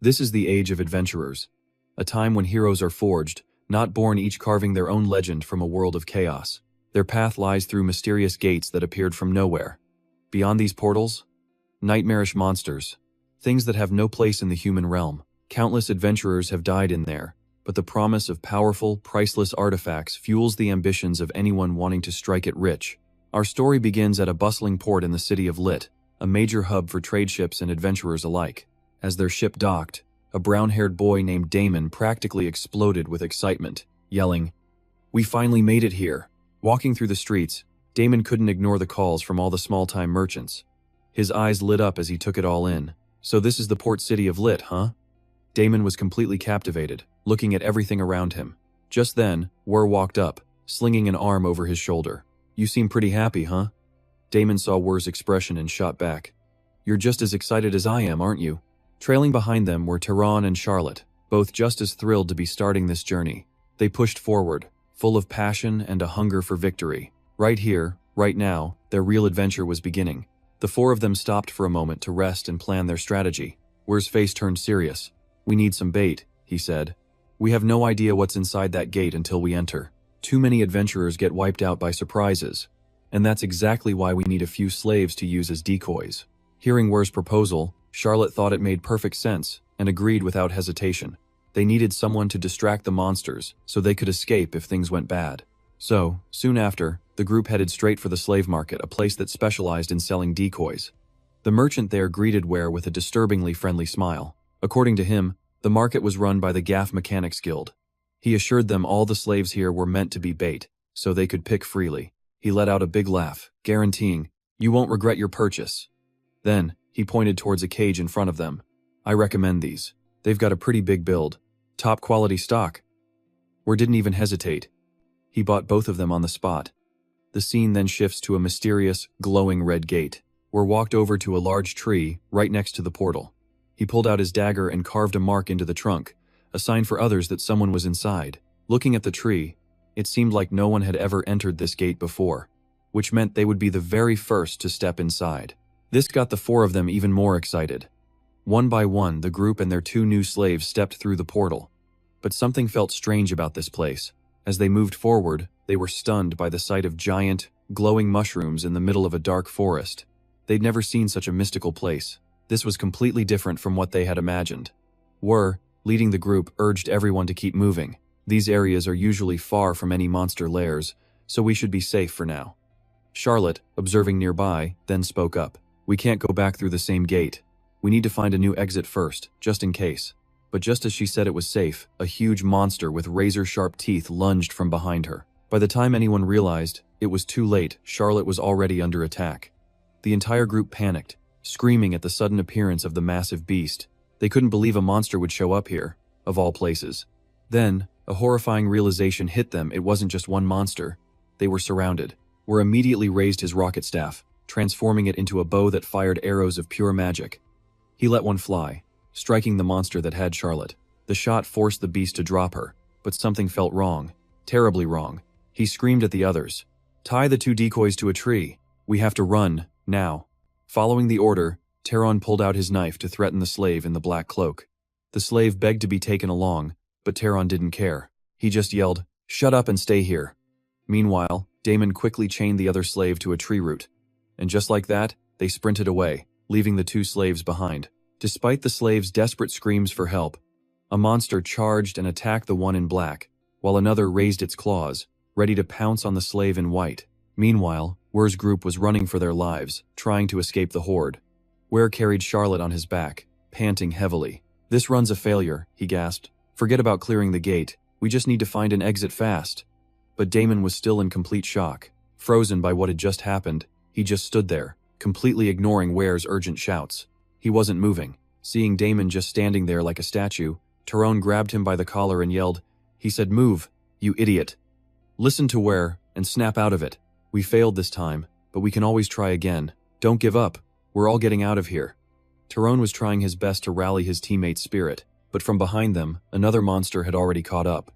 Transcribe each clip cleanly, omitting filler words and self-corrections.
This is the age of adventurers, a time when heroes are forged, not born, each carving their own legend from a world of chaos. Their path lies through mysterious gates that appeared from nowhere. Beyond these portals, nightmarish monsters, things that have no place in the human realm. Countless adventurers have died in there, but the promise of powerful, priceless artifacts fuels the ambitions of anyone wanting to strike it rich. Our story begins at a bustling port in the city of Lit, a major hub for trade ships and adventurers alike. As their ship docked, a brown-haired boy named Damon practically exploded with excitement, yelling, "We finally made it here!" Walking through the streets, Damon couldn't ignore the calls from all the small-time merchants. His eyes lit up as he took it all in. So this is the port city of Lit, huh? Damon was completely captivated, looking at everything around him. Just then, Wur walked up, slinging an arm over his shoulder. "You seem pretty happy, huh?" Damon saw Wur's expression and shot back. "You're just as excited as I am, aren't you?" Trailing behind them were Tehran and Charlotte, both just as thrilled to be starting this journey. They pushed forward, full of passion and a hunger for victory. Right here, right now, their real adventure was beginning. The four of them stopped for a moment to rest and plan their strategy. Wur's face turned serious. "We need some bait," he said. "We have no idea what's inside that gate until we enter. Too many adventurers get wiped out by surprises. And that's exactly why we need a few slaves to use as decoys." Hearing Wur's proposal, Charlotte thought it made perfect sense and agreed without hesitation. They needed someone to distract the monsters so they could escape if things went bad. So, soon after, the group headed straight for the slave market, a place that specialized in selling decoys. The merchant there greeted Wur with a disturbingly friendly smile. According to him, the market was run by the Gaff Mechanics Guild. He assured them all the slaves here were meant to be bait, so they could pick freely. He let out a big laugh, guaranteeing, "You won't regret your purchase." Then, he pointed towards a cage in front of them. "I recommend these. They've got a pretty big build. Top quality stock." Wur didn't even hesitate. He bought both of them on the spot. The scene then shifts to a mysterious, glowing red gate. Wur walked over to a large tree right next to the portal. He pulled out his dagger and carved a mark into the trunk, a sign for others that someone was inside. Looking at the tree, it seemed like no one had ever entered this gate before, which meant they would be the very first to step inside. This got the four of them even more excited. One by one, the group and their two new slaves stepped through the portal. But something felt strange about this place. As they moved forward, they were stunned by the sight of giant, glowing mushrooms in the middle of a dark forest. They'd never seen such a mystical place. This was completely different from what they had imagined. Wur, leading the group, urged everyone to keep moving. These areas are usually far from any monster lairs, so we should be safe for now. Charlotte, observing nearby, then spoke up. "We can't go back through the same gate. We need to find a new exit first, just in case." But just as she said it was safe, a huge monster with razor-sharp teeth lunged from behind her. By the time anyone realized, it was too late. Charlotte was already under attack. The entire group panicked, screaming at the sudden appearance of the massive beast. They couldn't believe a monster would show up here, of all places. Then, a horrifying realization hit them. It wasn't just one monster. They were surrounded. Wur immediately raised his rocket staff, transforming it into a bow that fired arrows of pure magic. He let one fly, striking the monster that had Charlotte. The shot forced the beast to drop her, but something felt wrong, terribly wrong. He screamed at the others, "Tie the two decoys to a tree. We have to run, now." Following the order, Tehran pulled out his knife to threaten the slave in the black cloak. The slave begged to be taken along, but Tehran didn't care. He just yelled, "Shut up and stay here." Meanwhile, Damon quickly chained the other slave to a tree root. And just like that, they sprinted away, leaving the two slaves behind. Despite the slaves' desperate screams for help, a monster charged and attacked the one in black, while another raised its claws, ready to pounce on the slave in white. Meanwhile, Wur's group was running for their lives, trying to escape the horde. Wur carried Charlotte on his back, panting heavily. "This run's a failure," he gasped. "Forget about clearing the gate. We just need to find an exit fast." But Damon was still in complete shock. Frozen by what had just happened, he just stood there, completely ignoring Wur's urgent shouts. He wasn't moving. Seeing Damon just standing there like a statue, Tehran grabbed him by the collar and yelled. He said, "Move, you idiot. Listen to Wur and snap out of it. We failed this time, but we can always try again. Don't give up. We're all getting out of here." Tehran was trying his best to rally his teammates' spirit, but from behind them, another monster had already caught up.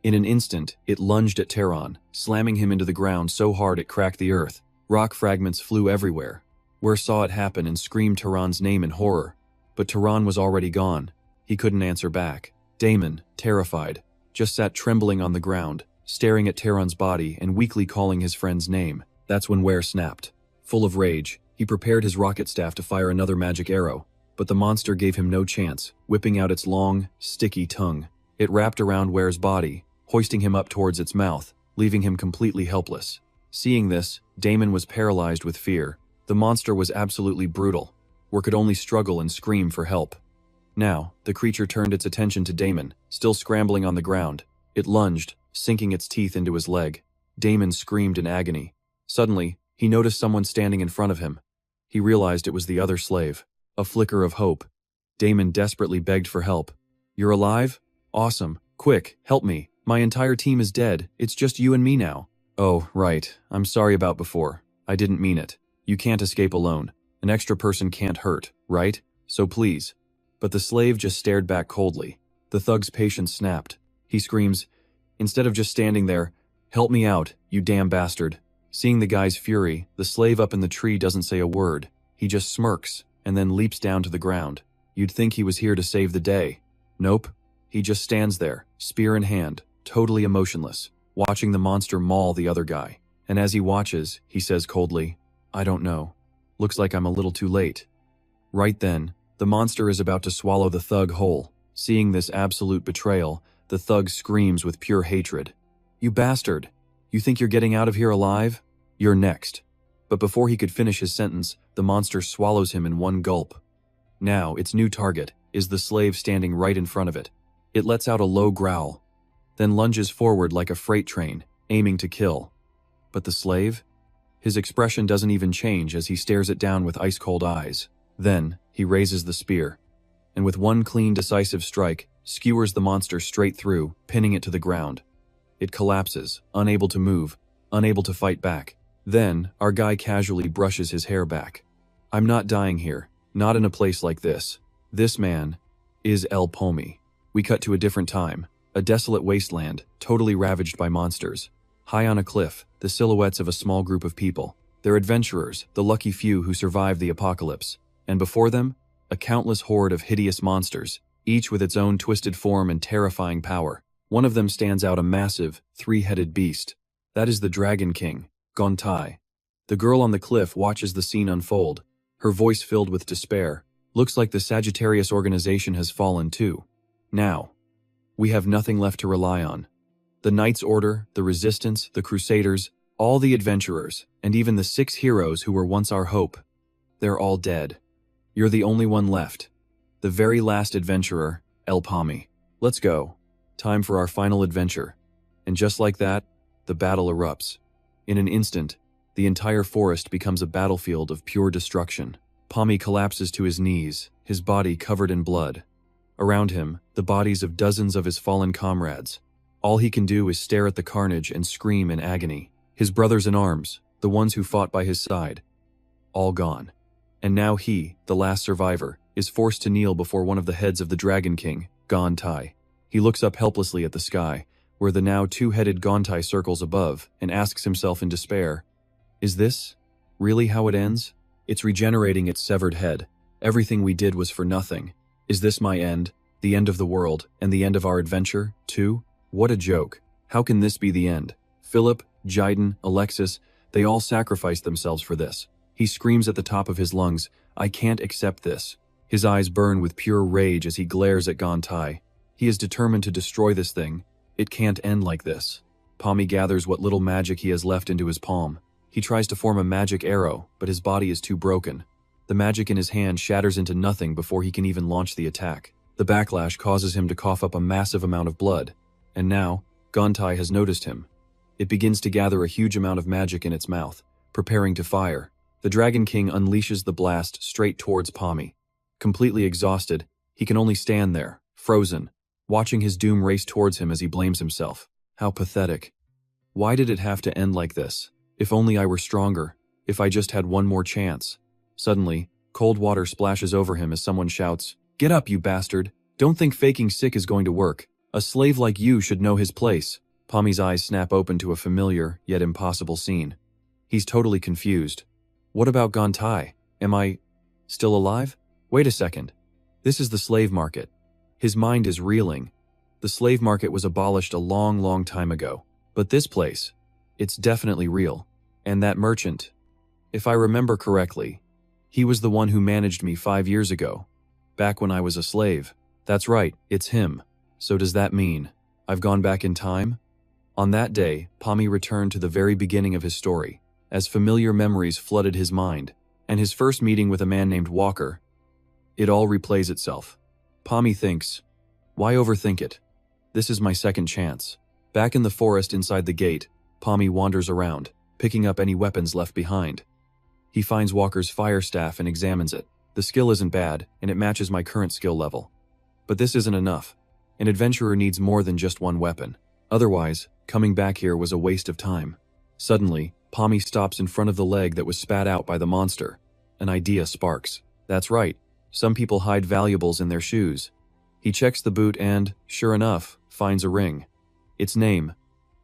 In an instant, it lunged at Tehran, slamming him into the ground so hard it cracked the earth. Rock fragments flew everywhere. Wur saw it happen and screamed Tehran's name in horror. But Tehran was already gone. He couldn't answer back. Damon, terrified, just sat trembling on the ground, staring at Taron's body and weakly calling his friend's name. That's when Ware snapped. Full of rage, he prepared his rocket staff to fire another magic arrow, but the monster gave him no chance, whipping out its long, sticky tongue. It wrapped around Ware's body, hoisting him up towards its mouth, leaving him completely helpless. Seeing this, Damon was paralyzed with fear. The monster was absolutely brutal. Ware could only struggle and scream for help. Now, the creature turned its attention to Damon, still scrambling on the ground. It lunged, sinking its teeth into his leg. Damon screamed in agony. Suddenly, he noticed someone standing in front of him. He realized it was the other slave. A flicker of hope. Damon desperately begged for help. "You're alive? Awesome. Quick, help me. My entire team is dead. It's just you and me now." "Oh, right. I'm sorry about before. I didn't mean it. You can't escape alone. An extra person can't hurt, right? So please." But the slave just stared back coldly. The thug's patience snapped. He screams, instead of just standing there, "Help me out, you damn bastard." Seeing the guy's fury, the slave up in the tree doesn't say a word. He just smirks, and then leaps down to the ground. You'd think he was here to save the day. Nope. He just stands there, spear in hand, totally emotionless, watching the monster maul the other guy. And as he watches, he says coldly, "I don't know. Looks like I'm a little too late." Right then, the monster is about to swallow the thug whole. Seeing this absolute betrayal, the thug screams with pure hatred. "You bastard! You think you're getting out of here alive? You're next." But before he could finish his sentence, the monster swallows him in one gulp. Now, its new target is the slave standing right in front of it. It lets out a low growl, then lunges forward like a freight train, aiming to kill. But the slave? His expression doesn't even change as he stares it down with ice-cold eyes. Then, he raises the spear, and with one clean, decisive strike, skewers the monster straight through, pinning it to the ground. It collapses, unable to move, unable to fight back. Then, our guy casually brushes his hair back. "I'm not dying here, not in a place like this. This man is El Pomi." We cut to a different time, a desolate wasteland, totally ravaged by monsters. High on a cliff, the silhouettes of a small group of people. They're adventurers, the lucky few who survived the apocalypse. And before them, a countless horde of hideous monsters, each with its own twisted form and terrifying power. One of them stands out, a massive, three-headed beast. That is the Dragon King, Gontai. The girl on the cliff watches the scene unfold, her voice filled with despair. Looks like the Sagittarius organization has fallen too. Now, we have nothing left to rely on. The Knights Order, the Resistance, the Crusaders, all the adventurers, and even the 6 heroes who were once our hope. They're all dead. You're the only one left. The very last adventurer, El Pomi. Let's go. Time for our final adventure. And just like that, the battle erupts. In an instant, the entire forest becomes a battlefield of pure destruction. Pomi collapses to his knees, his body covered in blood. Around him, the bodies of dozens of his fallen comrades. All he can do is stare at the carnage and scream in agony. His brothers in arms, the ones who fought by his side, all gone. And now he, the last survivor, is forced to kneel before one of the heads of the Dragon King, Gontai. He looks up helplessly at the sky, where the now 2-headed Gontai circles above, and asks himself in despair, "Is this really how it ends? It's regenerating its severed head. Everything we did was for nothing. Is this my end, the end of the world, and the end of our adventure, too? What a joke. How can this be the end? Philip, Jiden, Alexis, they all sacrificed themselves for this." He screams at the top of his lungs, "I can't accept this." His eyes burn with pure rage as he glares at Gontai. He is determined to destroy this thing. It can't end like this. Pomi gathers what little magic he has left into his palm. He tries to form a magic arrow, but his body is too broken. The magic in his hand shatters into nothing before he can even launch the attack. The backlash causes him to cough up a massive amount of blood. And now, Gontai has noticed him. It begins to gather a huge amount of magic in its mouth, preparing to fire. The Dragon King unleashes the blast straight towards Pomi. Completely exhausted, he can only stand there, frozen, watching his doom race towards him as he blames himself. How pathetic. Why did it have to end like this? If only I were stronger. If I just had one more chance. Suddenly, cold water splashes over him as someone shouts, "Get up, you bastard! Don't think faking sick is going to work. A slave like you should know his place." Pomi's eyes snap open to a familiar, yet impossible scene. He's totally confused. What about Gontai? Am I still alive? Wait a second. This is the slave market. His mind is reeling. The slave market was abolished a long, long time ago. But this place, it's definitely real. And that merchant, if I remember correctly, he was the one who managed me 5 years ago, back when I was a slave. That's right, it's him. So does that mean I've gone back in time? On that day, Pomi returned to the very beginning of his story, as familiar memories flooded his mind, and his first meeting with a man named Walker. It all replays itself. Pomi thinks, why overthink it? This is my second chance. Back in the forest inside the gate, Pomi wanders around, picking up any weapons left behind. He finds Walker's fire staff and examines it. The skill isn't bad, and it matches my current skill level. But this isn't enough. An adventurer needs more than just one weapon. Otherwise, coming back here was a waste of time. Suddenly, Pomi stops in front of the leg that was spat out by the monster. An idea sparks. That's right, some people hide valuables in their shoes. He checks the boot and, sure enough, finds a ring. Its name,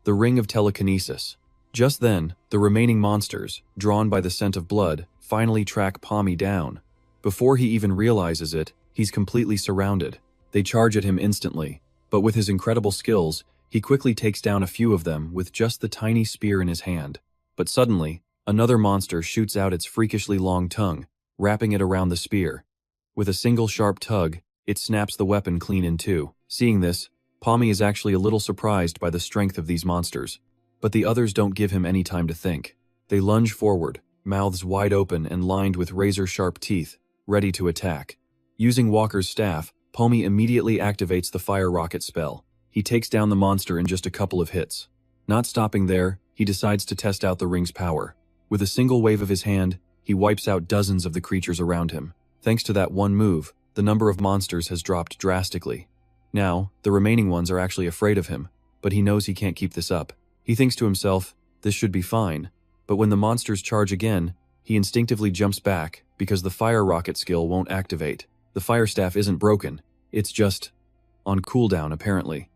the Ring of Telekinesis. Just then, the remaining monsters, drawn by the scent of blood, finally track Pomi down. Before he even realizes it, he's completely surrounded. They charge at him instantly, but with his incredible skills, he quickly takes down a few of them with just the tiny spear in his hand. But suddenly, another monster shoots out its freakishly long tongue, wrapping it around the spear. With a single sharp tug, it snaps the weapon clean in two. Seeing this, Pomi is actually a little surprised by the strength of these monsters. But the others don't give him any time to think. They lunge forward, mouths wide open and lined with razor-sharp teeth, ready to attack. Using Walker's staff, Pomi immediately activates the fire rocket spell. He takes down the monster in just a couple of hits. Not stopping there, he decides to test out the ring's power. With a single wave of his hand, he wipes out dozens of the creatures around him. Thanks to that one move, the number of monsters has dropped drastically. Now, the remaining ones are actually afraid of him, but he knows he can't keep this up. He thinks to himself, this should be fine, but when the monsters charge again, he instinctively jumps back because the fire rocket skill won't activate. The fire staff isn't broken, it's just on cooldown apparently.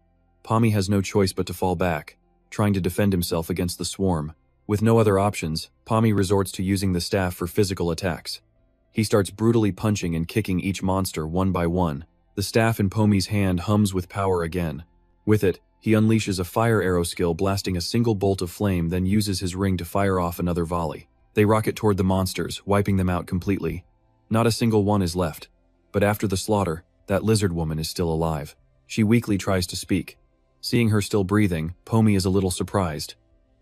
Pomi has no choice but to fall back, trying to defend himself against the swarm. With no other options, Pomi resorts to using the staff for physical attacks. He starts brutally punching and kicking each monster one by one. The staff in Pomi's hand hums with power again. With it, he unleashes a fire arrow skill, blasting a single bolt of flame, then uses his ring to fire off another volley. They rocket toward the monsters, wiping them out completely. Not a single one is left. But after the slaughter, that lizard woman is still alive. She weakly tries to speak. Seeing her still breathing, Pomi is a little surprised.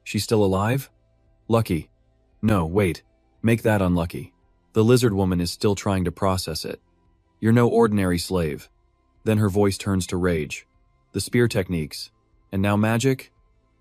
She's still alive? Lucky. No, wait. Make that unlucky. The lizard woman is still trying to process it. You're no ordinary slave. Then her voice turns to rage. The spear techniques. And now magic?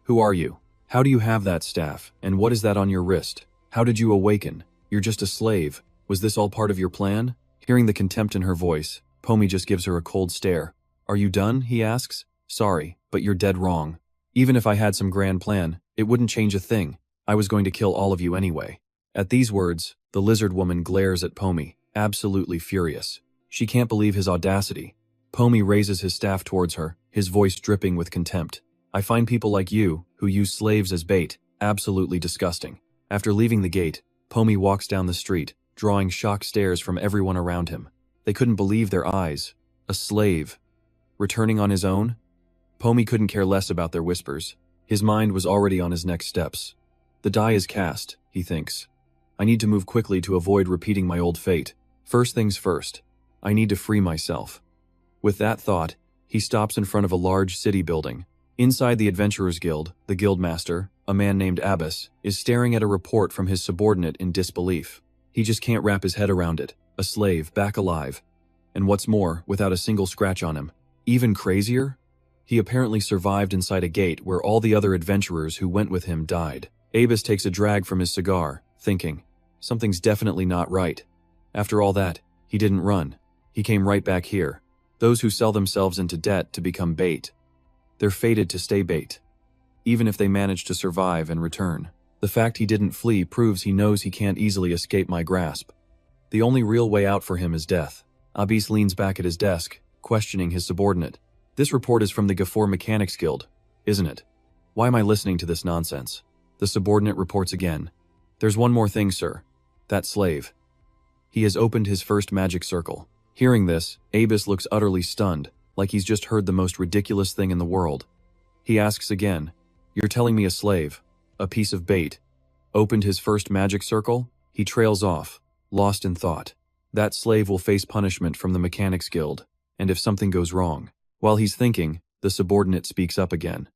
Who are you? How do you have that staff? And what is that on your wrist? How did you awaken? You're just a slave. Was this all part of your plan? Hearing the contempt in her voice, Pomi just gives her a cold stare. Are you done? He asks. Sorry, but you're dead wrong. Even if I had some grand plan, it wouldn't change a thing. I was going to kill all of you anyway. At these words, the lizard woman glares at Pomi, absolutely furious. She can't believe his audacity. Pomi raises his staff towards her, his voice dripping with contempt. I find people like you, who use slaves as bait, absolutely disgusting. After leaving the gate, Pomi walks down the street, drawing shocked stares from everyone around him. They couldn't believe their eyes. A slave. Returning on his own? Pomi couldn't care less about their whispers. His mind was already on his next steps. The die is cast, he thinks. I need to move quickly to avoid repeating my old fate. First things first. I need to free myself. With that thought, he stops in front of a large city building. Inside the Adventurers Guild, the guildmaster, a man named Abbas, is staring at a report from his subordinate in disbelief. He just can't wrap his head around it. A slave, back alive. And what's more, without a single scratch on him. Even crazier? He apparently survived inside a gate where all the other adventurers who went with him died. Abbas takes a drag from his cigar, thinking, something's definitely not right. After all that, he didn't run. He came right back here. Those who sell themselves into debt to become bait. They're fated to stay bait. Even if they manage to survive and return. The fact he didn't flee proves he knows he can't easily escape my grasp. The only real way out for him is death. Abbas leans back at his desk, questioning his subordinate. This report is from the Gafor Mechanics Guild, isn't it? Why am I listening to this nonsense? The subordinate reports again. There's one more thing, sir. That slave. He has opened his first magic circle. Hearing this, Abbas looks utterly stunned, like he's just heard the most ridiculous thing in the world. He asks again, "You're telling me a slave, a piece of bait, opened his first magic circle?" He trails off, lost in thought. That slave will face punishment from the Mechanics Guild, and if something goes wrong. While he's thinking, the subordinate speaks up again.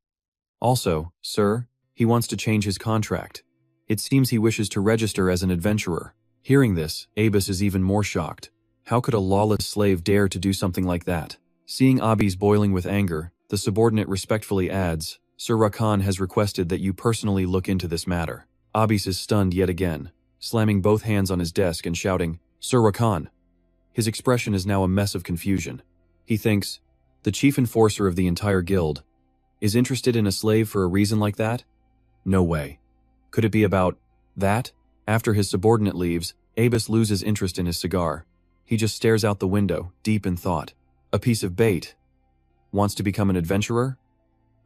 "Also, sir, he wants to change his contract. It seems he wishes to register as an adventurer." Hearing this, Abis is even more shocked. How could a lawless slave dare to do something like that? Seeing Abis boiling with anger, the subordinate respectfully adds, "Sir Rakan has requested that you personally look into this matter." Abis is stunned yet again, slamming both hands on his desk and shouting, "Sir Rakan!" His expression is now a mess of confusion. He thinks, the chief enforcer of the entire guild is interested in a slave for a reason like that? No way. Could it be about that? After his subordinate leaves, Abis loses interest in his cigar. He just stares out the window, deep in thought. A piece of bait. Wants to become an adventurer?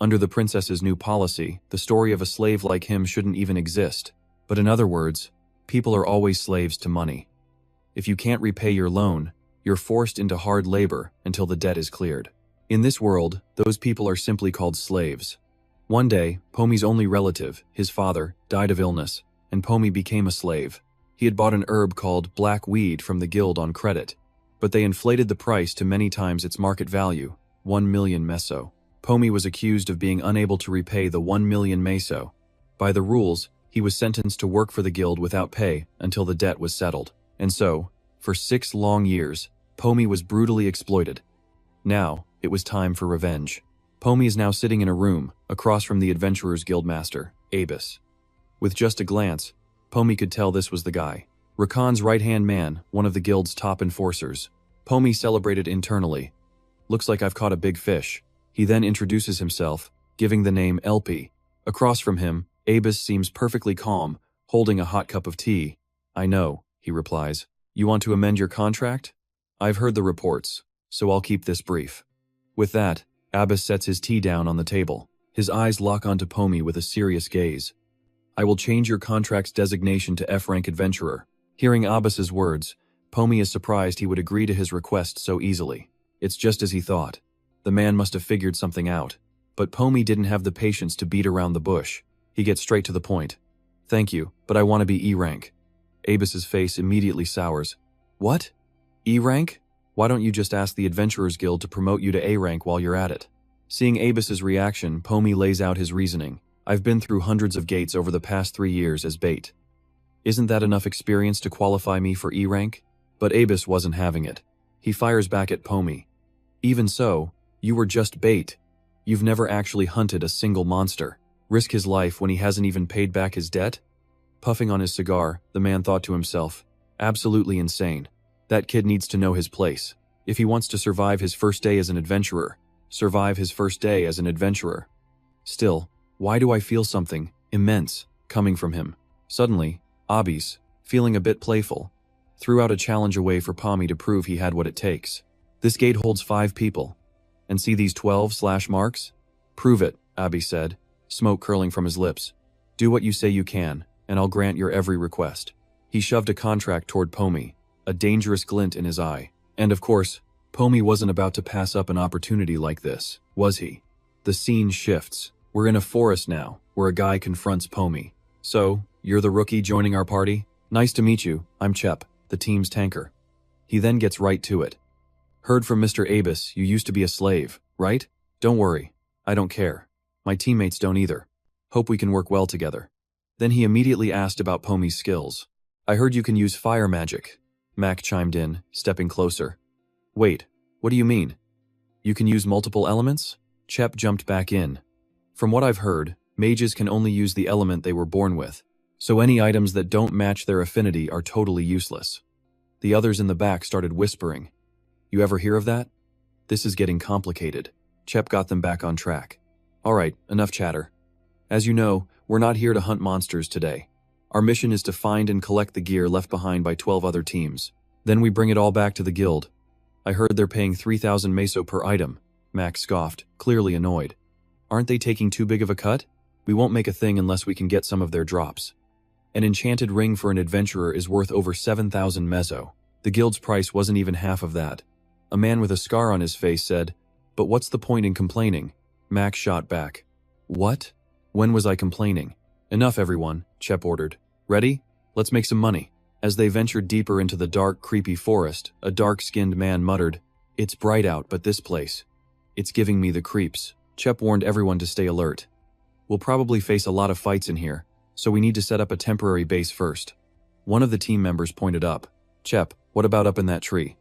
Under the princess's new policy, the story of a slave like him shouldn't even exist. But in other words, people are always slaves to money. If you can't repay your loan, you're forced into hard labor until the debt is cleared. In this world, those people are simply called slaves. One day, Pomi's only relative, his father, died of illness, and Pomi became a slave. He had bought an herb called black weed from the guild on credit, but they inflated the price to many times its market value, 1 million meso. Pomi was accused of being unable to repay the 1 million meso. By the rules, he was sentenced to work for the guild without pay until the debt was settled. And so, for 6 long years, Pomi was brutally exploited. Now, it was time for revenge. Pomi is now sitting in a room, across from the Adventurers Guildmaster, Abis. With just a glance, Pomi could tell this was the guy. Rakan's right-hand man, one of the guild's top enforcers. Pomi celebrated internally. "Looks like I've caught a big fish." He then introduces himself, giving the name LP. Across from him, Abis seems perfectly calm, holding a hot cup of tea. "I know," he replies. "You want to amend your contract? I've heard the reports, so I'll keep this brief." With that, Abis sets his tea down on the table. His eyes lock onto Pomi with a serious gaze. "I will change your contract's designation to F-rank adventurer." Hearing Abis's words, Pomi is surprised he would agree to his request so easily. It's just as he thought. The man must have figured something out. But Pomi didn't have the patience to beat around the bush. He gets straight to the point. "Thank you, but I want to be E-rank." Abis's face immediately sours. "What? E-rank? Why don't you just ask the Adventurers Guild to promote you to A-rank while you're at it?" Seeing Abis's reaction, Pomi lays out his reasoning. "I've been through hundreds of gates over the past 3 years as bait. Isn't that enough experience to qualify me for E-rank?" But Abis wasn't having it. He fires back at Pomi. "Even so, you were just bait. You've never actually hunted a single monster. Risk his life when he hasn't even paid back his debt?" Puffing on his cigar, the man thought to himself, "Absolutely insane. That kid needs to know his place. If he wants to survive his first day as an adventurer, survive his first day as an adventurer." Still, why do I feel something immense coming from him? Suddenly, Abis, feeling a bit playful, threw out a challenge away for Pomi to prove he had what it takes. "This gate holds 5 people. And see these 12 slash marks? Prove it," Abis said, smoke curling from his lips. "Do what you say you can, and I'll grant your every request." He shoved a contract toward Pomi, a dangerous glint in his eye. And of course, Pomi wasn't about to pass up an opportunity like this, was he? The scene shifts. We're in a forest now, where a guy confronts Pomi. "So, you're the rookie joining our party? Nice to meet you, I'm Chep, the team's tanker." He then gets right to it. "Heard from Mr. Abis you used to be a slave, right? Don't worry, I don't care. My teammates don't either. Hope we can work well together." Then he immediately asked about Pomi's skills. "I heard you can use fire magic," Mac chimed in, stepping closer. "Wait, what do you mean? You can use multiple elements?" Chep jumped back in. "From what I've heard, mages can only use the element they were born with, so any items that don't match their affinity are totally useless." The others in the back started whispering. "You ever hear of that? This is getting complicated." Chep got them back on track. "Alright, enough chatter. As you know, we're not here to hunt monsters today. Our mission is to find and collect the gear left behind by 12 other teams. Then we bring it all back to the guild." "I heard they're paying 3,000 meso per item," Max scoffed, clearly annoyed. "Aren't they taking too big of a cut? We won't make a thing unless we can get some of their drops. An enchanted ring for an adventurer is worth over 7,000 meso. The guild's price wasn't even half of that." A man with a scar on his face said, But what's the point in complaining? Max shot back. What? When was I complaining? Enough, everyone, Chep ordered. Ready? Let's make some money. As they ventured deeper into the dark, creepy forest, a dark-skinned man muttered, It's bright out, but this place. It's giving me the creeps. Chep warned everyone to stay alert. We'll probably face a lot of fights in here, so we need to set up a temporary base first. One of the team members pointed up. Chep, what about up in that tree?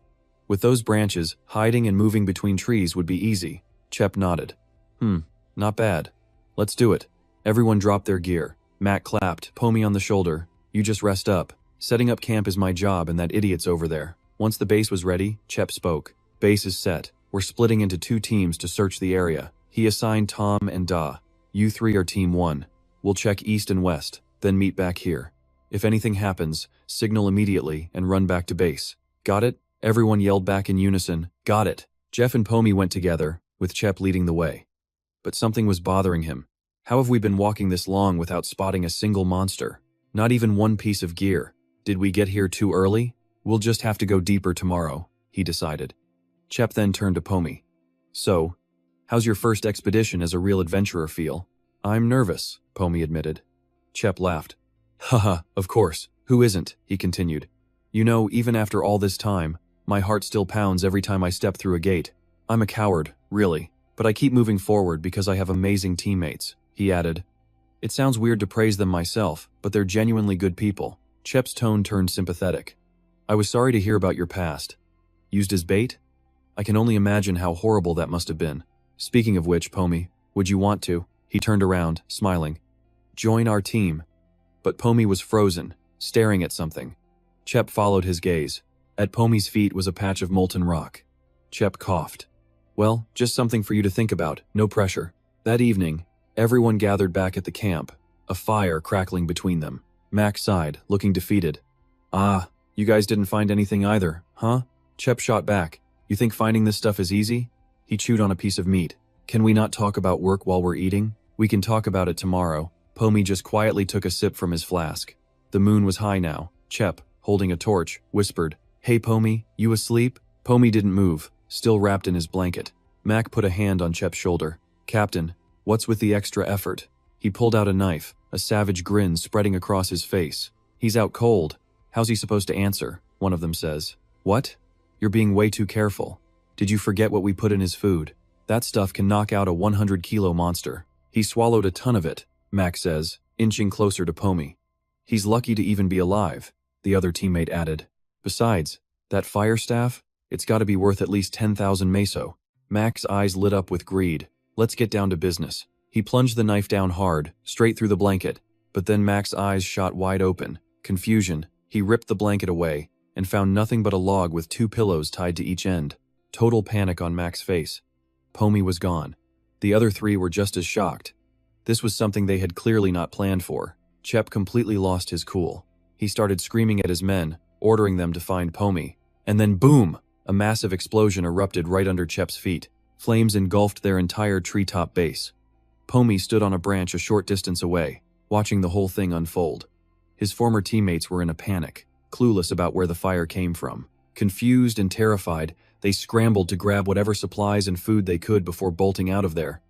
With those branches, hiding and moving between trees would be easy. Chep nodded. Not bad. Let's do it. Everyone dropped their gear. Matt clapped Pomi on the shoulder. You just rest up. Setting up camp is my job and that idiot's over there. Once the base was ready, Chep spoke. Base is set. We're splitting into 2 teams to search the area. He assigned Tom and Da. You 3 are team 1. We'll check east and west, then meet back here. If anything happens, signal immediately and run back to base. Got it? Everyone yelled back in unison, got it. Jeff and Pomi went together, with Chep leading the way. But something was bothering him. How have we been walking this long without spotting a single monster? Not even one piece of gear. Did we get here too early? We'll just have to go deeper tomorrow, he decided. Chep then turned to Pomi. So, how's your first expedition as a real adventurer feel? I'm nervous, Pomi admitted. Chep laughed. Haha, of course. Who isn't? He continued. You know, even after all this time, my heart still pounds every time I step through a gate. I'm a coward, really, but I keep moving forward because I have amazing teammates, he added. It sounds weird to praise them myself, but they're genuinely good people. Chep's tone turned sympathetic. I was sorry to hear about your past. Used as bait? I can only imagine how horrible that must have been. Speaking of which, Pomi, would you want to? He turned around, smiling. Join our team. But Pomi was frozen, staring at something. Chep followed his gaze. At Pomi's feet was a patch of molten rock. Chep coughed. Well, just something for you to think about, no pressure. That evening, everyone gathered back at the camp, a fire crackling between them. Mac sighed, looking defeated. Ah, you guys didn't find anything either, huh? Chep shot back. You think finding this stuff is easy? He chewed on a piece of meat. Can we not talk about work while we're eating? We can talk about it tomorrow. Pomi just quietly took a sip from his flask. The moon was high now. Chep, holding a torch, whispered, Hey Pomi, you asleep? Pomi didn't move, still wrapped in his blanket. Mac put a hand on Chep's shoulder. Captain, what's with the extra effort? He pulled out a knife, a savage grin spreading across his face. He's out cold. How's he supposed to answer? One of them says. What? You're being way too careful. Did you forget what we put in his food? That stuff can knock out a 100-kilo monster. He swallowed a ton of it, Mac says, inching closer to Pomi. He's lucky to even be alive, the other teammate added. Besides, that fire staff, it's gotta be worth at least 10,000 meso. Mac's eyes lit up with greed. Let's get down to business. He plunged the knife down hard, straight through the blanket, but then Mac's eyes shot wide open. Confusion, he ripped the blanket away, and found nothing but a log with 2 pillows tied to each end. Total panic on Mac's face. Pomi was gone. The other 3 were just as shocked. This was something they had clearly not planned for. Chep completely lost his cool. He started screaming at his men, ordering them to find Pomi. And then boom! A massive explosion erupted right under Chep's feet. Flames engulfed their entire treetop base. Pomi stood on a branch a short distance away, watching the whole thing unfold. His former teammates were in a panic, clueless about where the fire came from. Confused and terrified, they scrambled to grab whatever supplies and food they could before bolting out of there.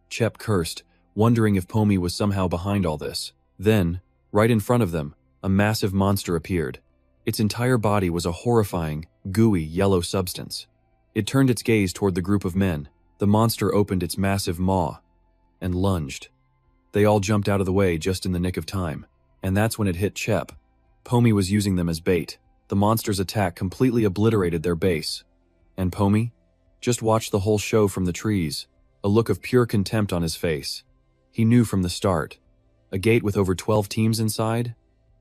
Chep cursed, wondering if Pomi was somehow behind all this. Then, right in front of them, a massive monster appeared. Its entire body was a horrifying, gooey yellow substance. It turned its gaze toward the group of men. The monster opened its massive maw and lunged. They all jumped out of the way just in the nick of time. And that's when it hit Chep. Pomi was using them as bait. The monster's attack completely obliterated their base. And Pomi? Just watched the whole show from the trees, a look of pure contempt on his face. He knew from the start. A gate with over 12 teams inside?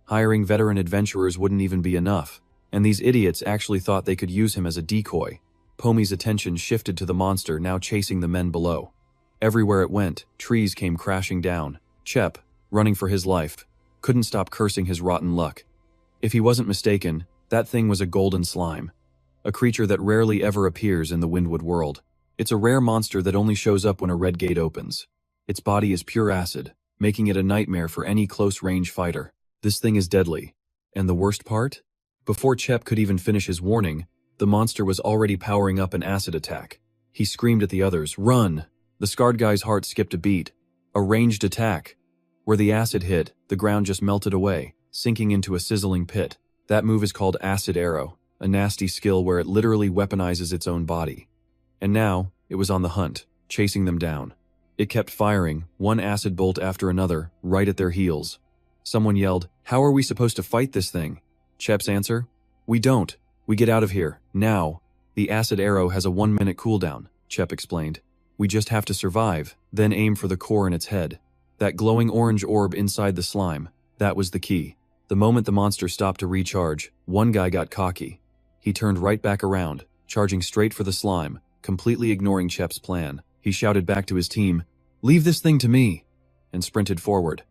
Hiring veteran adventurers wouldn't even be enough, and these idiots actually thought they could use him as a decoy. Pomi's attention shifted to the monster now chasing the men below. Everywhere it went, trees came crashing down. Chep, running for his life, couldn't stop cursing his rotten luck. If he wasn't mistaken, that thing was a golden slime, a creature that rarely ever appears in the Windwood world. It's a rare monster that only shows up when a red gate opens. Its body is pure acid, making it a nightmare for any close-range fighter. This thing is deadly. And the worst part? Before Chep could even finish his warning, the monster was already powering up an acid attack. He screamed at the others, "Run!" The scarred guy's heart skipped a beat. A ranged attack. Where the acid hit, the ground just melted away, sinking into a sizzling pit. That move is called acid arrow, a nasty skill where it literally weaponizes its own body. And now, it was on the hunt, chasing them down. It kept firing, one acid bolt after another, right at their heels. Someone yelled, "How are we supposed to fight this thing?" Chep's answer? "We don't. We get out of here, now. The acid arrow has a 1-minute cooldown," Chep explained. "We just have to survive, then aim for the core in its head." That glowing orange orb inside the slime, that was the key. The moment the monster stopped to recharge, one guy got cocky. He turned right back around, charging straight for the slime, completely ignoring Chep's plan. He shouted back to his team, "Leave this thing to me," and sprinted forward.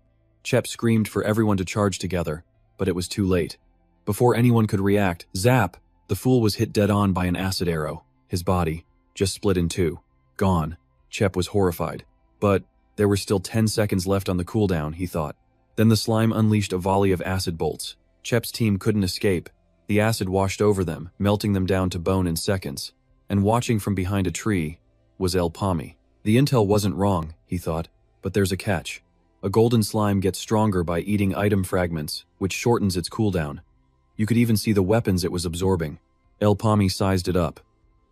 Chep screamed for everyone to charge together, but it was too late. Before anyone could react, zap! The fool was hit dead on by an acid arrow. His body just split in two. Gone. Chep was horrified. But there were still 10 seconds left on the cooldown, he thought. Then the slime unleashed a volley of acid bolts. Chep's team couldn't escape. The acid washed over them, melting them down to bone in seconds. And watching from behind a tree was Pomi. The intel wasn't wrong, he thought, but there's a catch. A golden slime gets stronger by eating item fragments, which shortens its cooldown. You could even see the weapons it was absorbing. Pomi sized it up.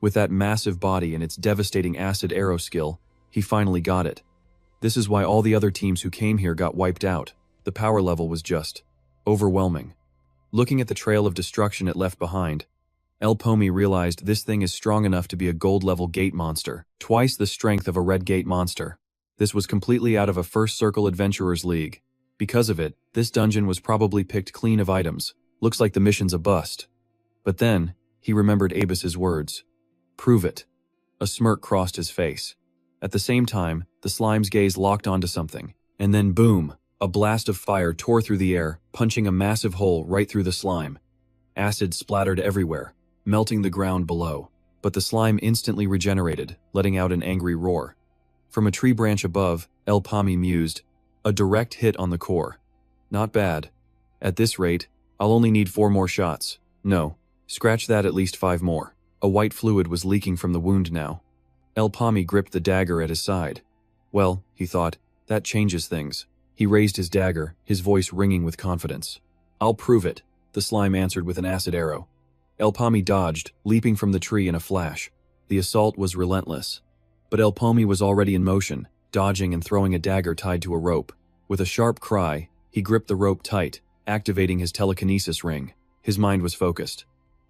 With that massive body and its devastating acid arrow skill, he finally got it. This is why all the other teams who came here got wiped out. The power level was just overwhelming. Looking at the trail of destruction it left behind, Pomi realized this thing is strong enough to be a gold-level gate monster, twice the strength of a red gate monster. This was completely out of a First Circle Adventurers League. Because of it, this dungeon was probably picked clean of items. Looks like the mission's a bust. But then, he remembered Abus's words. "Prove it." A smirk crossed his face. At the same time, the slime's gaze locked onto something, and then boom! A blast of fire tore through the air, punching a massive hole right through the slime. Acid splattered everywhere, melting the ground below. But the slime instantly regenerated, letting out an angry roar. From a tree branch above, Pomi mused, "A direct hit on the core. Not bad. At this rate, I'll only need 4 more shots. No, scratch that, at least 5 more." A white fluid was leaking from the wound now. Pomi gripped the dagger at his side. Well, he thought, that changes things. He raised his dagger, his voice ringing with confidence. "I'll prove it," the slime answered with an acid arrow. Pomi dodged, leaping from the tree in a flash. The assault was relentless. But Pomi was already in motion, dodging and throwing a dagger tied to a rope. With a sharp cry, he gripped the rope tight, activating his telekinesis ring. His mind was focused.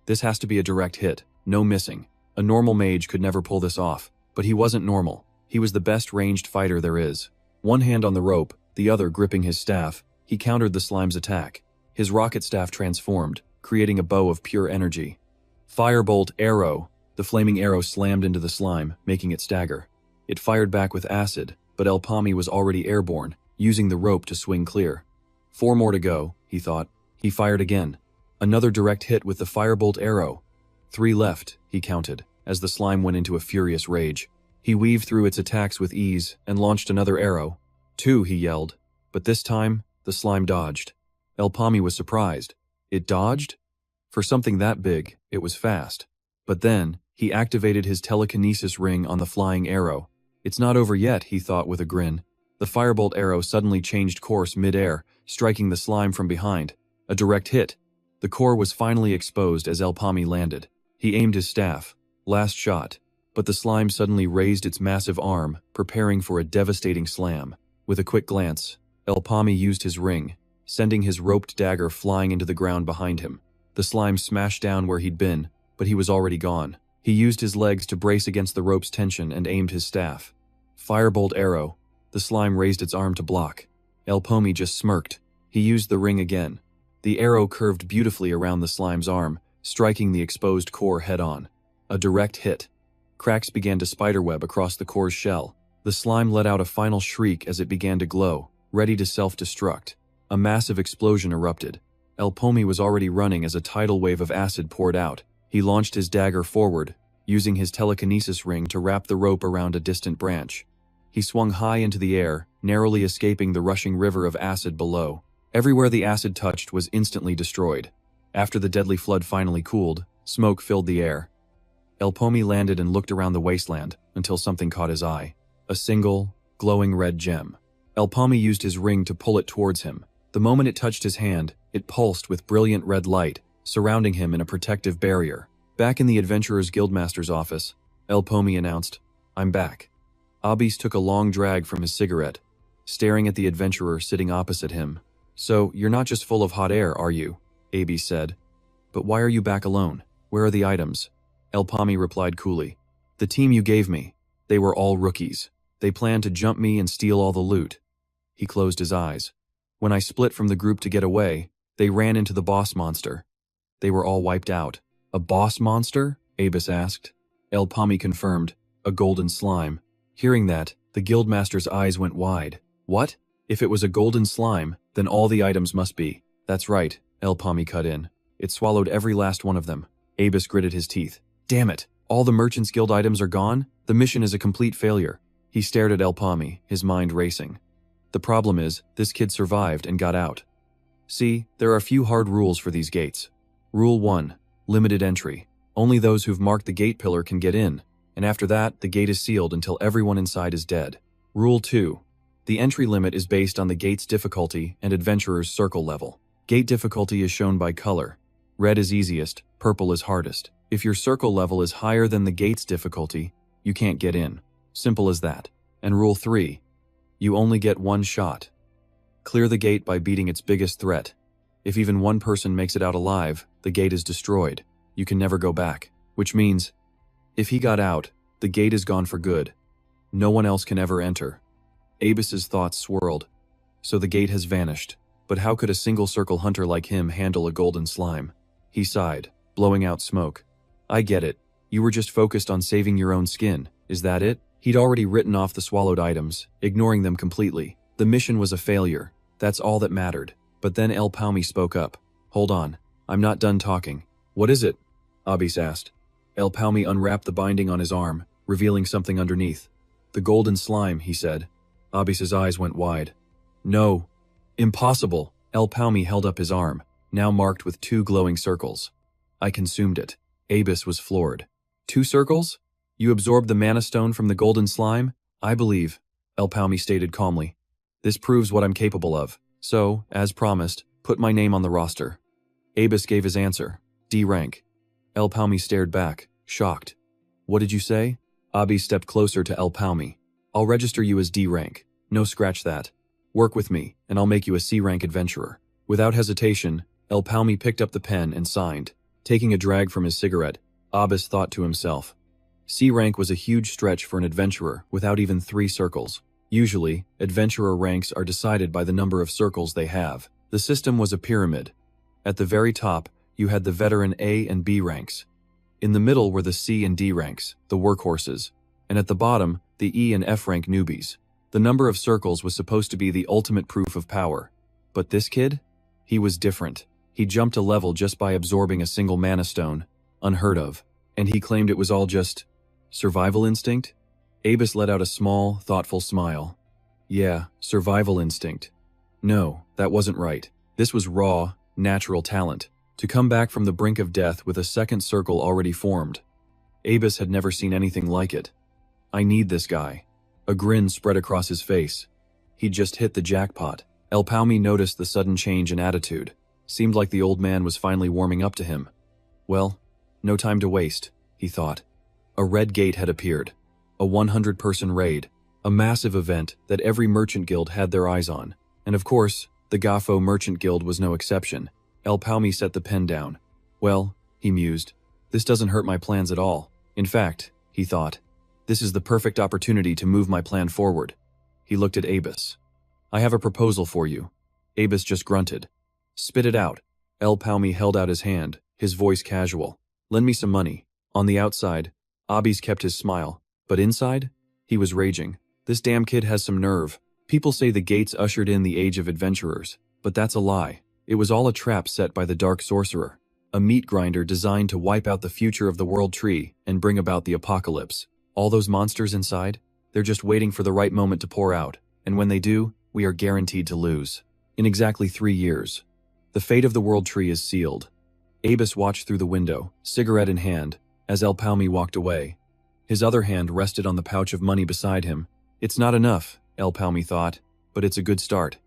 This has to be a direct hit, no missing. A normal mage could never pull this off. But he wasn't normal. He was the best ranged fighter there is. One hand on the rope, the other gripping his staff, he countered the slime's attack. His rocket staff transformed, creating a bow of pure energy. Firebolt arrow! The flaming arrow slammed into the slime, making it stagger. It fired back with acid, but Pomi was already airborne, using the rope to swing clear. 4 more to go, he thought. He fired again. Another direct hit with the firebolt arrow. 3 left, he counted, as the slime went into a furious rage. He weaved through its attacks with ease and launched another arrow. 2, he yelled. But this time, the slime dodged. Pomi was surprised. It dodged? For something that big, it was fast. But then, he activated his telekinesis ring on the flying arrow. It's not over yet, he thought with a grin. The firebolt arrow suddenly changed course mid-air, striking the slime from behind. A direct hit. The core was finally exposed as Pomi landed. He aimed his staff. Last shot. But the slime suddenly raised its massive arm, preparing for a devastating slam. With a quick glance, Pomi used his ring, sending his roped dagger flying into the ground behind him. The slime smashed down where he'd been, but he was already gone. He used his legs to brace against the rope's tension and aimed his staff. Firebolt arrow. The slime raised its arm to block. Pomi just smirked. He used the ring again. The arrow curved beautifully around the slime's arm, striking the exposed core head-on. A direct hit. Cracks began to spiderweb across the core's shell. The slime let out a final shriek as it began to glow, ready to self-destruct. A massive explosion erupted. Pomi was already running as a tidal wave of acid poured out. He launched his dagger forward, using his telekinesis ring to wrap the rope around a distant branch. He swung high into the air, narrowly escaping the rushing river of acid below. Everywhere the acid touched was instantly destroyed. After the deadly flood finally cooled, smoke filled the air. El Pomi landed and looked around the wasteland until something caught his eye. A single, glowing red gem. El Pomi used his ring to pull it towards him. The moment it touched his hand, it pulsed with brilliant red light, surrounding him in a protective barrier. Back in the Adventurers Guildmaster's office, El Pomi announced, "I'm back." Abis took a long drag from his cigarette, staring at the adventurer sitting opposite him. "So, you're not just full of hot air, are you?" Abis said. "But why are you back alone? Where are the items?" El Pomi replied coolly. "The team you gave me. They were all rookies. They planned to jump me and steal all the loot." He closed his eyes. "When I split from the group to get away, they ran into the boss monster. They were all wiped out." "A boss monster?" Abis asked. El Pomi confirmed, "A golden slime." Hearing that, the guildmaster's eyes went wide. "What? If it was a golden slime, then all the items must be." "That's right," El Pomi cut in. "It swallowed every last one of them." Abis gritted his teeth. "Damn it! All the Merchant's Guild items are gone? The mission is a complete failure." He stared at El Pomi, his mind racing. "The problem is, this kid survived and got out. See, there are a few hard rules for these gates. Rule 1. Limited entry. Only those who've marked the gate pillar can get in, and after that, the gate is sealed until everyone inside is dead. Rule 2. The entry limit is based on the gate's difficulty and adventurer's circle level. Gate difficulty is shown by color. Red is easiest, purple is hardest. If your circle level is higher than the gate's difficulty, you can't get in. Simple as that. And Rule 3. You only get one shot. Clear the gate by beating its biggest threat. If even one person makes it out alive, the gate is destroyed. You can never go back. Which means, if he got out, the gate is gone for good. No one else can ever enter." Abis's thoughts swirled. So the gate has vanished. But how could a single circle hunter like him handle a golden slime? He sighed, blowing out smoke. "I get it. You were just focused on saving your own skin. Is that it?" He'd already written off the swallowed items, ignoring them completely. The mission was a failure. That's all that mattered. But then El Pomi spoke up. "Hold on. I'm not done talking." "What is it?" Abis asked. El Pomi unwrapped the binding on his arm, revealing something underneath. "The golden slime," he said. Abis's eyes went wide. "No. Impossible." El Pomi held up his arm, now marked with 2 glowing circles. "I consumed it." Abis was floored. "2 circles? You absorbed the mana stone from the golden slime?" "I believe," El Pomi stated calmly. "This proves what I'm capable of. So, as promised, put my name on the roster." Abis gave his answer. D rank. El Pomi stared back, shocked. "What did you say?" Abis stepped closer to El Pomi. "I'll register you as D rank. No, scratch that. Work with me, and I'll make you a C rank adventurer." Without hesitation, El Pomi picked up the pen and signed. Taking a drag from his cigarette, Abis thought to himself. C rank was a huge stretch for an adventurer without even 3 circles. Usually, adventurer ranks are decided by the number of circles they have. The system was a pyramid. At the very top, you had the veteran A and B ranks. In the middle were the C and D ranks, the workhorses, and at the bottom, the E and F rank newbies. The number of circles was supposed to be the ultimate proof of power. But this kid? He was different. He jumped a level just by absorbing a single mana stone. Unheard of. And he claimed it was all just survival instinct? Abis let out a small, thoughtful smile. "Yeah, survival instinct. No, that wasn't right. This was raw, natural talent. To come back from the brink of death with a second circle already formed. Abis had never seen anything like it. I need this guy." A grin spread across his face. He'd just hit the jackpot. El Pomi noticed the sudden change in attitude. Seemed like the old man was finally warming up to him. Well, no time to waste, he thought. A red gate had appeared. A 100-person raid. A massive event that every merchant guild had their eyes on. And of course, the Gafo Merchant Guild was no exception. El Pomi set the pen down. "Well," he mused, "this doesn't hurt my plans at all. In fact," he thought, "this is the perfect opportunity to move my plan forward." He looked at Abis. "I have a proposal for you." Abis just grunted. "Spit it out." El Pomi held out his hand, his voice casual. "Lend me some money." On the outside, Abis kept his smile. But inside? He was raging. This damn kid has some nerve. People say the gates ushered in the age of adventurers. But that's a lie. It was all a trap set by the Dark Sorcerer. A meat grinder designed to wipe out the future of the World Tree and bring about the apocalypse. All those monsters inside? They're just waiting for the right moment to pour out. And when they do, we are guaranteed to lose. In exactly 3 years. The fate of the World Tree is sealed. Abis watched through the window, cigarette in hand, as El Palmi walked away. His other hand rested on the pouch of money beside him. It's not enough, El Palmi thought, but it's a good start.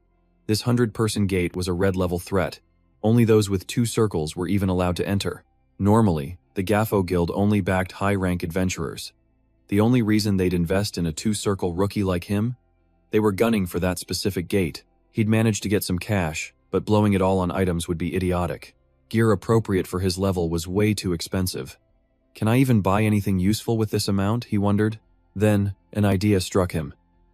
This 100-person gate was a red-level threat. Only those with 2 circles were even allowed to enter. Normally, the Gaffo Guild only backed high-rank adventurers. The only reason they'd invest in a 2-circle rookie like him? They were gunning for that specific gate. He'd managed to get some cash, but blowing it all on items would be idiotic. Gear appropriate for his level was way too expensive. Can I even buy anything useful with this amount? He wondered. Then, an idea struck him.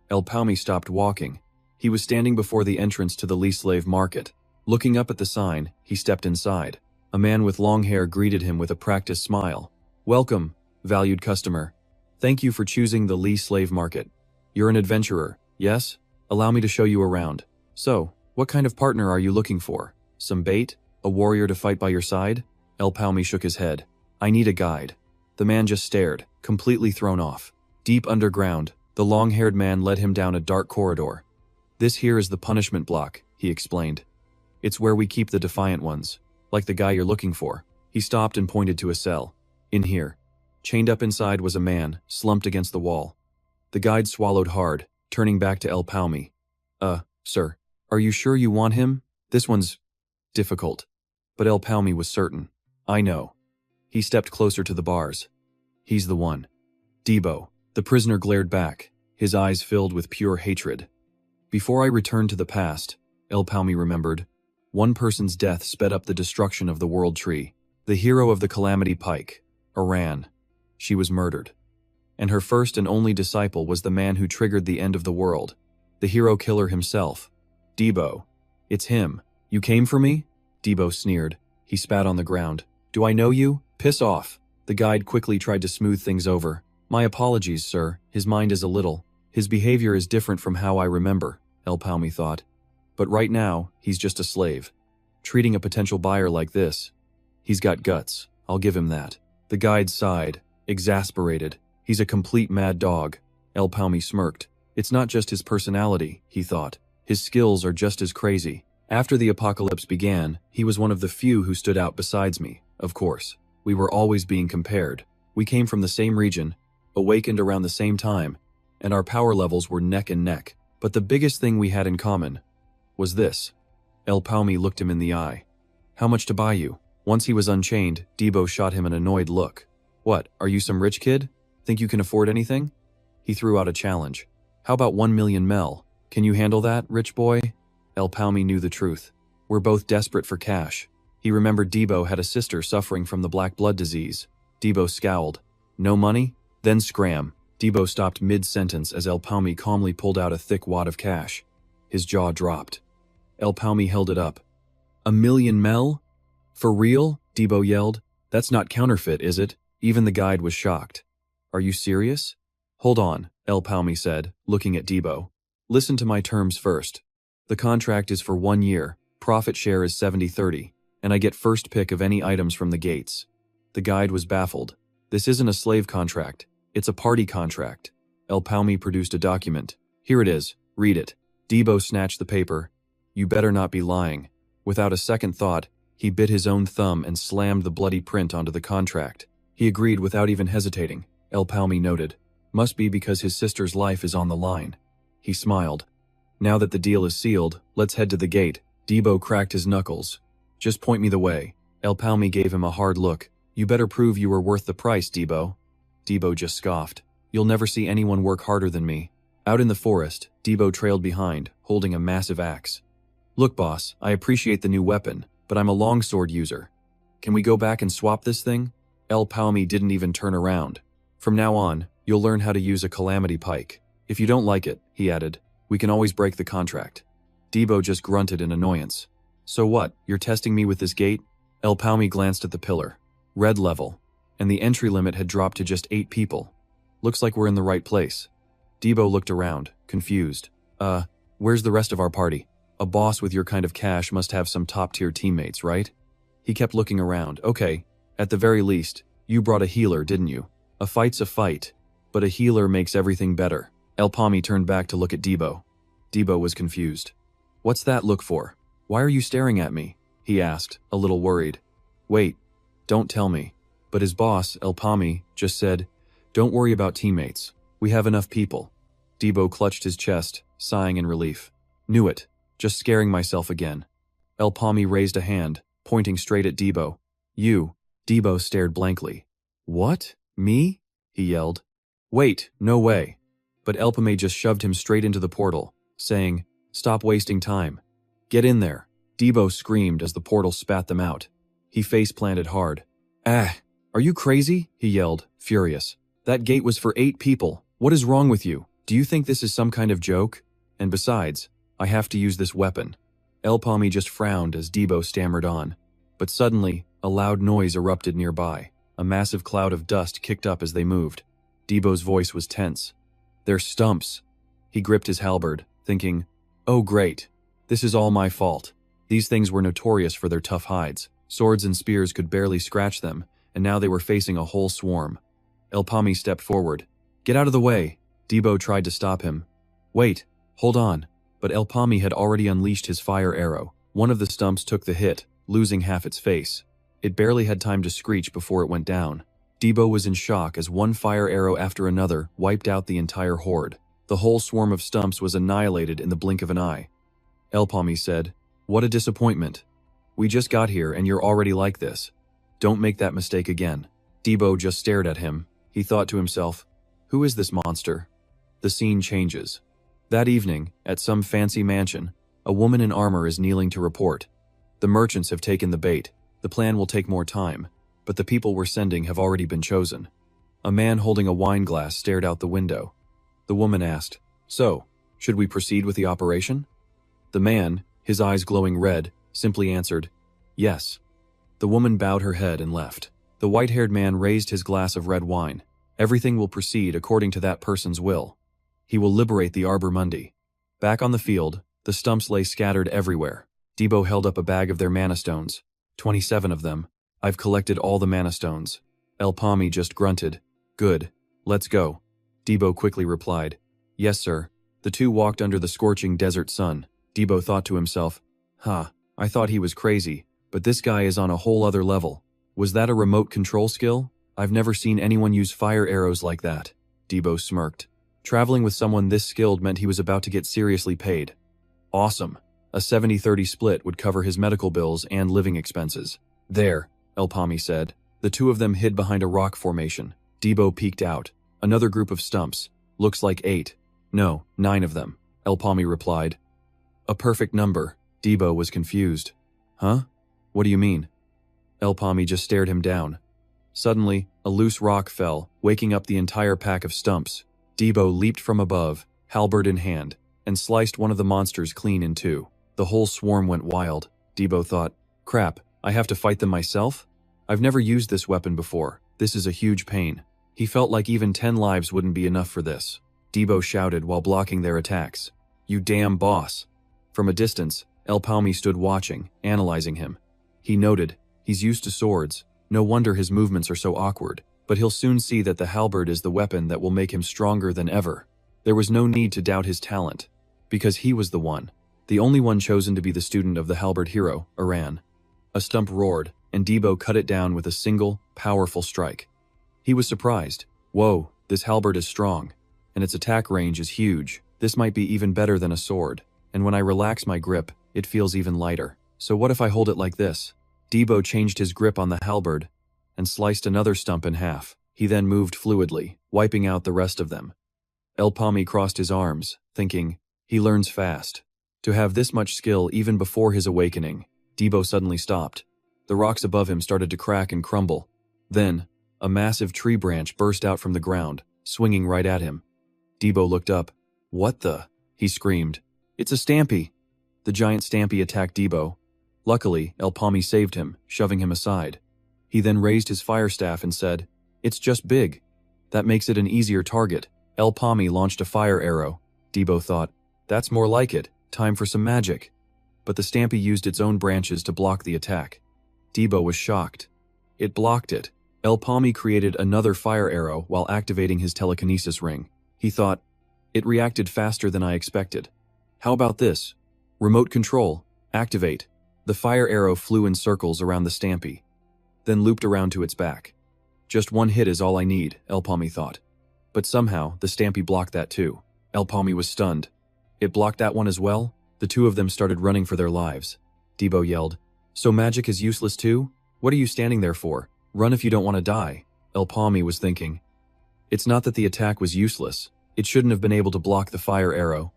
El Palmi stopped walking. He was standing before the entrance to the enslaved market. Looking up at the sign, he stepped inside. A man with long hair greeted him with a practiced smile. Welcome, valued customer. Thank you for choosing the enslaved market. You're an adventurer, yes? Allow me to show you around. So, what kind of partner are you looking for? Some bait? A warrior to fight by your side? El Palmi shook his head. I need a guide. The man just stared, completely thrown off. Deep underground, the long-haired man led him down a dark corridor. This here is the punishment block, he explained. It's where we keep the defiant ones, like the guy you're looking for. He stopped and pointed to a cell. In here. Chained up inside was a man, slumped against the wall. The guide swallowed hard, turning back to El Palmi. Sir, are you sure you want him? This one's difficult. But El Palmi was certain. I know. He stepped closer to the bars. He's the one. Debo. The prisoner glared back, his eyes filled with pure hatred. Before I returned to the past, El Palmi remembered, one person's death sped up the destruction of the world tree. The hero of the Calamity Pike, Iran. She was murdered. And her first and only disciple was the man who triggered the end of the world. The hero killer himself. Debo. It's him. You came for me? Debo sneered. He spat on the ground. Do I know you? Piss off. The guide quickly tried to smooth things over. My apologies, sir. His mind is a little. His behavior is different from how I remember, El Palmi thought. But right now, he's just a slave. Treating a potential buyer like this. He's got guts. I'll give him that. The guide sighed, exasperated. He's a complete mad dog. El Palmi smirked. It's not just his personality, he thought. His skills are just as crazy. After the apocalypse began, he was one of the few who stood out besides me, of course. We were always being compared. We came from the same region, awakened around the same time, and our power levels were neck and neck. But the biggest thing we had in common was this. El Palmi looked him in the eye. How much to buy you? Once he was unchained, Debo shot him an annoyed look. What, are you some rich kid? Think you can afford anything? He threw out a challenge. How about 1 million mel? Can you handle that, rich boy? El Palmi knew the truth. We're both desperate for cash. He remembered Debo had a sister suffering from the black blood disease. Debo scowled. No money? Then scram. Debo stopped mid-sentence as El Palmi calmly pulled out a thick wad of cash. His jaw dropped. El Palmi held it up. 1 million mel? For real? Debo yelled. That's not counterfeit, is it? Even the guide was shocked. Are you serious? Hold on, El Palmi said, looking at Debo. Listen to my terms first. The contract is for 1 year, profit share is 70-30, and I get first pick of any items from the gates. The guide was baffled. This isn't a slave contract, it's a party contract. El Palmi produced a document. Here it is, read it. Debo snatched the paper. You better not be lying. Without a second thought, he bit his own thumb and slammed the bloody print onto the contract. He agreed without even hesitating, El Palmi noted. Must be because his sister's life is on the line. He smiled. Now that the deal is sealed, let's head to the gate. Debo cracked his knuckles. Just point me the way. El Palmi gave him a hard look. You better prove you were worth the price, Debo. Debo just scoffed. You'll never see anyone work harder than me. Out in the forest, Debo trailed behind, holding a massive axe. Look, boss, I appreciate the new weapon, but I'm a longsword user. Can we go back and swap this thing? El Palmi didn't even turn around. From now on, you'll learn how to use a calamity pike. If you don't like it, he added, we can always break the contract. Debo just grunted in annoyance. So what, you're testing me with this gate? El Palmi glanced at the pillar. Red level. And the entry limit had dropped to just 8 people. Looks like we're in the right place. Debo looked around, confused. Where's the rest of our party? A boss with your kind of cash must have some top-tier teammates, right? He kept looking around. Okay, at the very least, you brought a healer, didn't you? A fight's a fight, but a healer makes everything better. El Palmi turned back to look at Debo. Debo was confused. What's that look for? Why are you staring at me? He asked, a little worried. Wait, don't tell me. But his boss, El Pomi, just said, "Don't worry about teammates. We have enough people." Debo clutched his chest, sighing in relief. "Knew it. Just scaring myself again." El Pomi raised a hand, pointing straight at Debo. "You." Debo stared blankly. "What? Me?" he yelled. "Wait, no way." But El Pomi just shoved him straight into the portal, saying, "Stop wasting time. Get in there." Debo screamed as the portal spat them out. He face-planted hard. "Ah, are you crazy?" he yelled, furious. "That gate was for 8 people. What is wrong with you? Do you think this is some kind of joke? And besides, I have to use this weapon." El Pomi just frowned as Debo stammered on. But suddenly, a loud noise erupted nearby. A massive cloud of dust kicked up as they moved. Debo's voice was tense. "They're stumps." He gripped his halberd, thinking, "Oh great, this is all my fault." These things were notorious for their tough hides. Swords and spears could barely scratch them, and now they were facing a whole swarm. El Pomi stepped forward. "Get out of the way." Debo tried to stop him. "Wait, hold on." But El Pomi had already unleashed his fire arrow. One of the stumps took the hit, losing half its face. It barely had time to screech before it went down. Debo was in shock as one fire arrow after another wiped out the entire horde. The whole swarm of stumps was annihilated in the blink of an eye. El Pomi said, "What a disappointment. We just got here and you're already like this. Don't make that mistake again." Debo just stared at him. He thought to himself, "Who is this monster?" The scene changes. That evening, at some fancy mansion, a woman in armor is kneeling to report. The merchants have taken the bait. The plan will take more time, but the people we're sending have already been chosen. A man holding a wine glass stared out the window. The woman asked, "So, should we proceed with the operation?" The man, his eyes glowing red, simply answered, "Yes." The woman bowed her head and left. The white-haired man raised his glass of red wine. "Everything will proceed according to that person's will. He will liberate the Arbor Mundi." Back on the field, the stumps lay scattered everywhere. Debo held up a bag of their mana stones. 27 of them. "I've collected all the mana stones." El Pomi just grunted. "Good. Let's go." Debo quickly replied, "Yes, sir." The two walked under the scorching desert sun. Debo thought to himself, I thought he was crazy, but this guy is on a whole other level. Was that a remote control skill? I've never seen anyone use fire arrows like that." Debo smirked. Traveling with someone this skilled meant he was about to get seriously paid. Awesome. A 70-30 split would cover his medical bills and living expenses. "There," El Pomi said. The two of them hid behind a rock formation. Debo peeked out. Another group of stumps. "Looks like 8. No, 9 of them," El Pomi replied. "A perfect number." Debo was confused. "Huh? What do you mean?" El Pomi just stared him down. Suddenly, a loose rock fell, waking up the entire pack of stumps. Debo leaped from above, halberd in hand, and sliced one of the monsters clean in two. The whole swarm went wild. Debo thought, "Crap, I have to fight them myself? I've never used this weapon before. This is a huge pain." He felt like even 10 lives wouldn't be enough for this. Debo shouted while blocking their attacks. "You damn boss." From a distance, El Pomi stood watching, analyzing him. He noted, he's used to swords. No wonder his movements are so awkward. But he'll soon see that the halberd is the weapon that will make him stronger than ever. There was no need to doubt his talent, because he was the one. The only one chosen to be the student of the halberd hero, Iran. A stump roared, and Debo cut it down with a single, powerful strike. He was surprised. "Whoa, this halberd is strong, and its attack range is huge. This might be even better than a sword, and when I relax my grip, it feels even lighter. So what if I hold it like this?" Debo changed his grip on the halberd, and sliced another stump in half. He then moved fluidly, wiping out the rest of them. El Pomi crossed his arms, thinking, he learns fast. To have this much skill even before his awakening, Debo suddenly stopped. The rocks above him started to crack and crumble. Then, a massive tree branch burst out from the ground, swinging right at him. Debo looked up. "What the?" he screamed. "It's a Stampy!" The giant Stampy attacked Debo. Luckily, El Pomi saved him, shoving him aside. He then raised his fire staff and said, "It's just big. That makes it an easier target." El Pomi launched a fire arrow. Debo thought, "That's more like it. Time for some magic." But the Stampy used its own branches to block the attack. Debo was shocked. It blocked it. El Pomi created another fire arrow while activating his telekinesis ring. He thought, "It reacted faster than I expected. How about this? Remote control. Activate." The fire arrow flew in circles around the Stampy, then looped around to its back. Just one hit is all I need, El Pomi thought. But somehow, the Stampy blocked that too. El Pomi was stunned. It blocked that one as well? The two of them started running for their lives. Debo yelled, "So magic is useless too? What are you standing there for? Run if you don't want to die." El Pomi was thinking. It's not that the attack was useless. It shouldn't have been able to block the fire arrow.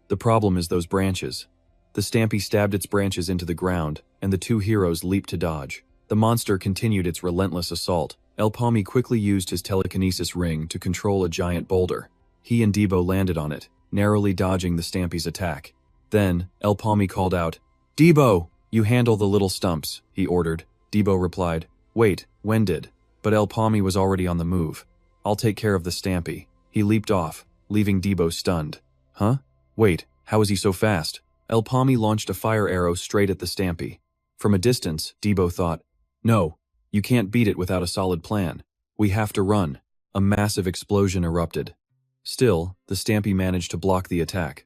The problem is those branches. The Stampy stabbed its branches into the ground, and the two heroes leaped to dodge. The monster continued its relentless assault. El Pomi quickly used his telekinesis ring to control a giant boulder. He and Debo landed on it, narrowly dodging the Stampy's attack. Then, El Pomi called out, "Debo, you handle the little stumps," he ordered. Debo replied, "Wait, when did?" But El Pomi was already on the move. "I'll take care of the Stampy." He leaped off, leaving Debo stunned. Huh? Wait, how is he so fast? El Pomi launched a fire arrow straight at the Stampy. From a distance, Debo thought, "No, you can't beat it without a solid plan. We have to run." A massive explosion erupted. Still, the Stampy managed to block the attack.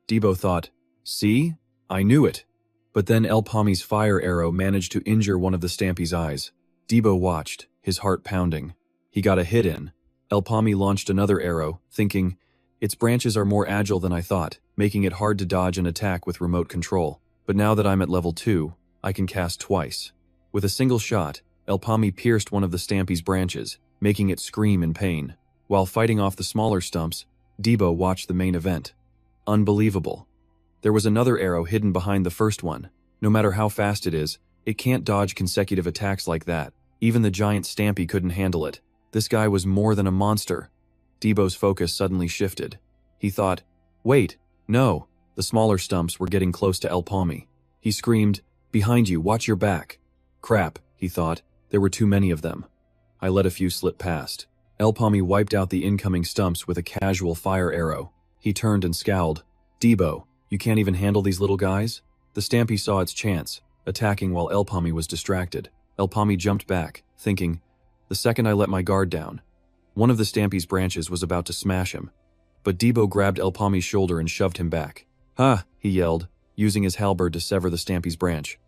Debo thought, "See? I knew it." But then El Pomi's fire arrow managed to injure one of the Stampy's eyes. Debo watched, his heart pounding. He got a hit in. El Pomi launched another arrow, thinking, "Its branches are more agile than I thought, making it hard to dodge an attack with remote control. But now that I'm at level 2, I can cast twice." With a single shot, El Pomi pierced one of the Stampy's branches, making it scream in pain. While fighting off the smaller stumps, Debo watched the main event. Unbelievable. There was another arrow hidden behind the first one. No matter how fast it is, it can't dodge consecutive attacks like that. Even the giant Stampy couldn't handle it. This guy was more than a monster. Debo's focus suddenly shifted. He thought, "Wait, no." The smaller stumps were getting close to El Pomi. He screamed, "Behind you, watch your back." Crap, he thought, there were too many of them. I let a few slip past. El Pomi wiped out the incoming stumps with a casual fire arrow. He turned and scowled. "Debo, you can't even handle these little guys?" The Stampy saw its chance, attacking while El Pomi was distracted. El Pomi jumped back, thinking, "The second I let my guard down." One of the Stampy's branches was about to smash him, but Debo grabbed El Pomi's shoulder and shoved him back. "Ha!" he yelled, using his halberd to sever the Stampy's branch.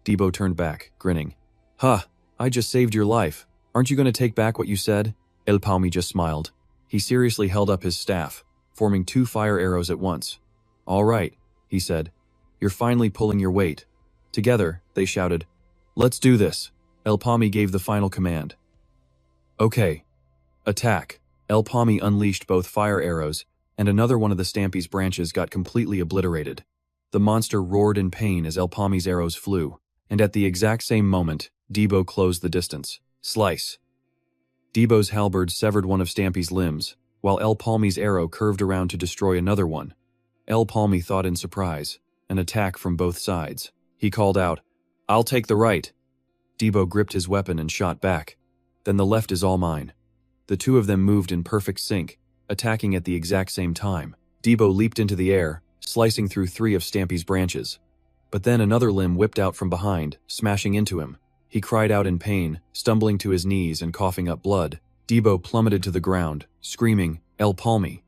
Debo turned back, grinning. "Ha! I just saved your life. Aren't you going to take back what you said?" El Pomi just smiled. He seriously held up his staff, forming 2 fire arrows at once. "All right," he said. "You're finally pulling your weight." Together, they shouted, "Let's do this." El Pomi gave the final command. "Okay. Attack." El Pomi unleashed both fire arrows, and another one of the Stampy's branches got completely obliterated. The monster roared in pain as El Pomi's arrows flew, and at the exact same moment, Debo closed the distance. Slice. Debo's halberd severed one of Stampy's limbs, while El Pomi's arrow curved around to destroy another one. El Pomi thought in surprise, an attack from both sides. He called out, "I'll take the right." Debo gripped his weapon and shot back. "Then the left is all mine." The two of them moved in perfect sync, attacking at the exact same time. Debo leaped into the air, slicing through 3 of Stampy's branches. But then another limb whipped out from behind, smashing into him. He cried out in pain, stumbling to his knees and coughing up blood. Debo plummeted to the ground, screaming, "El Pomi!"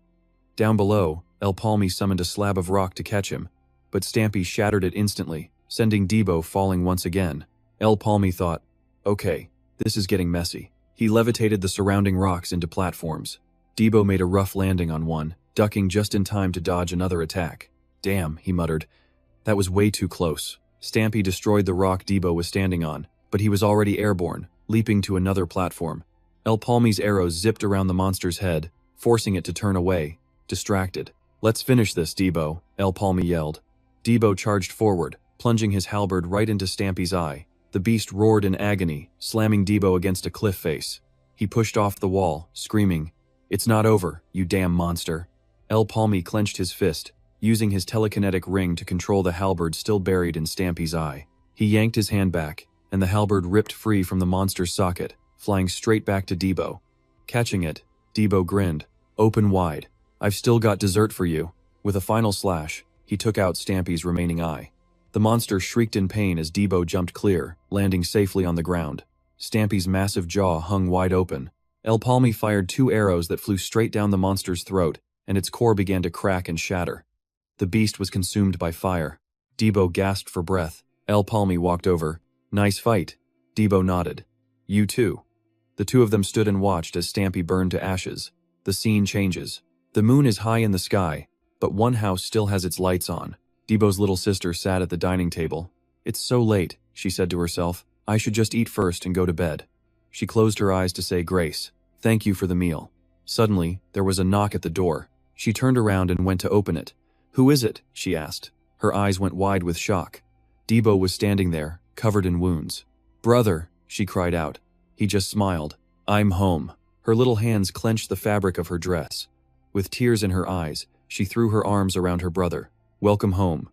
Down below, El Pomi summoned a slab of rock to catch him, but Stampy shattered it instantly, sending Debo falling once again. El Pomi thought, "Okay, this is getting messy." He levitated the surrounding rocks into platforms. Debo made a rough landing on one, ducking just in time to dodge another attack. "Damn," he muttered. "That was way too close." Stampy destroyed the rock Debo was standing on, but he was already airborne, leaping to another platform. El Pomi's arrows zipped around the monster's head, forcing it to turn away, distracted. "Let's finish this, Debo," El Pomi yelled. Debo charged forward, plunging his halberd right into Stampy's eye. The beast roared in agony, slamming Debo against a cliff face. He pushed off the wall, screaming, "It's not over, you damn monster." El Pomi clenched his fist, using his telekinetic ring to control the halberd still buried in Stampy's eye. He yanked his hand back, and the halberd ripped free from the monster's socket, flying straight back to Debo. Catching it, Debo grinned, open wide. "I've still got dessert for you." With a final slash, he took out Stampy's remaining eye. The monster shrieked in pain as Debo jumped clear, landing safely on the ground. Stampy's massive jaw hung wide open. El Pomi fired 2 arrows that flew straight down the monster's throat, and its core began to crack and shatter. The beast was consumed by fire. Debo gasped for breath. El Pomi walked over. "Nice fight." Debo nodded. "You too." The two of them stood and watched as Stampy burned to ashes. The scene changes. The moon is high in the sky, but one house still has its lights on. Debo's little sister sat at the dining table. "It's so late," she said to herself. "I should just eat first and go to bed." She closed her eyes to say grace. "Thank you for the meal." Suddenly, there was a knock at the door. She turned around and went to open it. "Who is it?" she asked. Her eyes went wide with shock. Debo was standing there, covered in wounds. "Brother," she cried out. He just smiled. "I'm home." Her little hands clenched the fabric of her dress. With tears in her eyes, she threw her arms around her brother. "Welcome home."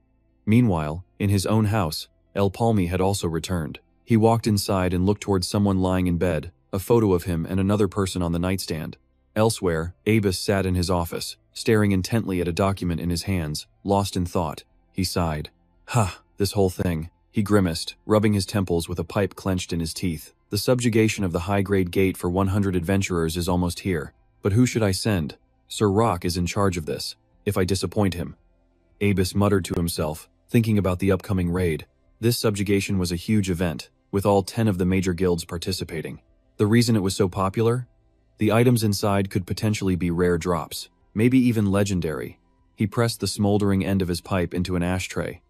Meanwhile, in his own house, El Palmi had also returned. He walked inside and looked towards someone lying in bed, a photo of him and another person on the nightstand. Elsewhere, Abis sat in his office, staring intently at a document in his hands, lost in thought. He sighed. "Ha, this whole thing." He grimaced, rubbing his temples with a pipe clenched in his teeth. "The subjugation of the high-grade gate for 100 adventurers is almost here. But who should I send? Sir Rock is in charge of this. If I disappoint him." Abis muttered to himself, thinking about the upcoming raid. This subjugation was a huge event, with all 10 of the major guilds participating. The reason it was so popular? The items inside could potentially be rare drops, maybe even legendary. He pressed the smoldering end of his pipe into an ashtray.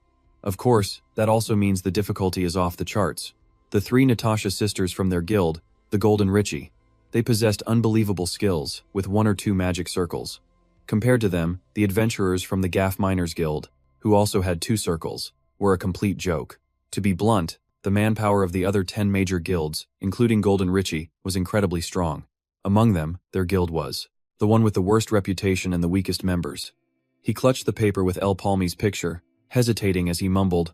Of course, that also means the difficulty is off the charts. The 3 Natasha sisters from their guild, the Golden Richie, they possessed unbelievable skills, with 1 or 2 magic circles. Compared to them, the adventurers from the Gaff Miners Guild, who also had 2 circles, were a complete joke. To be blunt, the manpower of the other 10 major guilds, including Golden Richie, was incredibly strong. Among them, their guild was the one with the worst reputation and the weakest members. He clutched the paper with El Palmi's picture, hesitating as he mumbled,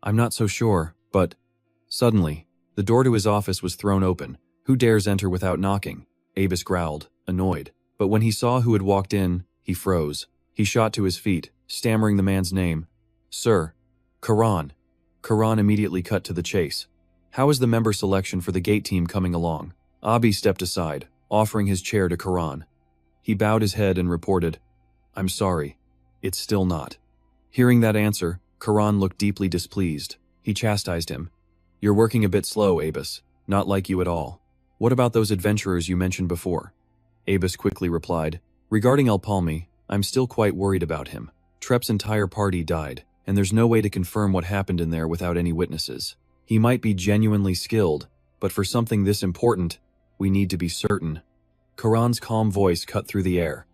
"I'm not so sure, but..." Suddenly, the door to his office was thrown open. "Who dares enter without knocking?" Abis growled, annoyed. But when he saw who had walked in, he froze. He shot to his feet, stammering the man's name. "Sir, Karan." Karan immediately cut to the chase. "How is the member selection for the gate team coming along?" Abi stepped aside, offering his chair to Karan. He bowed his head and reported, "I'm sorry. It's still not." Hearing that answer, Karan looked deeply displeased. He chastised him. "You're working a bit slow, Abis. Not like you at all. What about those adventurers you mentioned before?" Abis quickly replied, "Regarding El Palmi, I'm still quite worried about him. Trep's entire party died, and there's no way to confirm what happened in there without any witnesses. He might be genuinely skilled, but for something this important, we need to be certain." Karan's calm voice cut through the air.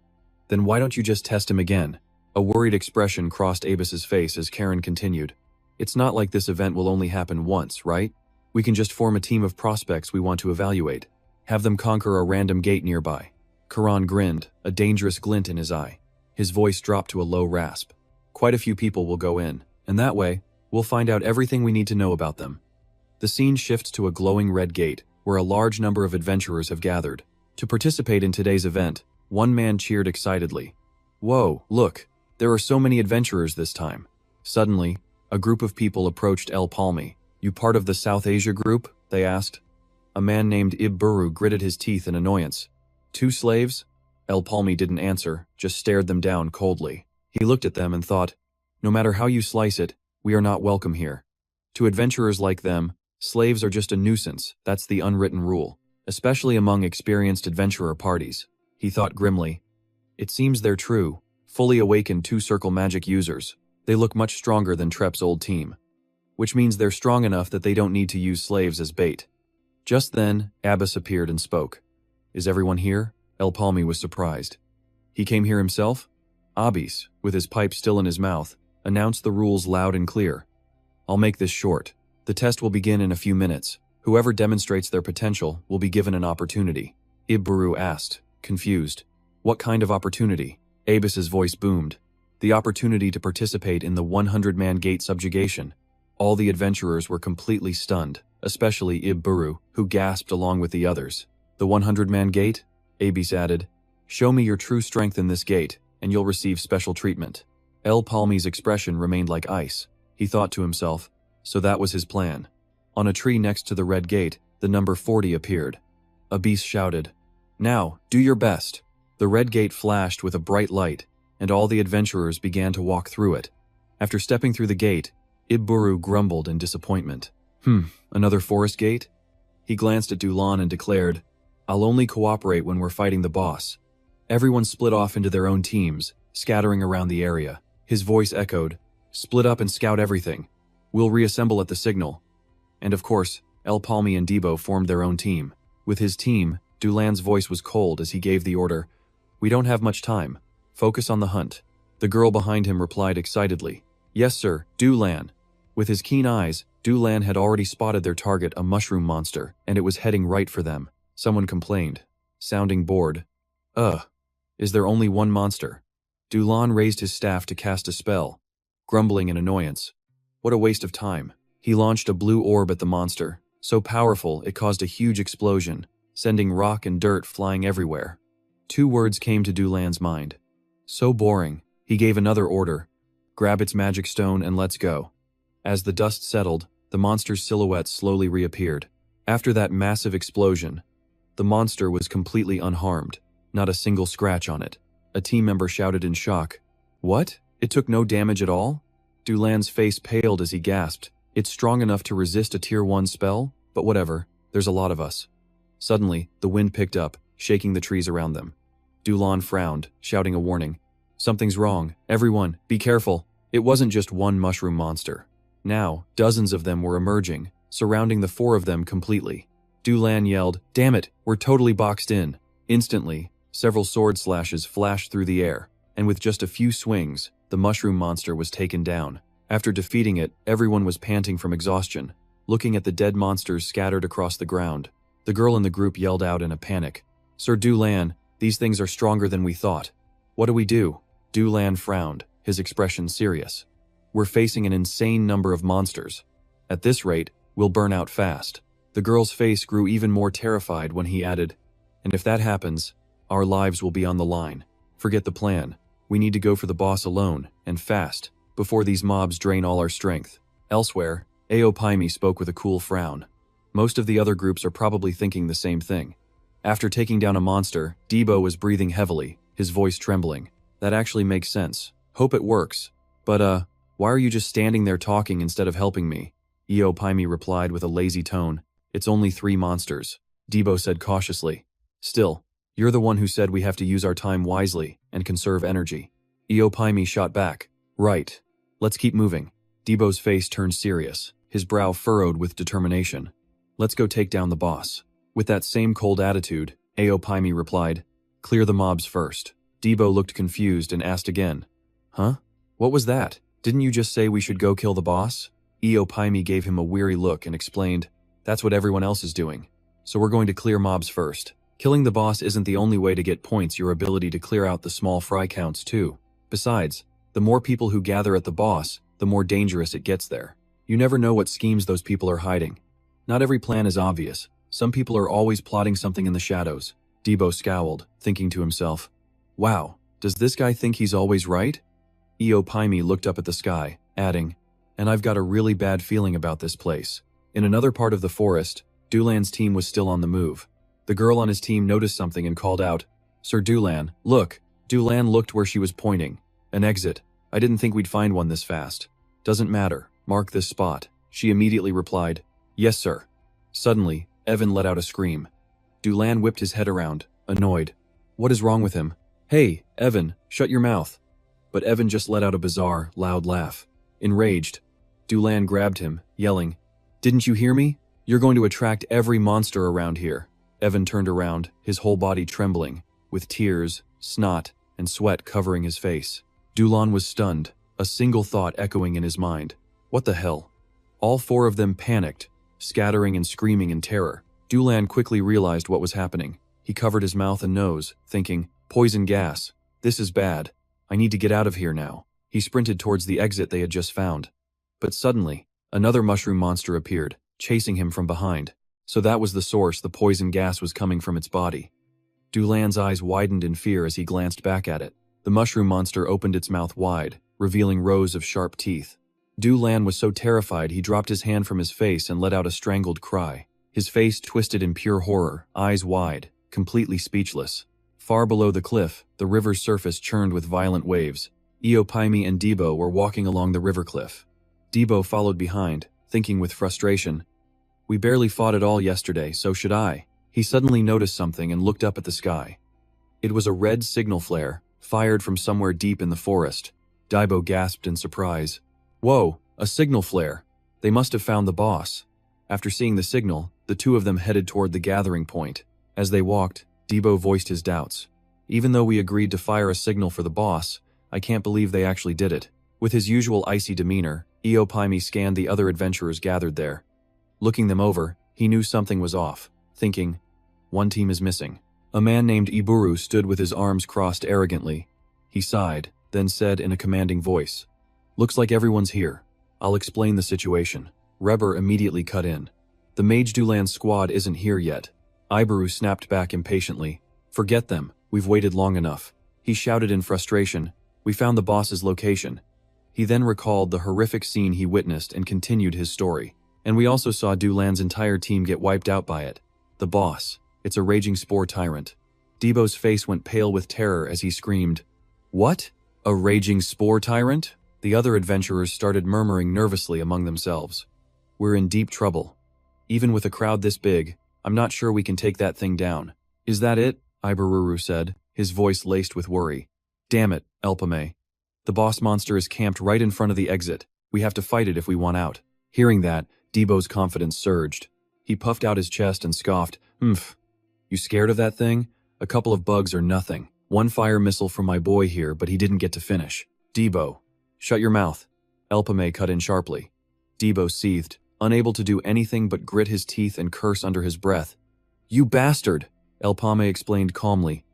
"Then why don't you just test him again?" A worried expression crossed Abis's face as Karen continued. "It's not like this event will only happen once, right? We can just form a team of prospects we want to evaluate. Have them conquer a random gate nearby." Karan grinned, a dangerous glint in his eye. His voice dropped to a low rasp. "Quite a few people will go in, and that way, we'll find out everything we need to know about them." The scene shifts to a glowing red gate, where a large number of adventurers have gathered. To participate in today's event, one man cheered excitedly. "Whoa, look, there are so many adventurers this time." Suddenly, a group of people approached El Palmi. "You part of the South Asia group?" they asked. A man named Iburu gritted his teeth in annoyance. "2 slaves?" El Palmi didn't answer, just stared them down coldly. He looked at them and thought, "No matter how you slice it, we are not welcome here. To adventurers like them, slaves are just a nuisance. That's the unwritten rule, especially among experienced adventurer parties." He thought grimly. "It seems they're true. Fully awakened 2-circle magic users. They look much stronger than Trep's old team. Which means they're strong enough that they don't need to use slaves as bait." Just then, Abbas appeared and spoke. "Is everyone here?" El Palmi was surprised. "He came here himself?" Abis, with his pipe still in his mouth, announced the rules loud and clear. "I'll make this short. The test will begin in a few minutes. Whoever demonstrates their potential will be given an opportunity." Iburu asked, confused. "What kind of opportunity?" Abis's voice boomed. "The opportunity to participate in the 100-man gate subjugation." All the adventurers were completely stunned, especially Iburu, who gasped along with the others. "The 100-man gate?" Abis added. "Show me your true strength in this gate, and you'll receive special treatment." El Palmi's expression remained like ice. He thought to himself, so that was his plan. On a tree next to the red gate, the number 40 appeared. Abis shouted, "Now, do your best." The red gate flashed with a bright light, and all the adventurers began to walk through it. After stepping through the gate, Iburu grumbled in disappointment. Another forest gate?" He glanced at Dulan and declared, I'll only cooperate when we're fighting the boss. Everyone split off into their own teams, scattering around the area. His voice echoed, "Split up and scout everything. We'll reassemble at the signal." And of course, Pomi and Debo formed their own team. With his team, Dulan's voice was cold as he gave the order, "We don't have much time. Focus on the hunt." The girl behind him replied excitedly, "Yes, sir, Dulan." With his keen eyes, Dulan had already spotted their target, a mushroom monster, and it was heading right for them. Someone complained, sounding bored. Is there only one monster?" Dulan raised his staff to cast a spell, grumbling in annoyance. What a waste of time. He launched a blue orb at the monster, so powerful it caused a huge explosion, sending rock and dirt flying everywhere. 2 words came to Dulan's mind. So boring. He gave another order, "Grab its magic stone and let's go." As the dust settled, the monster's silhouette slowly reappeared. After that massive explosion, the monster was completely unharmed, not a single scratch on it. A team member shouted in shock, "What? It took no damage at all?" Dulan's face paled as he gasped, "It's strong enough to resist a tier 1 spell, but whatever, there's a lot of us." Suddenly, the wind picked up, shaking the trees around them. Dulan frowned, shouting a warning. "Something's wrong. Everyone, be careful." It wasn't just one mushroom monster. Now, dozens of them were emerging, surrounding the 4 of them completely. Dulan yelled, "Damn it, we're totally boxed in." Instantly, several sword slashes flashed through the air, and with just a few swings, the mushroom monster was taken down. After defeating it, everyone was panting from exhaustion, looking at the dead monsters scattered across the ground. The girl in the group yelled out in a panic, "Sir Dulan, these things are stronger than we thought. What do we do?" Dulan frowned, his expression serious. "We're facing an insane number of monsters. At this rate, we'll burn out fast." The girl's face grew even more terrified when he added, "And if that happens, our lives will be on the line. Forget the plan. We need to go for the boss alone, and fast, before these mobs drain all our strength." Elsewhere, Aopaimi spoke with a cool frown. Most of the other groups are probably thinking the same thing. After taking down a monster, Debo was breathing heavily, his voice trembling. "That actually makes sense. Hope it works. But, why are you just standing there talking instead of helping me?" Aopaimi replied with a lazy tone. "It's only 3 monsters," Debo said cautiously. "Still, you're the one who said we have to use our time wisely and conserve energy." Aopaimi shot back, "Right. Let's keep moving." Debo's face turned serious, his brow furrowed with determination. "Let's go take down the boss." With that same cold attitude, Aopaimi replied, "Clear the mobs first." Debo looked confused and asked again, "Huh? What was that? Didn't you just say we should go kill the boss?" Aopaimi gave him a weary look and explained, "That's what everyone else is doing. So we're going to clear mobs first. Killing the boss isn't the only way to get points. Your ability to clear out the small fry counts too. Besides, the more people who gather at the boss, the more dangerous it gets there. You never know what schemes those people are hiding. Not every plan is obvious. Some people are always plotting something in the shadows." Debo scowled, thinking to himself, "Wow, does this guy think he's always right?" Aopaimi looked up at the sky, adding, "And I've got a really bad feeling about this place." In another part of the forest, Dulan's team was still on the move. The girl on his team noticed something and called out, "Sir Dulan, look." Dulan looked where she was pointing. "An exit. I didn't think we'd find one this fast." "Doesn't matter. Mark this spot." She immediately replied, "Yes, sir." Suddenly, Evan let out a scream. Dulan whipped his head around, annoyed. What is wrong with him? "Hey, Evan, shut your mouth." But Evan just let out a bizarre, loud laugh. Enraged, Dulan grabbed him, yelling, "Didn't you hear me? You're going to attract every monster around here." Evan turned around, his whole body trembling, with tears, snot, and sweat covering his face. Dulan was stunned, a single thought echoing in his mind. What the hell? All 4 of them panicked, scattering and screaming in terror. Dulan quickly realized what was happening. He covered his mouth and nose, thinking, "Poison gas. This is bad. I need to get out of here now." He sprinted towards the exit they had just found. But suddenly, another mushroom monster appeared, chasing him from behind. So that was the source the poison gas was coming from its body. Dulan's eyes widened in fear as he glanced back at it. The mushroom monster opened its mouth wide, revealing rows of sharp teeth. Dulan was so terrified he dropped his hand from his face and let out a strangled cry. His face twisted in pure horror, eyes wide, completely speechless. Far below the cliff, the river's surface churned with violent waves. Aopaimi and Debo were walking along the river cliff. Debo followed behind, thinking with frustration, "We barely fought at all yesterday, so should I." He suddenly noticed something and looked up at the sky. It was a red signal flare, fired from somewhere deep in the forest. Daibo gasped in surprise. Whoa, a signal flare. They must have found the boss. After seeing the signal, the two of them headed toward the gathering point. As they walked, Daibo voiced his doubts. Even though we agreed to fire a signal for the boss, I can't believe they actually did it. With his usual icy demeanor, Pomi scanned the other adventurers gathered there. Looking them over, he knew something was off, thinking, one team is missing. A man named Iburu stood with his arms crossed arrogantly. He sighed, then said in a commanding voice, looks like everyone's here. I'll explain the situation. Reber immediately cut in. The Mage Dulan squad isn't here yet. Iburu snapped back impatiently. Forget them, we've waited long enough. He shouted in frustration, we found the boss's location. He then recalled the horrific scene he witnessed and continued his story. And we also saw Dulan's entire team get wiped out by it. The boss. It's a raging spore tyrant. Debo's face went pale with terror as he screamed, what? A raging spore tyrant? The other adventurers started murmuring nervously among themselves. We're in deep trouble. Even with a crowd this big, I'm not sure we can take that thing down. Is that it? Iburu said, his voice laced with worry. Damn it, Elpame. The boss monster is camped right in front of the exit. We have to fight it if we want out. Hearing that, Debo's confidence surged. He puffed out his chest and scoffed, You scared of that thing? A couple of bugs are nothing. One fire missile from my boy here, but he didn't get to finish. Debo, shut your mouth. Elpame cut in sharply. Debo seethed, unable to do anything but grit his teeth and curse under his breath. You bastard, Elpame explained calmly.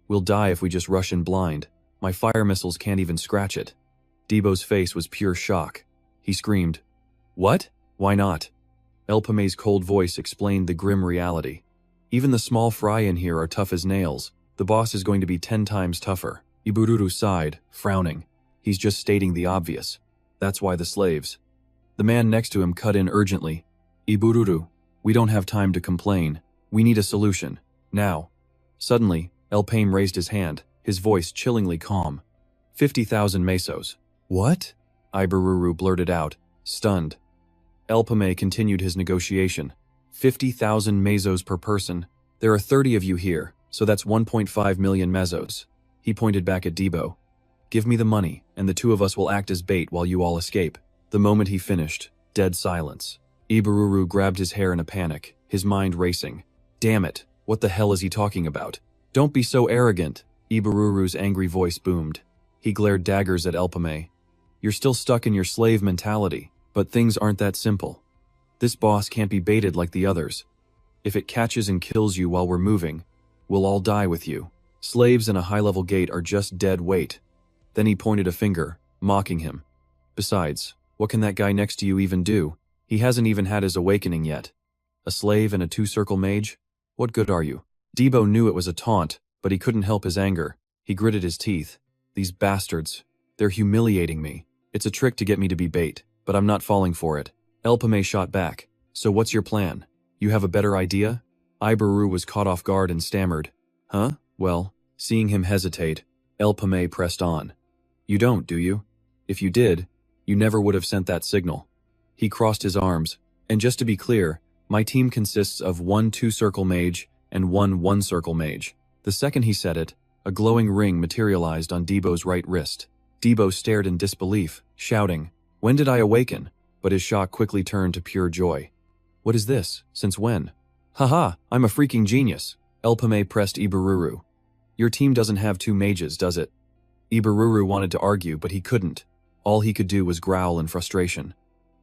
We'll die if we just rush in blind. My fire missiles can't even scratch it. Debo's face was pure shock. He screamed, What? Why not? Elpame's cold voice explained the grim reality. Even the small fry in here are tough as nails. The boss is going to be 10 times tougher. Iburu sighed, frowning. He's just stating the obvious. That's why the slaves. The man next to him cut in urgently. Iburu, we don't have time to complain. We need a solution. Now. Suddenly, Elpame raised his hand, his voice chillingly calm. 50,000 mesos. What? Iburu blurted out, stunned. Elpame continued his negotiation. 50,000 mesos per person. There are 30 of you here, so that's 1.5 million mesos. He pointed back at Debo. Give me the money, and the two of us will act as bait while you all escape. The moment he finished, dead silence. Iburu grabbed his hair in a panic, his mind racing. Damn it, what the hell is he talking about? Don't be so arrogant, Iburu's angry voice boomed. He glared daggers at Elpame. You're still stuck in your slave mentality, but things aren't that simple. This boss can't be baited like the others. If it catches and kills you while we're moving, we'll all die with you. Slaves in a high-level gate are just dead weight. Then he pointed a finger, mocking him. Besides, what can that guy next to you even do? He hasn't even had his awakening yet. A slave and a two-circle mage? What good are you? Debo knew it was a taunt, but he couldn't help his anger. He gritted his teeth. These bastards. They're humiliating me. It's a trick to get me to be bait, but I'm not falling for it. Elpame shot back. So what's your plan? You have a better idea? Iburu was caught off guard and stammered. Huh? Well, seeing him hesitate, Elpame pressed on. You don't, do you? If you did, you never would have sent that signal. He crossed his arms. And just to be clear, my team consists of one two-circle mage and one one-circle mage. The second he said it, a glowing ring materialized on Debo's right wrist. Debo stared in disbelief, shouting, When did I awaken? But his shock quickly turned to pure joy. What is this? Since when? Haha, I'm a freaking genius. Elpame pressed Iburu. Your team doesn't have two mages, does it? Iburu wanted to argue, but he couldn't. All he could do was growl in frustration.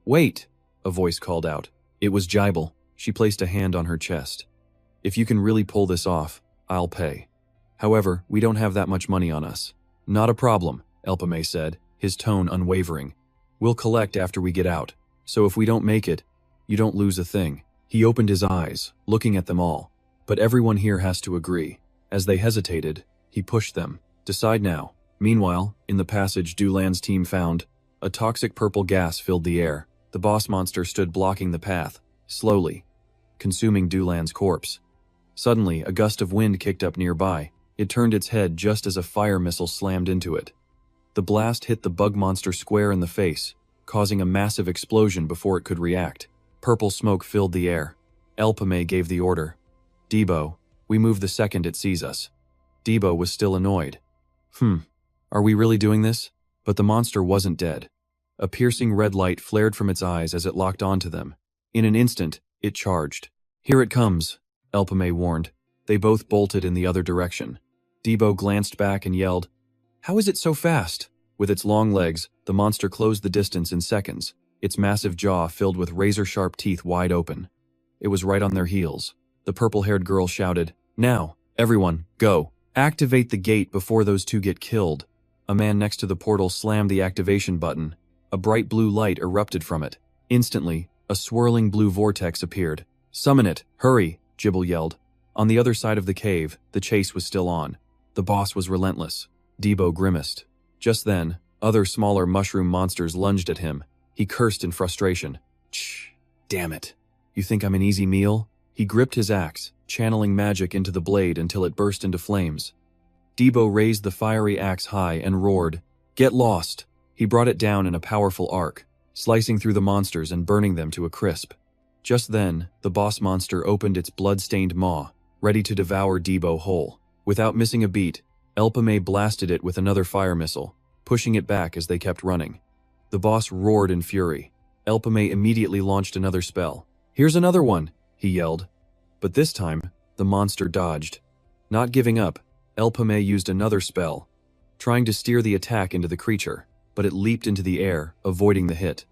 Wait, a voice called out. It was Jibel. She placed a hand on her chest. If you can really pull this off, I'll pay. However, we don't have that much money on us. Not a problem, Elpame said, his tone unwavering. We'll collect after we get out, so if we don't make it, you don't lose a thing. He opened his eyes, looking at them all. But everyone here has to agree. As they hesitated, he pushed them. Decide now. Meanwhile, in the passage Dulan's team found, a toxic purple gas filled the air. The boss monster stood blocking the path, slowly, consuming Dulan's corpse. Suddenly, a gust of wind kicked up nearby. It turned its head just as a fire missile slammed into it. The blast hit the bug monster square in the face, causing a massive explosion before it could react. Purple smoke filled the air. Elpame gave the order. Debo, we move the second it sees us. Debo was still annoyed. Are we really doing this? But the monster wasn't dead. A piercing red light flared from its eyes as it locked onto them. In an instant, it charged. Here it comes, Pomi warned. They both bolted in the other direction. Debo glanced back and yelled, "How is it so fast?" With its long legs, the monster closed the distance in seconds, its massive jaw filled with razor-sharp teeth wide open. It was right on their heels. The purple-haired girl shouted, "Now, everyone, go! Activate the gate before those two get killed." A man next to the portal slammed the activation button. A bright blue light erupted from it. Instantly, a swirling blue vortex appeared. "Summon it! Hurry!" Jibble yelled. On the other side of the cave, the chase was still on. The boss was relentless. Debo grimaced. Just then, other smaller mushroom monsters lunged at him. He cursed in frustration. Damn it. You think I'm an easy meal?" He gripped his axe, channeling magic into the blade until it burst into flames. Debo raised the fiery axe high and roared, "Get lost!" He brought it down in a powerful arc, slicing through the monsters and burning them to a crisp. Just then, the boss monster opened its blood-stained maw, ready to devour Debo whole. Without missing a beat, Pomi blasted it with another fire missile, pushing it back as they kept running. The boss roared in fury. Pomi immediately launched another spell. "Here's another one," he yelled. But this time, the monster dodged. Not giving up, Pomi used another spell, trying to steer the attack into the creature, but it leaped into the air, avoiding the hit.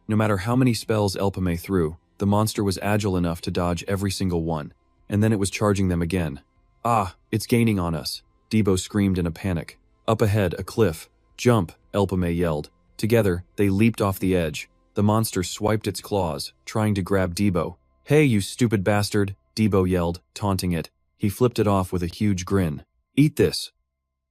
No matter how many spells Pomi threw, the monster was agile enough to dodge every single one, and then it was charging them again. "Ah, it's gaining on us," Debo screamed in a panic. Up ahead, a cliff. "Jump," Pomi yelled. Together, they leaped off the edge. The monster swiped its claws, trying to grab Debo. "Hey, you stupid bastard," Debo yelled, taunting it. He flipped it off with a huge grin. "Eat this."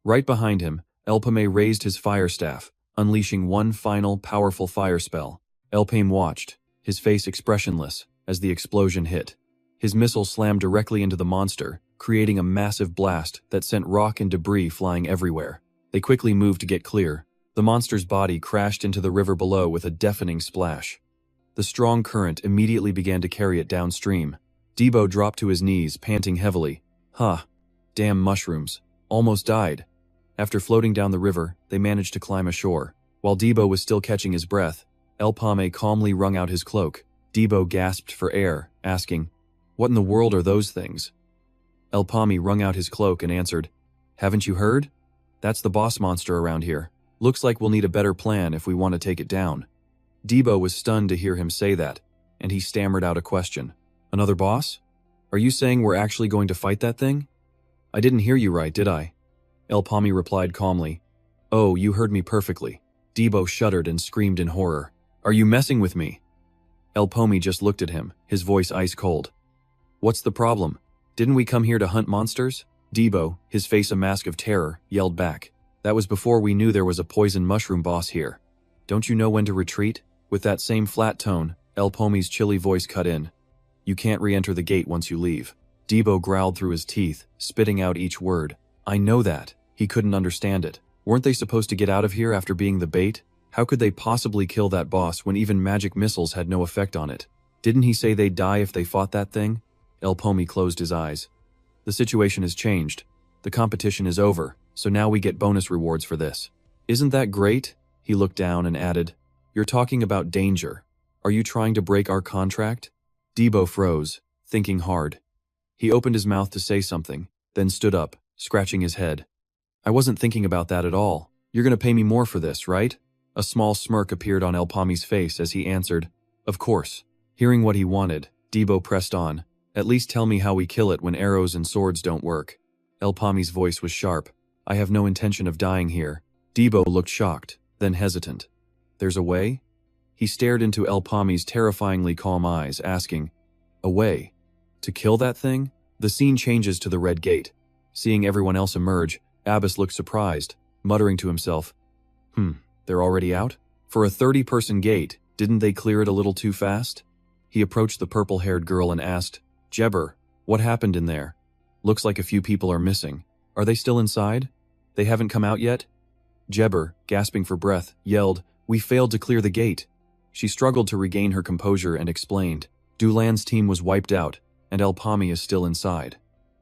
Right behind him, Pomi raised his fire staff, unleashing one final, powerful fire spell. Pomi watched, his face expressionless, as the explosion hit. His missile slammed directly into the monster, creating a massive blast that sent rock and debris flying everywhere. They quickly moved to get clear. The monster's body crashed into the river below with a deafening splash. The strong current immediately began to carry it downstream. Debo dropped to his knees, panting heavily. Damn mushrooms. Almost died. After floating down the river, they managed to climb ashore. While Debo was still catching his breath, Pomi calmly wrung out his cloak. Debo gasped for air, asking, "What in the world are those things?" Pomi wrung out his cloak and answered, "Haven't you heard? That's the boss monster around here. Looks like we'll need a better plan if we want to take it down." Debo was stunned to hear him say that, and he stammered out a question. "Another boss? Are you saying we're actually going to fight that thing?" "I didn't hear you right, did I?" Pomi replied calmly. "Oh, you heard me perfectly." Debo shuddered and screamed in horror. "Are you messing with me?" Pomi just looked at him, his voice ice cold. "What's the problem? Didn't we come here to hunt monsters?" Debo, his face a mask of terror, yelled back. "That was before we knew there was a poison mushroom boss here. Don't you know when to retreat?" With that same flat tone, Pomi's chilly voice cut in. "You can't re-enter the gate once you leave." Debo growled through his teeth, spitting out each word. "I know that." He couldn't understand it. Weren't they supposed to get out of here after being the bait? How could they possibly kill that boss when even magic missiles had no effect on it? Didn't he say they'd die if they fought that thing? Pomi closed his eyes. "The situation has changed. The competition is over, so now we get bonus rewards for this." "Isn't that great?" He looked down and added, "You're talking about danger. Are you trying to break our contract?" Debo froze, thinking hard. He opened his mouth to say something, then stood up, scratching his head. "I wasn't thinking about that at all. You're going to pay me more for this, right?" A small smirk appeared on Pomi's face as he answered, "Of course." Hearing what he wanted, Debo pressed on. "At least tell me how we kill it when arrows and swords don't work." Pomi's voice was sharp. "I have no intention of dying here." Debo looked shocked, then hesitant. "There's a way?" He stared into Pomi's terrifyingly calm eyes, asking, "A way? To kill that thing?" The scene changes to the Red Gate. Seeing everyone else emerge, Abbas looked surprised, muttering to himself, They're already out? For a 30-person gate, didn't they clear it a little too fast?" He approached the purple-haired girl and asked, "Jebber, what happened in there? Looks like a few people are missing. Are they still inside? They haven't come out yet?" Jebber, gasping for breath, yelled, "We failed to clear the gate." She struggled to regain her composure and explained, "Dulan's team was wiped out. and El Pomi is still inside.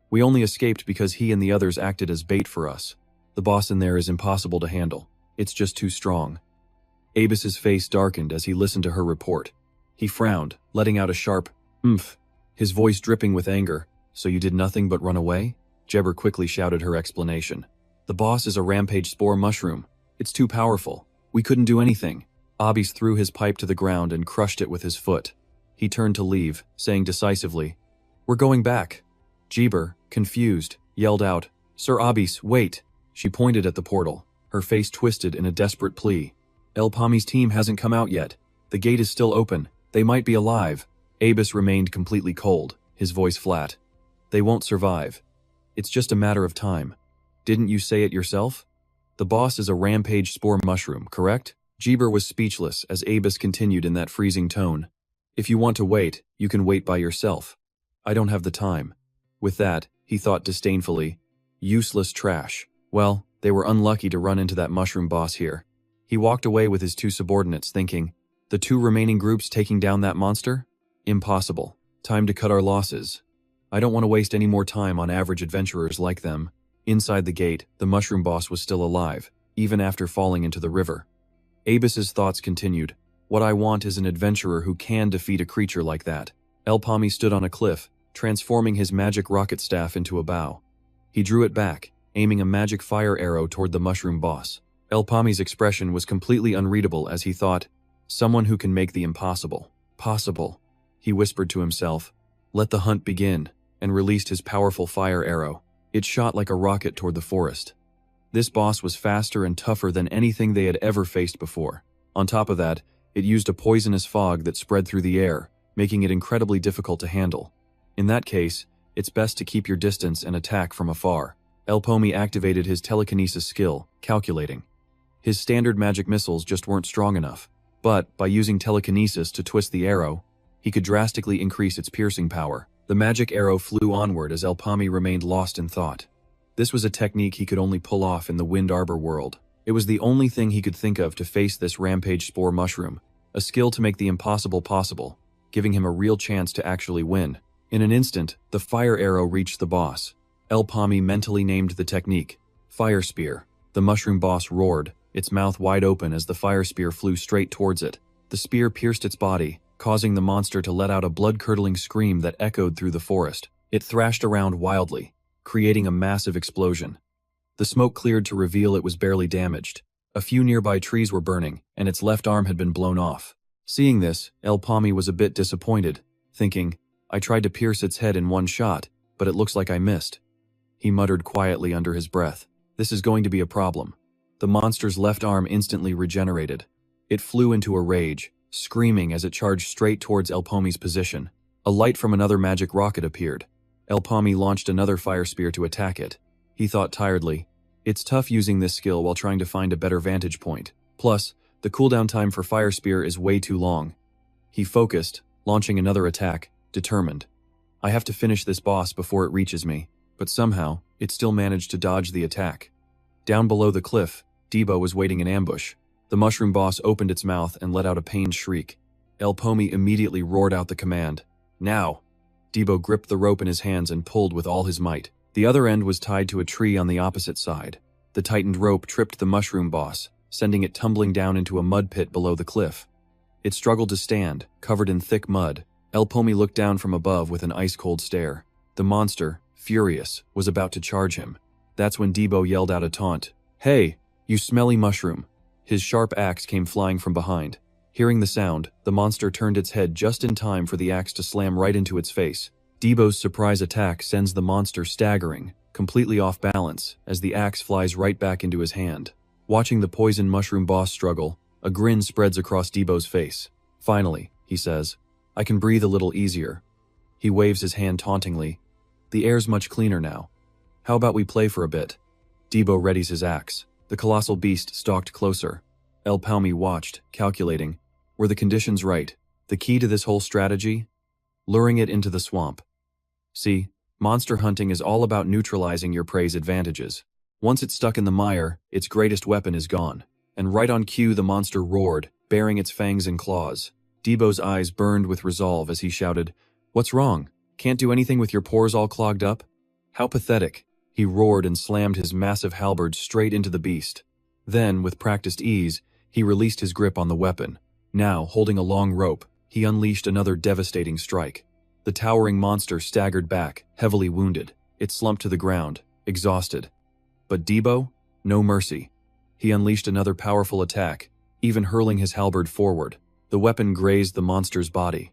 We only escaped because he and the others acted as bait for us. The boss in there is impossible to handle. It's just too strong. Abus's face darkened as he listened to her report. He frowned, letting out a sharp, "Umph," his voice dripping with anger. "So you did nothing but run away?" Jebber quickly shouted her explanation. "The boss is a rampage spore mushroom. It's too powerful. We couldn't do anything." Abis threw his pipe to the ground and crushed it with his foot. He turned to leave, saying decisively, "We're going back." Jebber, confused, yelled out, "Sir Abis, wait!" She pointed at the portal, her face twisted in a desperate plea. "El Pomi's team hasn't come out yet. The gate is still open. They might be alive." Abis remained completely cold, his voice flat. "They won't survive. It's just a matter of time. Didn't you say it yourself? The boss is a rampage spore mushroom, correct?" Jebber was speechless as Abis continued in that freezing tone. "If you want to wait, you can wait by yourself. I don't have the time." With that, he thought disdainfully, "Useless trash. Well, they were unlucky to run into that mushroom boss here." He walked away with his two subordinates thinking, the two remaining groups taking down that monster? Impossible. Time to cut our losses. I don't want to waste any more time on average adventurers like them. Inside the gate, the mushroom boss was still alive, even after falling into the river. Abus's thoughts continued. What I want is an adventurer who can defeat a creature like that. El Pomi stood on a cliff, transforming his magic rocket staff into a bow. He drew it back, aiming a magic fire arrow toward the mushroom boss. El Pomi's expression was completely unreadable as he thought, someone who can make the impossible possible. He whispered to himself, "Let the hunt begin," and released his powerful fire arrow. It shot like a rocket toward the forest. This boss was faster and tougher than anything they had ever faced before. On top of that, it used a poisonous fog that spread through the air, making it incredibly difficult to handle. In that case, it's best to keep your distance and attack from afar. El Pomi activated his telekinesis skill, calculating. His standard magic missiles just weren't strong enough, but by using telekinesis to twist the arrow, he could drastically increase its piercing power. The magic arrow flew onward as El Pomi remained lost in thought. This was a technique he could only pull off in the Wind Arbor world. It was the only thing he could think of to face this rampage spore mushroom, a skill to make the impossible possible, giving him a real chance to actually win. In an instant, the fire arrow reached the boss. El Pomi mentally named the technique, Fire Spear. The mushroom boss roared, its mouth wide open as the fire spear flew straight towards it. The spear pierced its body, causing the monster to let out a blood-curdling scream that echoed through the forest. It thrashed around wildly, creating a massive explosion. The smoke cleared to reveal it was barely damaged. A few nearby trees were burning, and its left arm had been blown off. Seeing this, El Pomi was a bit disappointed, thinking, I tried to pierce its head in one shot, but it looks like I missed. He muttered quietly under his breath, this is going to be a problem. The monster's left arm instantly regenerated. It flew into a rage, screaming as it charged straight towards El Pomi's position. A light from another magic rocket appeared. El Pomi launched another fire spear to attack it. He thought tiredly, it's tough using this skill while trying to find a better vantage point. Plus, the cooldown time for fire spear is way too long. He focused, launching another attack, determined. I have to finish this boss before it reaches me, but somehow, it still managed to dodge the attack. Down below the cliff, Debo was waiting in ambush. The mushroom boss opened its mouth and let out a pained shriek. El Pomi immediately roared out the command. Now! Debo gripped the rope in his hands and pulled with all his might. The other end was tied to a tree on the opposite side. The tightened rope tripped the mushroom boss, sending it tumbling down into a mud pit below the cliff. It struggled to stand, covered in thick mud. El Pomi looked down from above with an ice-cold stare. The monster, furious, was about to charge him. That's when Debo yelled out a taunt. Hey, you smelly mushroom! His sharp axe came flying from behind. Hearing the sound, the monster turned its head just in time for the axe to slam right into its face. Debo's surprise attack sends the monster staggering, completely off balance, as the axe flies right back into his hand. Watching the poison mushroom boss struggle, a grin spreads across Debo's face. Finally, he says, I can breathe a little easier. He waves his hand tauntingly. The air's much cleaner now. How about we play for a bit? Debo readies his axe. The colossal beast stalked closer. El Pomi watched, calculating. Were the conditions right? The key to this whole strategy? Luring it into the swamp. See, monster hunting is all about neutralizing your prey's advantages. Once it's stuck in the mire, its greatest weapon is gone. And right on cue the monster roared, baring its fangs and claws. Debo's eyes burned with resolve as he shouted, What's wrong? Can't do anything with your pores all clogged up? How pathetic. He roared and slammed his massive halberd straight into the beast. Then, with practiced ease, he released his grip on the weapon. Now, holding a long rope, he unleashed another devastating strike. The towering monster staggered back, heavily wounded. It slumped to the ground, exhausted. But Debo? No mercy. He unleashed another powerful attack, even hurling his halberd forward. The weapon grazed the monster's body.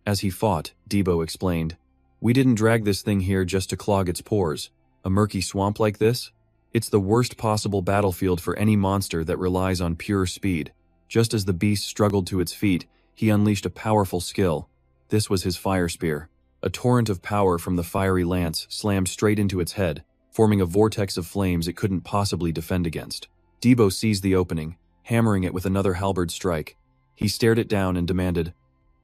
As he fought, Debo explained, "We didn't drag this thing here just to clog its pores. A murky swamp like this? It's the worst possible battlefield for any monster that relies on pure speed." Just as the beast struggled to its feet, he unleashed a powerful skill. This was his fire spear. A torrent of power from the fiery lance slammed straight into its head, forming a vortex of flames it couldn't possibly defend against. Debo seized the opening, hammering it with another halberd strike. He stared it down and demanded,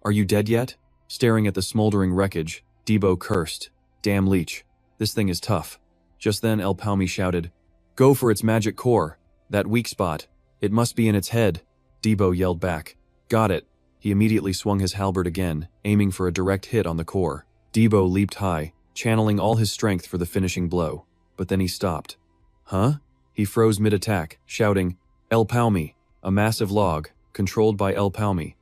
"Are you dead yet?" Staring at the smoldering wreckage, Debo cursed, "Damn leech. This thing is tough." Just then El Palmi shouted, "Go for its magic core. That weak spot. It must be in its head." Debo yelled back, "Got it." He immediately swung his halberd again, aiming for a direct hit on the core. Debo leaped high, channeling all his strength for the finishing blow. But then he stopped. "Huh?" He froze mid-attack, shouting, "El Palmi!" A massive log, controlled by El Palmi,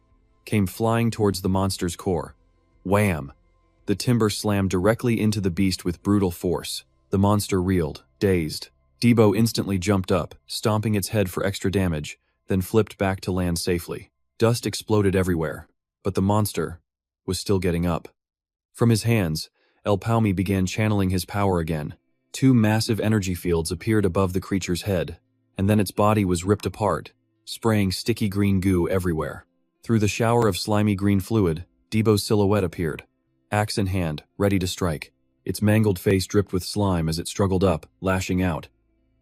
came flying towards the monster's core. Wham! The timber slammed directly into the beast with brutal force. The monster reeled, dazed. Debo instantly jumped up, stomping its head for extra damage, then flipped back to land safely. Dust exploded everywhere, but the monster was still getting up. From his hands, El Palmi began channeling his power again. Two massive energy fields appeared above the creature's head, and then its body was ripped apart, spraying sticky green goo everywhere. Through the shower of slimy green fluid, Debo's silhouette appeared, axe in hand, ready to strike. Its mangled face dripped with slime as it struggled up, lashing out.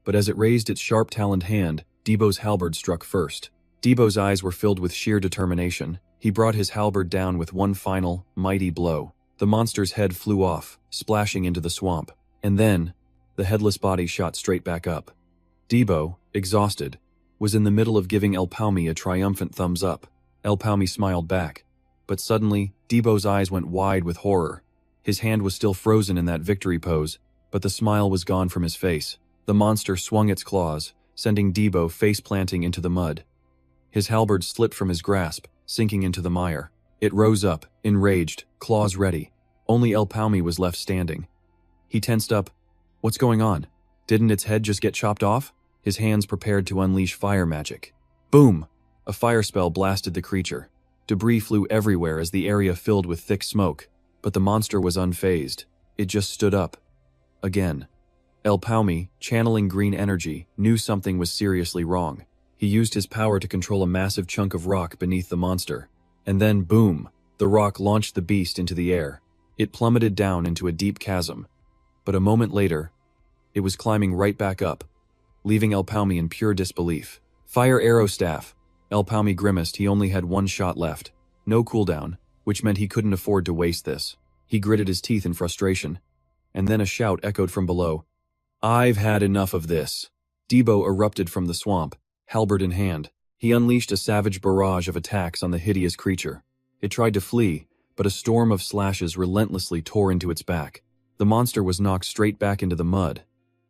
But as it raised its sharp-taloned hand, Debo's halberd struck first. Debo's eyes were filled with sheer determination. He brought his halberd down with one final, mighty blow. The monster's head flew off, splashing into the swamp. And then, the headless body shot straight back up. Debo, exhausted, was in the middle of giving El Palmi a triumphant thumbs up. El Palmi smiled back. But suddenly, Debo's eyes went wide with horror. His hand was still frozen in that victory pose, but the smile was gone from his face. The monster swung its claws, sending Debo face-planting into the mud. His halberd slipped from his grasp, sinking into the mire. It rose up, enraged, claws ready. Only El Palmi was left standing. He tensed up. What's going on? Didn't its head just get chopped off? His hands prepared to unleash fire magic. Boom! A fire spell blasted the creature. Debris flew everywhere as the area filled with thick smoke, but the monster was unfazed. It just stood up. Again. El Palmi, channeling green energy, knew something was seriously wrong. He used his power to control a massive chunk of rock beneath the monster. And then, boom! The rock launched the beast into the air. It plummeted down into a deep chasm. But a moment later, it was climbing right back up, leaving El Palmi in pure disbelief. Fire arrow staff! El Palmi grimaced. He only had one shot left. No cooldown, which meant he couldn't afford to waste this. He gritted his teeth in frustration. And then a shout echoed from below. "I've had enough of this." Debo erupted from the swamp, halberd in hand. He unleashed a savage barrage of attacks on the hideous creature. It tried to flee, but a storm of slashes relentlessly tore into its back. The monster was knocked straight back into the mud.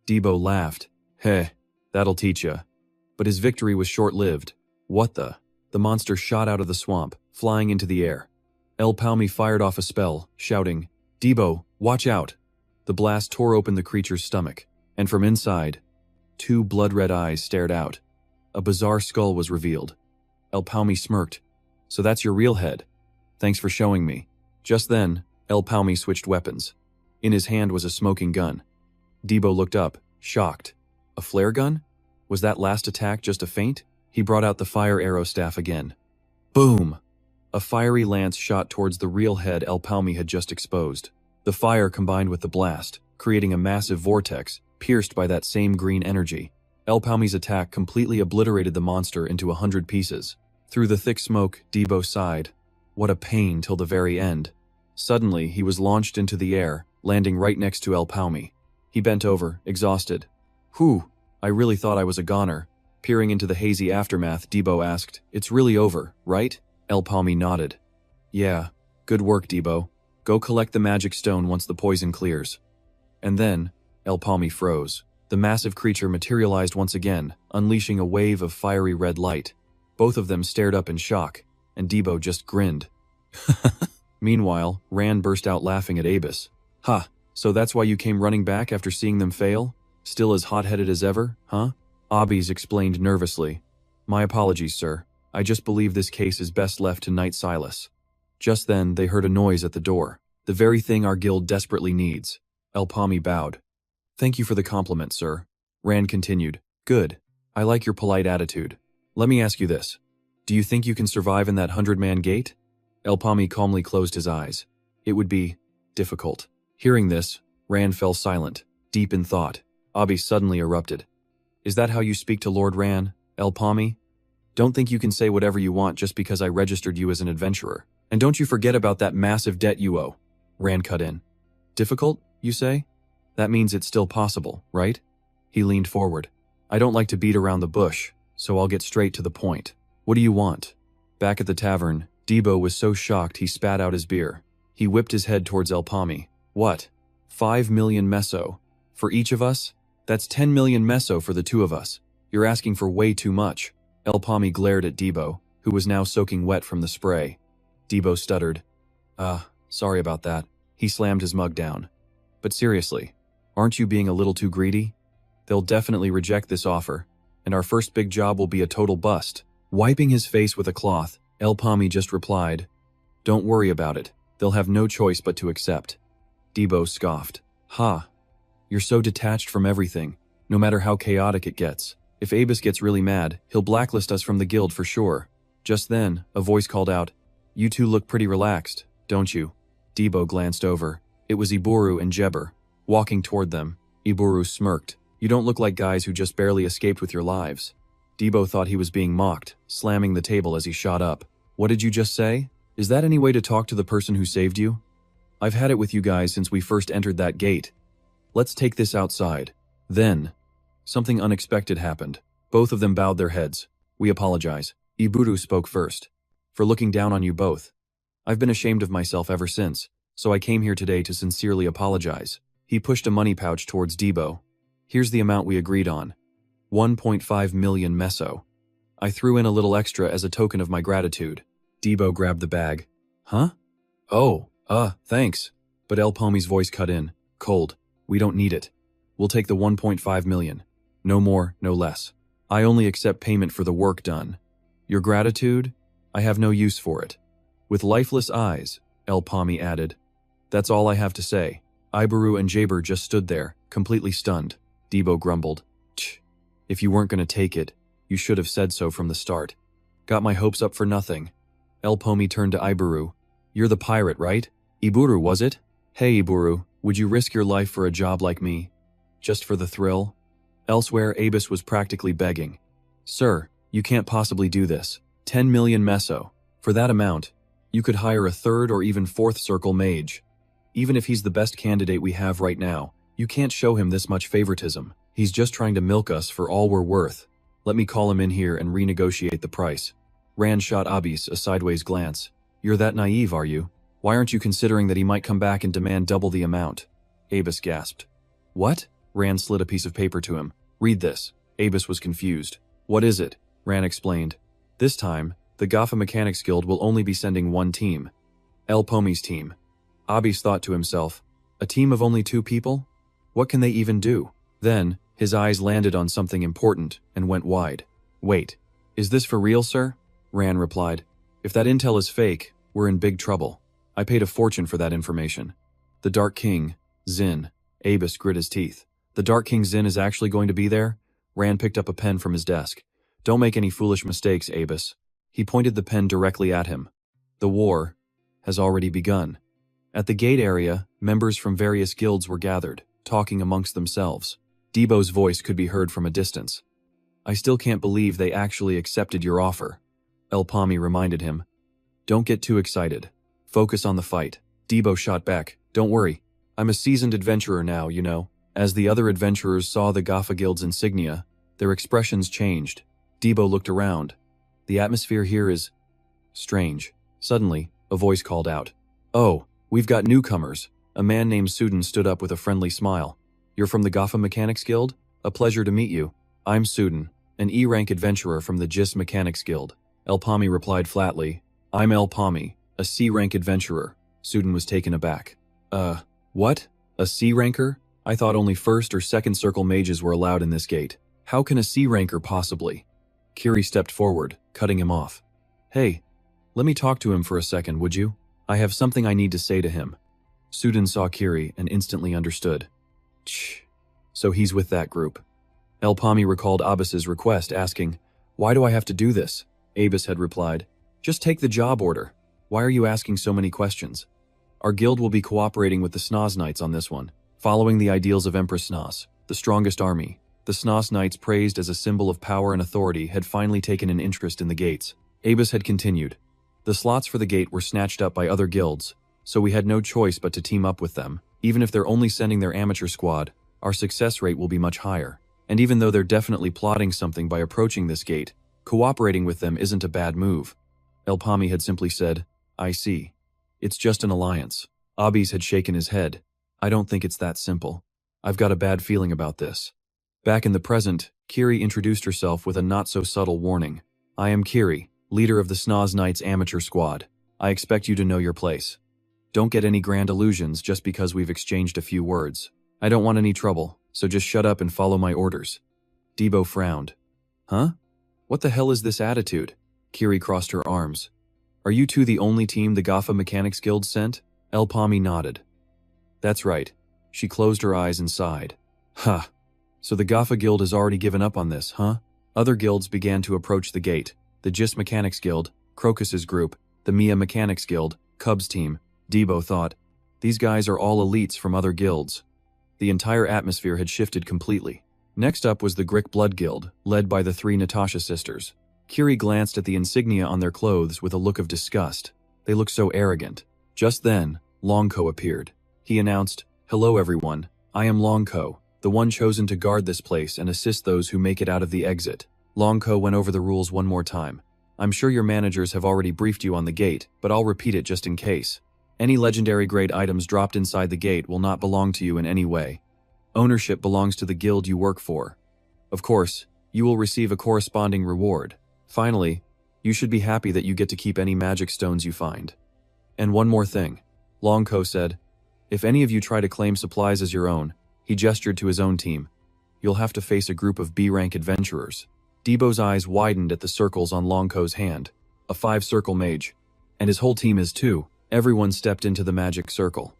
Debo laughed. "Heh, that'll teach ya." But his victory was short-lived. What the? The monster shot out of the swamp, flying into the air. El Palmi fired off a spell, shouting, "Debo, watch out!" The blast tore open the creature's stomach, and from inside, two blood-red eyes stared out. A bizarre skull was revealed. El Palmi smirked. "So that's your real head. Thanks for showing me." Just then, El Palmi switched weapons. In his hand was a smoking gun. Debo looked up, shocked. A flare gun? Was that last attack just a feint? He brought out the fire arrow staff again. Boom! A fiery lance shot towards the real head El Palmi had just exposed. The fire combined with the blast, creating a massive vortex, pierced by that same green energy. El Palmi's attack completely obliterated the monster into 100 pieces. Through the thick smoke, Debo sighed. What a pain till the very end. Suddenly, he was launched into the air, landing right next to El Palmi. He bent over, exhausted. "Whew, I really thought I was a goner." Peering into the hazy aftermath, Debo asked, "It's really over, right?" El Palmi nodded. "Yeah, good work, Debo. Go collect the magic stone once the poison clears. And then, El Pomi froze. The massive creature materialized once again, unleashing a wave of fiery red light. Both of them stared up in shock, and Debo just grinned. Meanwhile, Rand burst out laughing at Abus. Ha, so that's why you came running back after seeing them fail? Still as hot-headed as ever, huh? Abis explained nervously. My apologies, sir. I just believe this case is best left to Knight Silas. Just then, they heard a noise at the door. The very thing our guild desperately needs. El Pomi bowed. Thank you for the compliment, sir. Rand continued. Good. I like your polite attitude. Let me ask you this. Do you think you can survive in that 100-man gate? El Pomi calmly closed his eyes. It would be difficult. Hearing this, Rand fell silent, deep in thought. Abis suddenly erupted. Is that how you speak to Lord Ran, El Pomi? Don't think you can say whatever you want just because I registered you as an adventurer. And don't you forget about that massive debt you owe. Rand cut in. Difficult, you say? That means it's still possible, right? He leaned forward. I don't like to beat around the bush, so I'll get straight to the point. What do you want? Back at the tavern, Debo was so shocked he spat out his beer. He whipped his head towards El Pomi. What? 5 million meso. For each of us? That's 10 million meso for the two of us. You're asking for way too much. El Pomi glared at Debo, who was now soaking wet from the spray. Debo stuttered. Sorry about that. He slammed his mug down. But seriously, aren't you being a little too greedy? They'll definitely reject this offer, and our first big job will be a total bust. Wiping his face with a cloth, El Pomi just replied, Don't worry about it. They'll have no choice but to accept. Debo scoffed. Ha! You're so detached from everything, no matter how chaotic it gets. If Abus gets really mad, he'll blacklist us from the guild for sure. Just then, a voice called out, You two look pretty relaxed, don't you? Debo glanced over. It was Iburu and Jeber. Walking toward them, Iburu smirked. You don't look like guys who just barely escaped with your lives. Debo thought he was being mocked, slamming the table as he shot up. What did you just say? Is that any way to talk to the person who saved you? I've had it with you guys since we first entered that gate. Let's take this outside. Then, something unexpected happened. Both of them bowed their heads. We apologize. Iburu spoke first. For looking down on you both. I've been ashamed of myself ever since, so I came here today to sincerely apologize. He pushed a money pouch towards Debo. Here's the amount we agreed on. 1.5 million meso. I threw in a little extra as a token of my gratitude. Debo grabbed the bag. Huh? Oh, thanks. But El Pomi's voice cut in. Cold. We don't need it. We'll take the 1.5 million. No more, no less. I only accept payment for the work done. Your gratitude? I have no use for it. With lifeless eyes, El Pomi added. That's all I have to say. Iburu and Jaber just stood there, completely stunned. Debo grumbled. Tch. If you weren't going to take it, you should have said so from the start. Got my hopes up for nothing. El Pomi turned to Iburu. You're the pirate, right? Iburu, was it? Hey, Iburu, would you risk your life for a job like me? Just for the thrill? Elsewhere, Abus was practically begging. Sir, you can't possibly do this. 10 million meso. For that amount, you could hire a third or even fourth circle mage. Even if he's the best candidate we have right now, you can't show him this much favoritism. He's just trying to milk us for all we're worth. Let me call him in here and renegotiate the price. Rand shot Abis a sideways glance. You're that naive, are you? Why aren't you considering that he might come back and demand double the amount? Abus gasped. What? Rand slid a piece of paper to him. Read this. Abus was confused. What is it? Rand explained. This time, the Gaffa Mechanics Guild will only be sending one team. El Pomi's team. Abis thought to himself, a team of only 2 people? What can they even do? Then, his eyes landed on something important and went wide. Wait, is this for real, sir? Rand replied. If that intel is fake, we're in big trouble. I paid a fortune for that information. The Dark King, Zin. Abus grit his teeth. The Dark King Zin is actually going to be there? Rand picked up a pen from his desk. Don't make any foolish mistakes, Abus. He pointed the pen directly at him. The war has already begun. At the gate area, members from various guilds were gathered, talking amongst themselves. Debo's voice could be heard from a distance. I still can't believe they actually accepted your offer. El Pomi reminded him. Don't get too excited. Focus on the fight. Debo shot back. Don't worry. I'm a seasoned adventurer now, you know. As the other adventurers saw the Gaffa Guild's insignia, their expressions changed. Debo looked around. The atmosphere here is strange. Suddenly, a voice called out. Oh, We've got newcomers. A man named Suden stood up with a friendly smile. You're from the Gaffa Mechanics Guild? A pleasure to meet you. I'm Suden, an E-rank adventurer from the Gis Mechanics Guild. El Pomi replied flatly. I'm El Pomi, a C-rank adventurer. Suden was taken aback. What? A C-ranker? I thought only first or second circle mages were allowed in this gate. How can a C-ranker possibly? Kiri stepped forward, cutting him off. Hey, let me talk to him for a second, would you? I have something I need to say to him. Suden saw Kiri and instantly understood. Shh. So he's with that group. El Pomi recalled Abbas's request, asking, Why do I have to do this? Abbas had replied, Just take the job order. Why are you asking so many questions? Our guild will be cooperating with the Snoz Knights on this one, following the ideals of Empress Snoz, the strongest army. The Snoz Knights, praised as a symbol of power and authority, had finally taken an interest in the gates. Abbas had continued. The slots for the gate were snatched up by other guilds, so we had no choice but to team up with them. Even if they're only sending their amateur squad, our success rate will be much higher. And even though they're definitely plotting something by approaching this gate, cooperating with them isn't a bad move. El Pomi had simply said, I see. It's just an alliance. Abbas had shaken his head. I don't think it's that simple. I've got a bad feeling about this. Back in the present, Kiri introduced herself with a not-so-subtle warning. I am Kiri, leader of the Snoz Knights amateur squad. I expect you to know your place. Don't get any grand illusions just because we've exchanged a few words. I don't want any trouble, so just shut up and follow my orders. Debo frowned. Huh? What the hell is this attitude? Kiri crossed her arms. Are you two the only team the Gaffa Mechanics Guild sent? El Pomi nodded. That's right. She closed her eyes and sighed. Ha! So the Gaffa Guild has already given up on this, huh? Other guilds began to approach the gate. The Gis Mechanics Guild, Crocus's group, the Mia Mechanics Guild, Cub's team. Debo thought, these guys are all elites from other guilds. The entire atmosphere had shifted completely. Next up was the Grick Blood Guild, led by the three Natasha sisters. Kiri glanced at the insignia on their clothes with a look of disgust. They looked so arrogant. Just then, Longko appeared. He announced, Hello everyone, I am Longko, the one chosen to guard this place and assist those who make it out of the exit. Longko went over the rules one more time. I'm sure your managers have already briefed you on the gate, but I'll repeat it just in case. Any legendary grade items dropped inside the gate will not belong to you in any way. Ownership belongs to the guild you work for. Of course, you will receive a corresponding reward. Finally, you should be happy that you get to keep any magic stones you find. And one more thing, Longko said. If any of you try to claim supplies as your own, he gestured to his own team, you'll have to face a group of B-rank adventurers. Debo's eyes widened at the circles on Longko's hand. A 5-circle mage. And his whole team is too. Everyone stepped into the magic circle.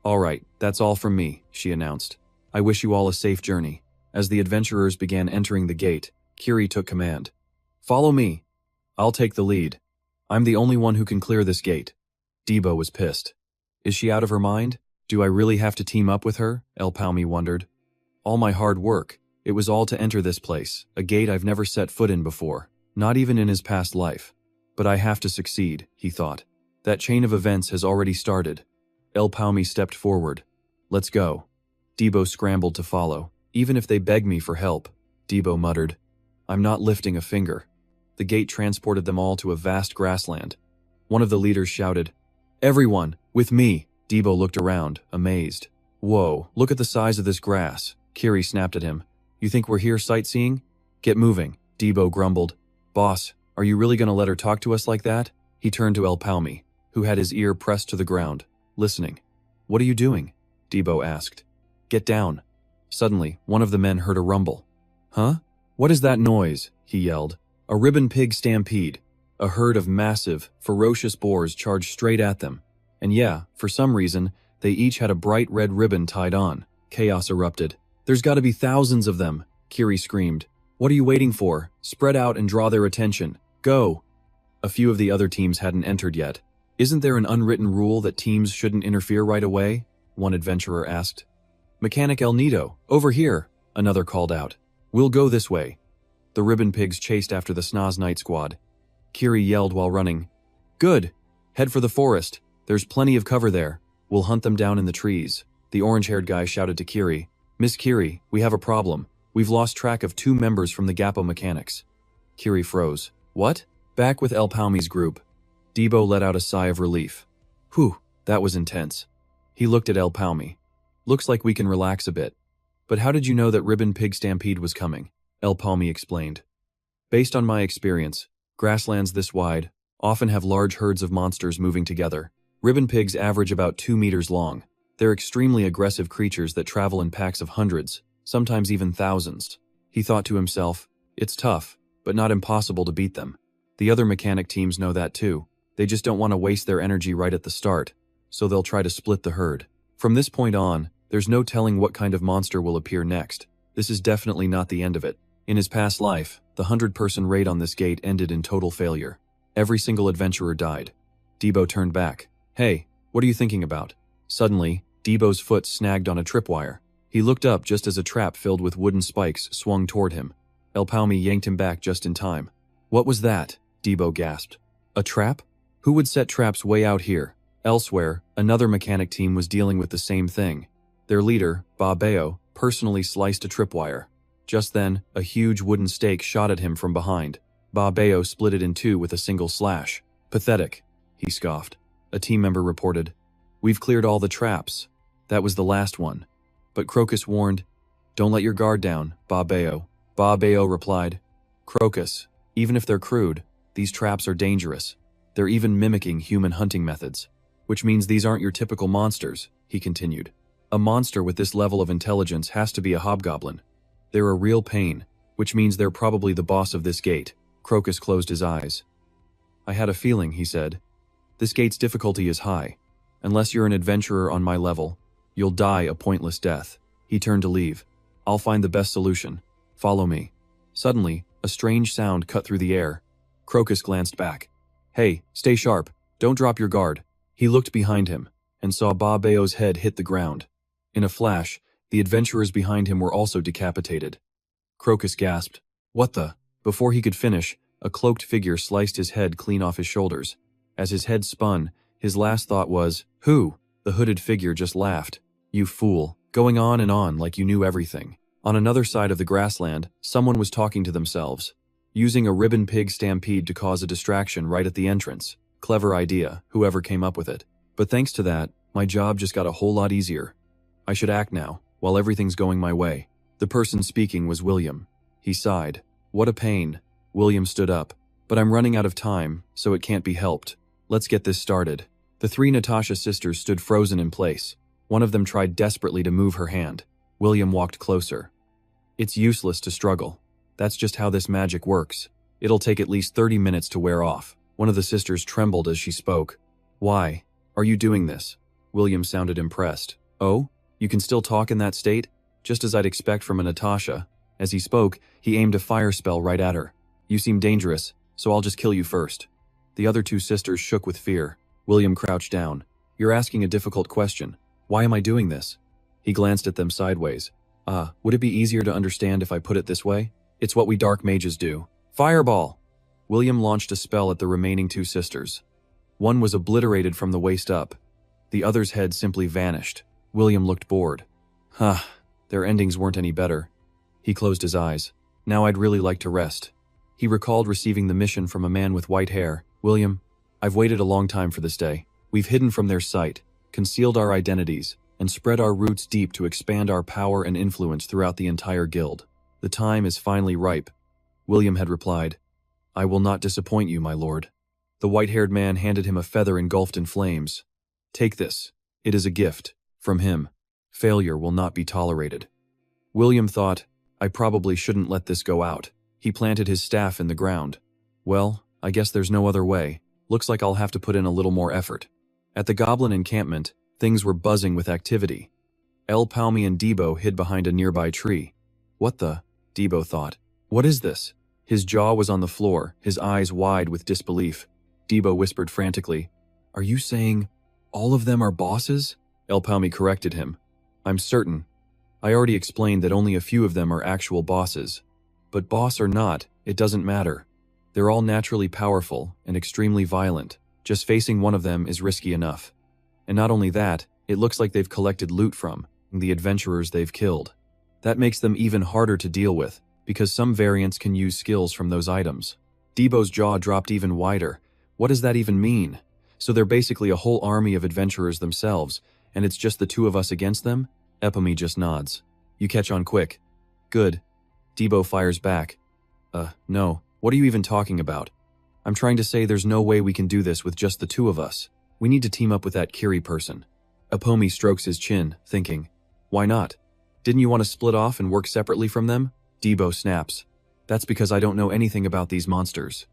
All right, that's all from me, she announced. I wish you all a safe journey. As the adventurers began entering the gate, Kiri took command. Follow me. I'll take the lead. I'm the only one who can clear this gate. Debo was pissed. Is she out of her mind? Do I really have to team up with her? El Pomi wondered. All my hard work. It was all to enter this place, a gate I've never set foot in before, not even in his past life. But I have to succeed, he thought. That chain of events has already started. El Pomi stepped forward. Let's go. Debo scrambled to follow. Even if they beg me for help, Debo muttered. I'm not lifting a finger. The gate transported them all to a vast grassland. One of the leaders shouted, Everyone, with me! Debo looked around, amazed. Whoa, look at the size of this grass. Kiri snapped at him. You think we're here sightseeing? Get moving, Debo grumbled. Boss, are you really gonna let her talk to us like that? He turned to El Pomi, who had his ear pressed to the ground, listening. What are you doing? Debo asked. Get down. Suddenly, one of the men heard a rumble. Huh? What is that noise? He yelled. A ribbon pig stampede. A herd of massive, ferocious boars charged straight at them. And yeah, for some reason, they each had a bright red ribbon tied on. Chaos erupted. There's gotta be thousands of them, Kiri screamed. What are you waiting for? Spread out and draw their attention. Go! A few of the other teams hadn't entered yet. Isn't there an unwritten rule that teams shouldn't interfere right away? One adventurer asked. Mechanic El Nido, over here, another called out. We'll go this way. The ribbon pigs chased after the Snoz Knight squad. Kiri yelled while running. Good! Head for the forest. There's plenty of cover there. We'll hunt them down in the trees. The orange-haired guy shouted to Kiri. Miss Kiri, we have a problem. We've lost track of 2 members from the Gappo Mechanics. Kiri froze. What? Back with El Pomi's group. Debo let out a sigh of relief. Whew, That was intense. He looked at El Pomi. Looks like we can relax a bit. But how did you know that Ribbon Pig Stampede was coming? El Pomi explained. Based on my experience, grasslands this wide often have large herds of monsters moving together. Ribbon pigs average about 2 meters long. They're extremely aggressive creatures that travel in packs of hundreds, sometimes even thousands. He thought to himself, it's tough, but not impossible to beat them. The other mechanic teams know that too. They just don't want to waste their energy right at the start, so they'll try to split the herd. From this point on, there's no telling what kind of monster will appear next. This is definitely not the end of it. In his past life, the 100-person raid on this gate ended in total failure. Every single adventurer died. Debo turned back. Hey, what are you thinking about? Suddenly, Debo's foot snagged on a tripwire. He looked up just as a trap filled with wooden spikes swung toward him. El Pomi yanked him back just in time. What was that? Debo gasped. A trap? Who would set traps way out here? Elsewhere, another mechanic team was dealing with the same thing. Their leader, Ba-Bayo, personally sliced a tripwire. Just then, a huge wooden stake shot at him from behind. Ba-Bayo split it in two with a single slash. Pathetic, he scoffed. A team member reported. We've cleared all the traps. That was the last one. But Crocus warned, don't let your guard down, Ba-Bayo. Ba-Bayo replied, Crocus, even if they're crude, these traps are dangerous. They're even mimicking human hunting methods. Which means these aren't your typical monsters, he continued. A monster with this level of intelligence has to be a hobgoblin. They're a real pain, which means they're probably the boss of this gate. Crocus closed his eyes. I had a feeling, he said. This gate's difficulty is high. Unless you're an adventurer on my level, you'll die a pointless death. He turned to leave. I'll find the best solution. Follow me. Suddenly, a strange sound cut through the air. Crocus glanced back. Hey, stay sharp. Don't drop your guard. He looked behind him and saw Ba-Bayo's head hit the ground. In a flash, the adventurers behind him were also decapitated. Crocus gasped. What the? Before he could finish, a cloaked figure sliced his head clean off his shoulders. As his head spun, his last thought was, who? The hooded figure just laughed. You fool, going on and on like you knew everything. On another side of the grassland, someone was talking to themselves, using a ribbon pig stampede to cause a distraction right at the entrance. Clever idea, whoever came up with it. But thanks to that, my job just got a whole lot easier. I should act now, while everything's going my way. The person speaking was William. He sighed. What a pain. William stood up. But I'm running out of time, so it can't be helped. Let's get this started. The three Natasha sisters stood frozen in place. One of them tried desperately to move her hand. William walked closer. It's useless to struggle. That's just how this magic works. It'll take at least 30 minutes to wear off. One of the sisters trembled as she spoke. Why? Are you doing this? William sounded impressed. Oh? You can still talk in that state? Just as I'd expect from a Natasha. As he spoke, he aimed a fire spell right at her. You seem dangerous, so I'll just kill you first. The other two sisters shook with fear. William crouched down. You're asking a difficult question. Why am I doing this? He glanced at them sideways. Would it be easier to understand if I put it this way? It's what we dark mages do. Fireball! William launched a spell at the remaining two sisters. One was obliterated from the waist up. The other's head simply vanished. William looked bored. Their endings weren't any better. He closed his eyes. Now I'd really like to rest. He recalled receiving the mission from a man with white hair. William, I've waited a long time for this day. We've hidden from their sight, concealed our identities, and spread our roots deep to expand our power and influence throughout the entire guild. The time is finally ripe. William had replied, I will not disappoint you, my lord. The white-haired man handed him a feather engulfed in flames. Take this. It is a gift. From him. Failure will not be tolerated. William thought, I probably shouldn't let this go out. He planted his staff in the ground. Well, I guess there's no other way. Looks like I'll have to put in a little more effort. At the goblin encampment, things were buzzing with activity. El Pomi and Debo hid behind a nearby tree. What the? Debo thought. What is this? His jaw was on the floor, his eyes wide with disbelief. Debo whispered frantically, Are you saying all of them are bosses? El Pomi corrected him. I'm certain. I already explained that only a few of them are actual bosses. But boss or not, it doesn't matter. They're all naturally powerful and extremely violent. Just facing one of them is risky enough. And not only that, it looks like they've collected loot from the adventurers they've killed. That makes them even harder to deal with, because some variants can use skills from those items. Debo's jaw dropped even wider. What does that even mean? So they're basically a whole army of adventurers themselves, and it's just the two of us against them? Pomi just nods. You catch on quick. Good. Debo fires back. No. What are you even talking about? I'm trying to say there's no way we can do this with just the two of us. We need to team up with that Kiri person. Pomi strokes his chin, thinking, why not? Didn't you want to split off and work separately from them? Debo snaps. That's because I don't know anything about these monsters.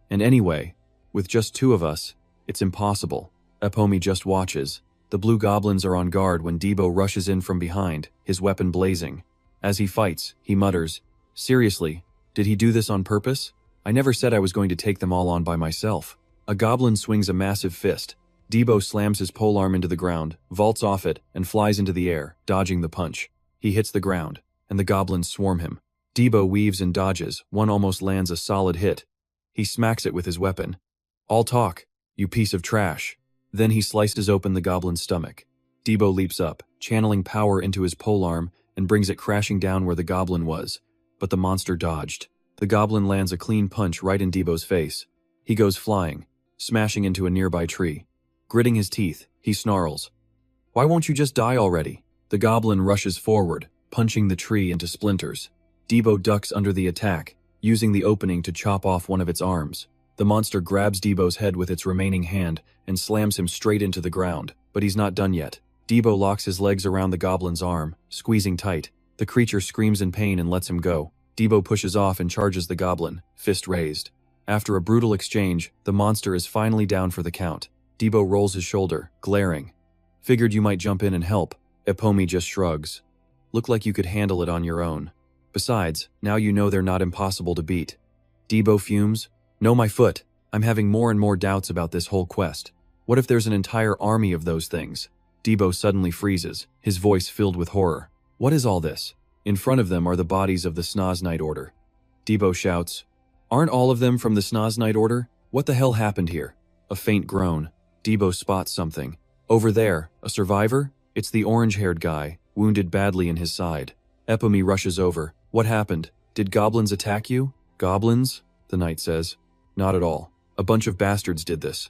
And anyway, with just two of us, it's impossible. Pomi just watches. The blue goblins are on guard when Debo rushes in from behind, his weapon blazing. As he fights, he mutters, seriously, did he do this on purpose? I never said I was going to take them all on by myself. A goblin swings a massive fist. Debo slams his polearm into the ground, vaults off it, and flies into the air, dodging the punch. He hits the ground, and the goblins swarm him. Debo weaves and dodges, one almost lands a solid hit. He smacks it with his weapon. All talk, you piece of trash. Then he slices open the goblin's stomach. Debo leaps up, channeling power into his polearm, and brings it crashing down where the goblin was. But the monster dodged. The goblin lands a clean punch right in Debo's face. He goes flying, smashing into a nearby tree. Gritting his teeth, he snarls. Why won't you just die already? The goblin rushes forward, punching the tree into splinters. Debo ducks under the attack, using the opening to chop off one of its arms. The monster grabs Debo's head with its remaining hand and slams him straight into the ground, but he's not done yet. Debo locks his legs around the goblin's arm, squeezing tight. The creature screams in pain and lets him go. Debo pushes off and charges the goblin, fist raised. After a brutal exchange, the monster is finally down for the count. Debo rolls his shoulder, glaring. Figured you might jump in and help. Pomi just shrugs. Look like you could handle it on your own. Besides, now you know they're not impossible to beat. Debo fumes. No, my foot. I'm having more and more doubts about this whole quest. What if there's an entire army of those things? Debo suddenly freezes, his voice filled with horror. What is all this? In front of them are the bodies of the Snoz Knight Order. Debo shouts, aren't all of them from the Snoz Knight Order? What the hell happened here? A faint groan. Debo spots something. Over there, a survivor? It's the orange-haired guy, wounded badly in his side. Pomi rushes over. What happened? Did goblins attack you? Goblins? The knight says. Not at all. A bunch of bastards did this.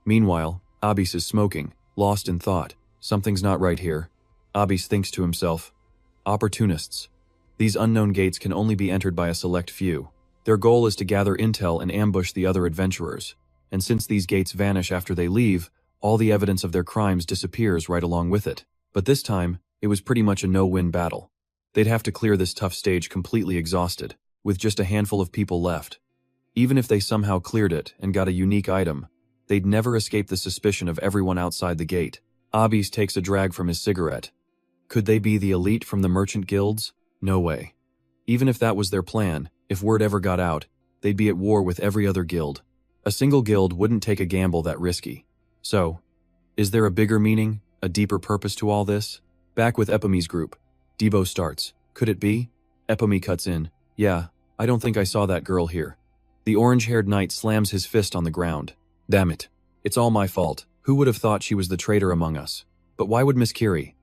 Meanwhile, Abis is smoking, lost in thought. Something's not right here. Abis thinks to himself. Opportunists. These unknown gates can only be entered by a select few. Their goal is to gather intel and ambush the other adventurers. And since these gates vanish after they leave, all the evidence of their crimes disappears right along with it. But this time, it was pretty much a no-win battle. They'd have to clear this tough stage completely exhausted, with just a handful of people left. Even if they somehow cleared it and got a unique item, they'd never escape the suspicion of everyone outside the gate. Abis takes a drag from his cigarette. Could they be the elite from the merchant guilds? No way. Even if that was their plan, if word ever got out, they'd be at war with every other guild. A single guild wouldn't take a gamble that risky. So, is there a bigger meaning, a deeper purpose to all this? Back with Epomi's group, Debo starts. Could it be? Pomi cuts in. Yeah, I don't think I saw that girl here. The orange-haired knight slams his fist on the ground. Damn it. It's all my fault. Who would have thought she was the traitor among us? But why would Miss Kiri?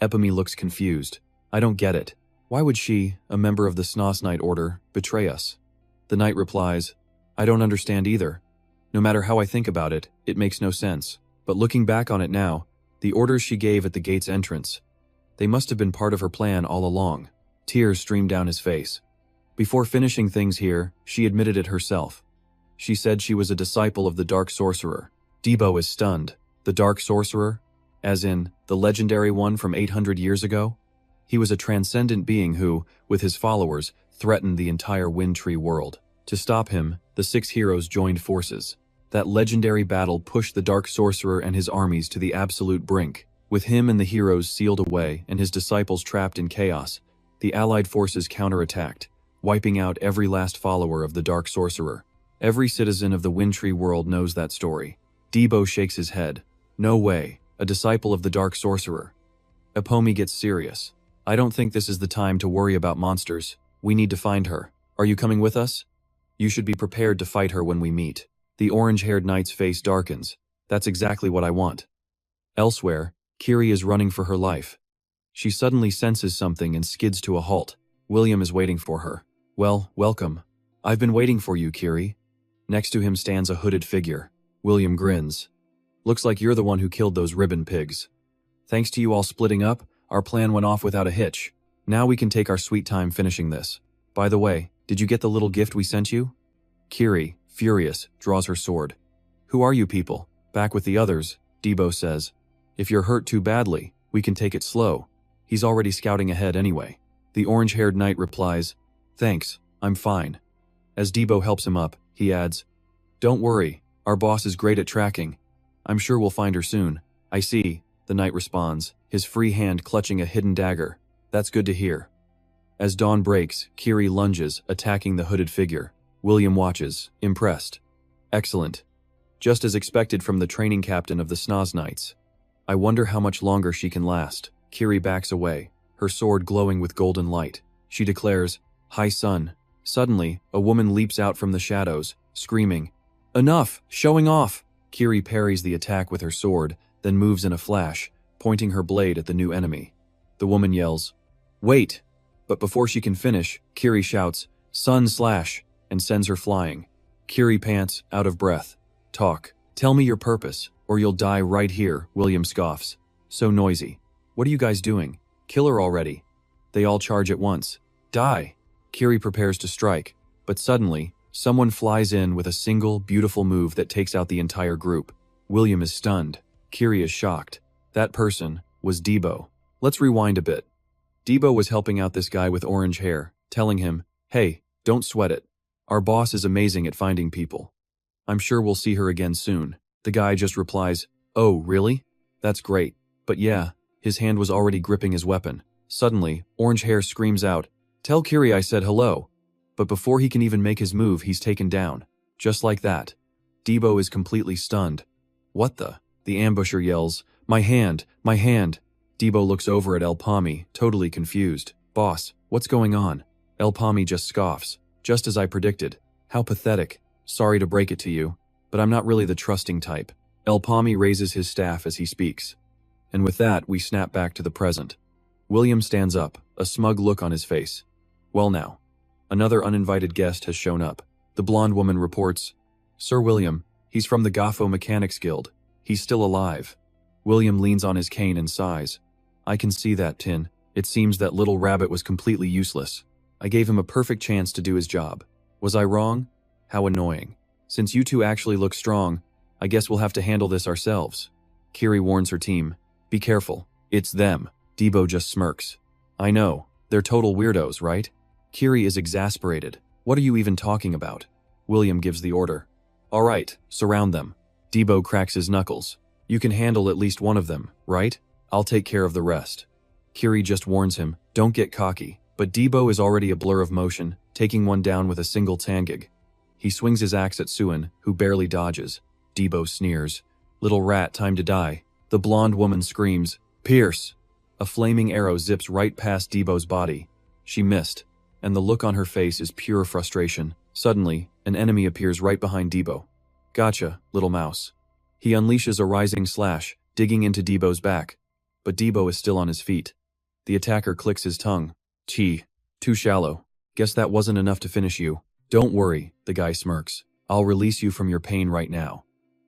Pomi looks confused. I don't get it. Why would she, a member of the Snoz Knight Order, betray us? The knight replies, I don't understand either. No matter how I think about it, it makes no sense. But looking back on it now, the orders she gave at the gate's entrance, they must have been part of her plan all along. Tears streamed down his face. Before finishing things here, she admitted it herself. She said she was a disciple of the Dark Sorcerer. Debo is stunned. The Dark Sorcerer? As in, the legendary one from 800 years ago? He was a transcendent being who, with his followers, threatened the entire Wind Tree world. To stop him, the 6 heroes joined forces. That legendary battle pushed the Dark Sorcerer and his armies to the absolute brink. With him and the heroes sealed away and his disciples trapped in chaos, the allied forces counterattacked, wiping out every last follower of the Dark Sorcerer. Every citizen of the Wind Tree world knows that story. Debo shakes his head. No way, a disciple of the Dark Sorcerer. Pomi gets serious. I don't think this is the time to worry about monsters. We need to find her. Are you coming with us? You should be prepared to fight her when we meet. The orange-haired knight's face darkens. That's exactly what I want. Elsewhere, Kiri is running for her life. She suddenly senses something and skids to a halt. William is waiting for her. Well, welcome. I've been waiting for you, Kiri. Next to him stands a hooded figure. William grins. Looks like you're the one who killed those ribbon pigs. Thanks to you all splitting up, our plan went off without a hitch. Now we can take our sweet time finishing this. By the way, did you get the little gift we sent you? Kiri, furious, draws her sword. Who are you people? Back with the others, Debo says. If you're hurt too badly, we can take it slow. He's already scouting ahead anyway. The orange-haired knight replies, Thanks, I'm fine. As Debo helps him up, he adds, Don't worry, our boss is great at tracking. I'm sure we'll find her soon. I see, the knight responds, his free hand clutching a hidden dagger. That's good to hear. As dawn breaks, Kiri lunges, attacking the hooded figure. William watches, impressed. Excellent. Just as expected from the training captain of the Snoz Knights. I wonder how much longer she can last. Kiri backs away, her sword glowing with golden light. She declares, Hi son. Suddenly, a woman leaps out from the shadows, screaming, Enough! Showing off! Kiri parries the attack with her sword, then moves in a flash, pointing her blade at the new enemy. The woman yells, Wait! But before she can finish, Kiri shouts, Sun slash, and sends her flying. Kiri pants, out of breath. Talk. Tell me your purpose, or you'll die right here, William scoffs. So noisy. What are you guys doing? Kill her already. They all charge at once. Die! Kiri prepares to strike, but suddenly, someone flies in with a single, beautiful move that takes out the entire group. William is stunned. Kiri is shocked. That person was Debo. Let's rewind a bit. Debo was helping out this guy with orange hair, telling him, Hey, don't sweat it. Our boss is amazing at finding people. I'm sure we'll see her again soon. The guy just replies, Oh, really? That's great. But yeah, his hand was already gripping his weapon. Suddenly, orange hair screams out, Tell Kiri I said hello. But before he can even make his move, he's taken down. Just like that. Debo is completely stunned. What the? The ambusher yells, My hand, my hand. Debo looks over at El Pomi, totally confused. Boss, what's going on? El Pomi just scoffs. Just as I predicted. How pathetic. Sorry to break it to you, but I'm not really the trusting type. El Pomi raises his staff as he speaks. And with that, we snap back to the present. William stands up, a smug look on his face. Well now. Another uninvited guest has shown up. The blonde woman reports, Sir William, he's from the Gafo Mechanics Guild. He's still alive. William leans on his cane and sighs. I can see that, Tin. It seems that little rabbit was completely useless. I gave him a perfect chance to do his job. Was I wrong? How annoying. Since you two actually look strong, I guess we'll have to handle this ourselves. Kiri warns her team. Be careful. It's them. Debo just smirks. I know. They're total weirdos, right? Kiri is exasperated. What are you even talking about? William gives the order. All right, surround them. Debo cracks his knuckles. You can handle at least one of them, right? I'll take care of the rest. Kiri just warns him, don't get cocky. But Debo is already a blur of motion, taking one down with a single tangig. He swings his axe at Suan, who barely dodges. Debo sneers. Little rat, time to die. The blonde woman screams, Pierce! A flaming arrow zips right past Debo's body. She missed, and the look on her face is pure frustration. Suddenly, an enemy appears right behind Debo. Gotcha, little mouse. He unleashes a rising slash, digging into Debo's back. But Debo is still on his feet. The attacker clicks his tongue. Gee, too shallow. Guess that wasn't enough to finish you. Don't worry, the guy smirks. I'll release you from your pain right now.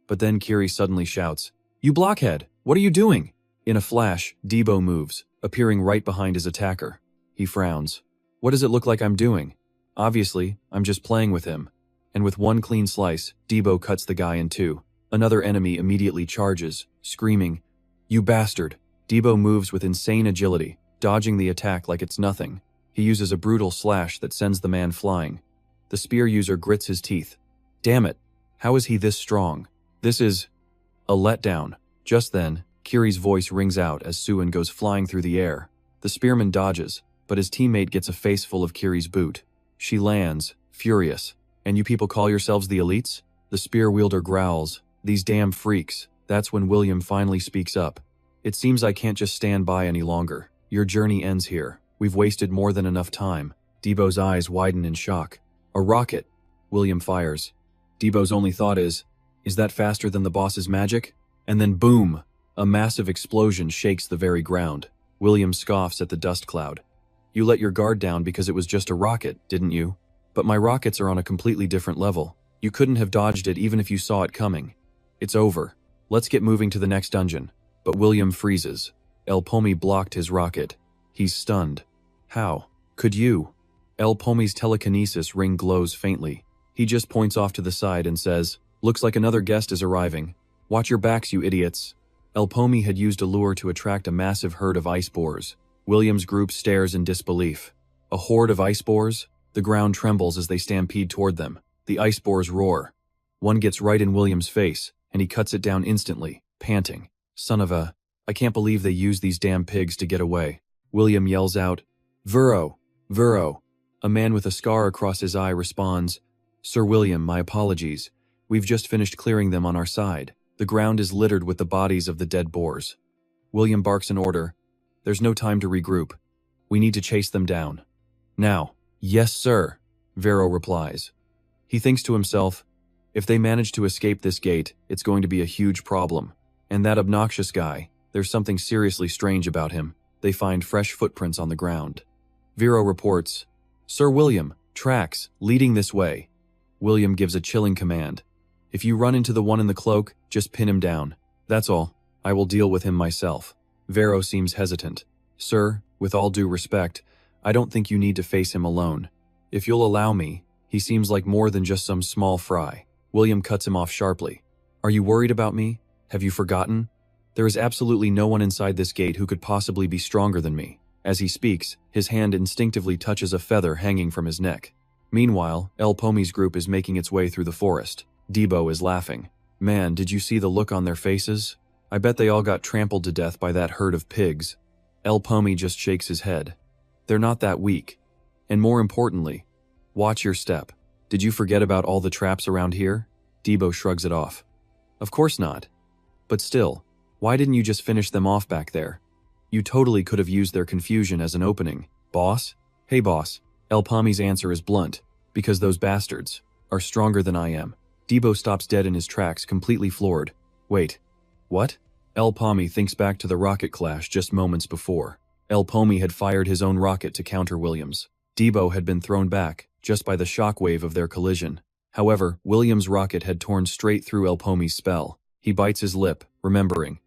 But then Kiri suddenly shouts, You blockhead, what are you doing? In a flash, Debo moves, appearing right behind his attacker. He frowns. What does it look like I'm doing? Obviously, I'm just playing with him. And with one clean slice, Debo cuts the guy in two. Another enemy immediately charges, screaming, You bastard! Debo moves with insane agility, dodging the attack like it's nothing. He uses a brutal slash that sends the man flying. The spear user grits his teeth. Damn it! How is he this strong? This is a letdown. Just then, Kiri's voice rings out as Suan goes flying through the air. The spearman dodges, but his teammate gets a face full of Kiri's boot. She lands, furious. And you people call yourselves the elites? The spear wielder growls, These damn freaks. That's when William finally speaks up. It seems I can't just stand by any longer. Your journey ends here. We've wasted more than enough time. Debo's eyes widen in shock. A rocket. William fires. Debo's only thought is that faster than the boss's magic? And then boom! A massive explosion shakes the very ground. William scoffs at the dust cloud. You let your guard down because it was just a rocket, didn't you? But my rockets are on a completely different level. You couldn't have dodged it even if you saw it coming. It's over. Let's get moving to the next dungeon. But William freezes. El Pomi blocked his rocket. He's stunned. How? Could you? El Pomi's telekinesis ring glows faintly. He just points off to the side and says, "Looks like another guest is arriving. Watch your backs, you idiots." El Pomi had used a lure to attract a massive herd of ice boars. William's group stares in disbelief. A horde of ice boars? The ground trembles as they stampede toward them. The ice boars roar. One gets right in William's face, and he cuts it down instantly, panting. Son of a... I can't believe they used these damn pigs to get away. William yells out, "Vuro! Vuro!" A man with a scar across his eye responds, "Sir William, my apologies. We've just finished clearing them on our side. The ground is littered with the bodies of the dead boars." William barks an order. "There's no time to regroup. We need to chase them down. Now." "Yes, sir," Vero replies. He thinks to himself, if they manage to escape this gate, it's going to be a huge problem. And that obnoxious guy, there's something seriously strange about him. They find fresh footprints on the ground. Vero reports, "Sir William, tracks, leading this way." William gives a chilling command. "If you run into the one in the cloak, just pin him down. That's all. I will deal with him myself." Vero seems hesitant. "Sir, with all due respect, I don't think you need to face him alone. If you'll allow me, he seems like more than just some small fry." William cuts him off sharply. "Are you worried about me? Have you forgotten? There is absolutely no one inside this gate who could possibly be stronger than me." As he speaks, his hand instinctively touches a feather hanging from his neck. Meanwhile, El Pomi's group is making its way through the forest. Debo is laughing. "Man, did you see the look on their faces? I bet they all got trampled to death by that herd of pigs." El Pomi just shakes his head. "They're not that weak. And more importantly, watch your step. Did you forget about all the traps around here?" Debo shrugs it off. "Of course not. But still, why didn't you just finish them off back there? You totally could have used their confusion as an opening. Boss?" "Hey boss." El Pomi's answer is blunt. "Because those bastards are stronger than I am." Debo stops dead in his tracks, completely floored. "Wait. What?" El Pomi thinks back to the rocket clash just moments before. El Pomi had fired his own rocket to counter Williams. Debo had been thrown back, just by the shockwave of their collision. However, Williams' rocket had torn straight through El Pomi's spell. He bites his lip, remembering.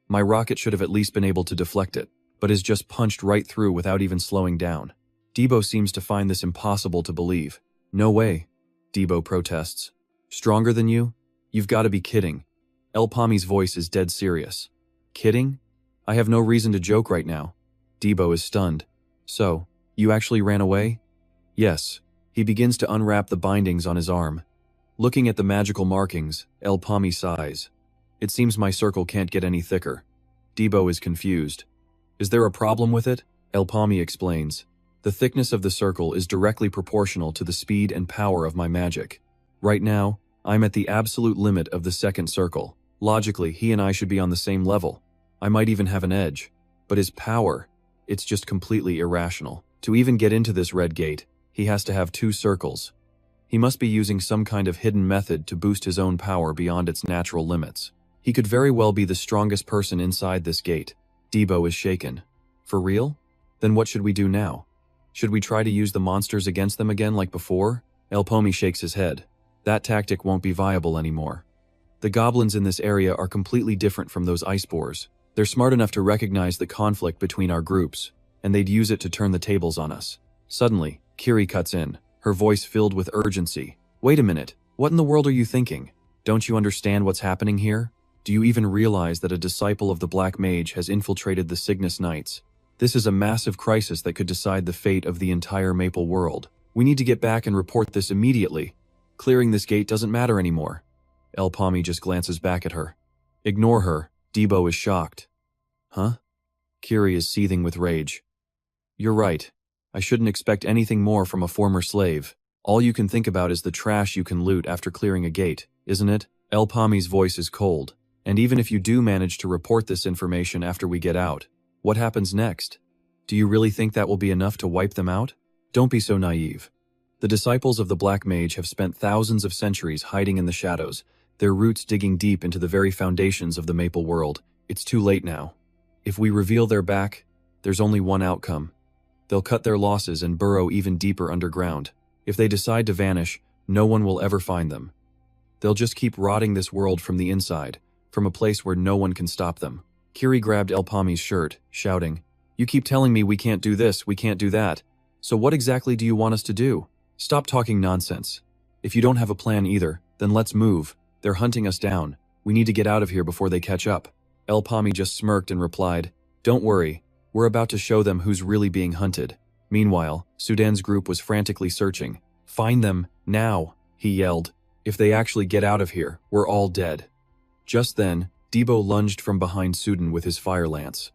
"My rocket should have at least been able to deflect it, but is just punched right through without even slowing down." Debo seems to find this impossible to believe. "No way," Debo protests. "Stronger than you? You've got to be kidding." El Pomi's voice is dead serious. "Kidding? I have no reason to joke right now." Debo is stunned. "So, you actually ran away?" "Yes." He begins to unwrap the bindings on his arm. Looking at the magical markings, El Pomi sighs. "It seems my circle can't get any thicker." Debo is confused. "Is there a problem with it?" El Pomi explains. "The thickness of the circle is directly proportional to the speed and power of my magic. Right now, I'm at the absolute limit of the second circle. Logically, he and I should be on the same level. I might even have an edge. But his power, it's just completely irrational. To even get into this red gate, he has to have 2 circles. He must be using some kind of hidden method to boost his own power beyond its natural limits. He could very well be the strongest person inside this gate." Debo is shaken. "For real? Then what should we do now? Should we try to use the monsters against them again like before?" El Pomi shakes his head. "That tactic won't be viable anymore. The goblins in this area are completely different from those ice boars. They're smart enough to recognize the conflict between our groups, and they'd use it to turn the tables on us." Suddenly, Kiri cuts in, her voice filled with urgency. "Wait a minute, what in the world are you thinking? Don't you understand what's happening here? Do you even realize that a disciple of the Black Mage has infiltrated the Cygnus Knights? This is a massive crisis that could decide the fate of the entire Maple world. We need to get back and report this immediately. Clearing this gate doesn't matter anymore." El Pomi just glances back at her. "Ignore her." Debo is shocked. "Huh?" Kiri is seething with rage. "You're right. I shouldn't expect anything more from a former slave. All you can think about is the trash you can loot after clearing a gate, isn't it?" El Pomi's voice is cold. "And even if you do manage to report this information after we get out, what happens next? Do you really think that will be enough to wipe them out? Don't be so naive. The disciples of the Black Mage have spent thousands of centuries hiding in the shadows, their roots digging deep into the very foundations of the Maple world. It's too late now. If we reveal their back, there's only one outcome. They'll cut their losses and burrow even deeper underground. If they decide to vanish, no one will ever find them. They'll just keep rotting this world from the inside, from a place where no one can stop them. Kiri grabbed El Pomi's shirt, shouting, "You keep telling me we can't do this, we can't do that. So what exactly do you want us to do? Stop talking nonsense. If you don't have a plan either, then let's move. They're hunting us down. We need to get out of here before they catch up." El Pomi just smirked and replied, "Don't worry, we're about to show them who's really being hunted." Meanwhile, Sudan's group was frantically searching. "Find them, now," he yelled. "If they actually get out of here, we're all dead." Just then, Debo lunged from behind Sudan with his fire lance.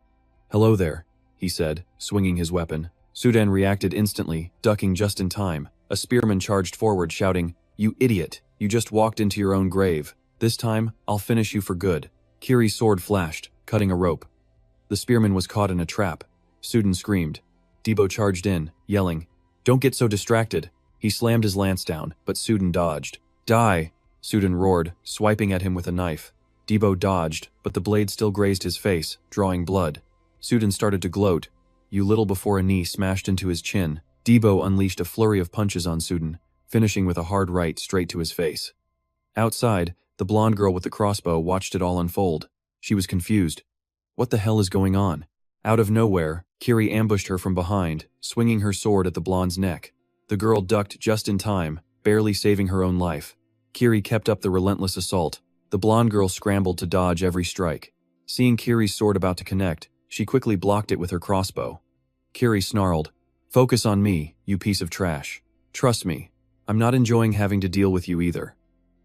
"Hello there," he said, swinging his weapon. Sudan reacted instantly, ducking just in time. A spearman charged forward, shouting, "You idiot, you just walked into your own grave. This time, I'll finish you for good." Kiri's sword flashed, cutting a rope. The spearman was caught in a trap. Sudan screamed. Debo charged in, yelling, "Don't get so distracted." He slammed his lance down, but Sudan dodged. "Die!" Sudan roared, swiping at him with a knife. Debo dodged, but the blade still grazed his face, drawing blood. Sudan started to gloat. You little before a knee smashed into his chin. Debo unleashed a flurry of punches on Sudan, finishing with a hard right straight to his face. Outside, the blonde girl with the crossbow watched it all unfold. She was confused. What the hell is going on? Out of nowhere, Kiri ambushed her from behind, swinging her sword at the blonde's neck. The girl ducked just in time, barely saving her own life. Kiri kept up the relentless assault. The blonde girl scrambled to dodge every strike. Seeing Kiri's sword about to connect, she quickly blocked it with her crossbow. Kiri snarled, "Focus on me, you piece of trash. Trust me, I'm not enjoying having to deal with you either."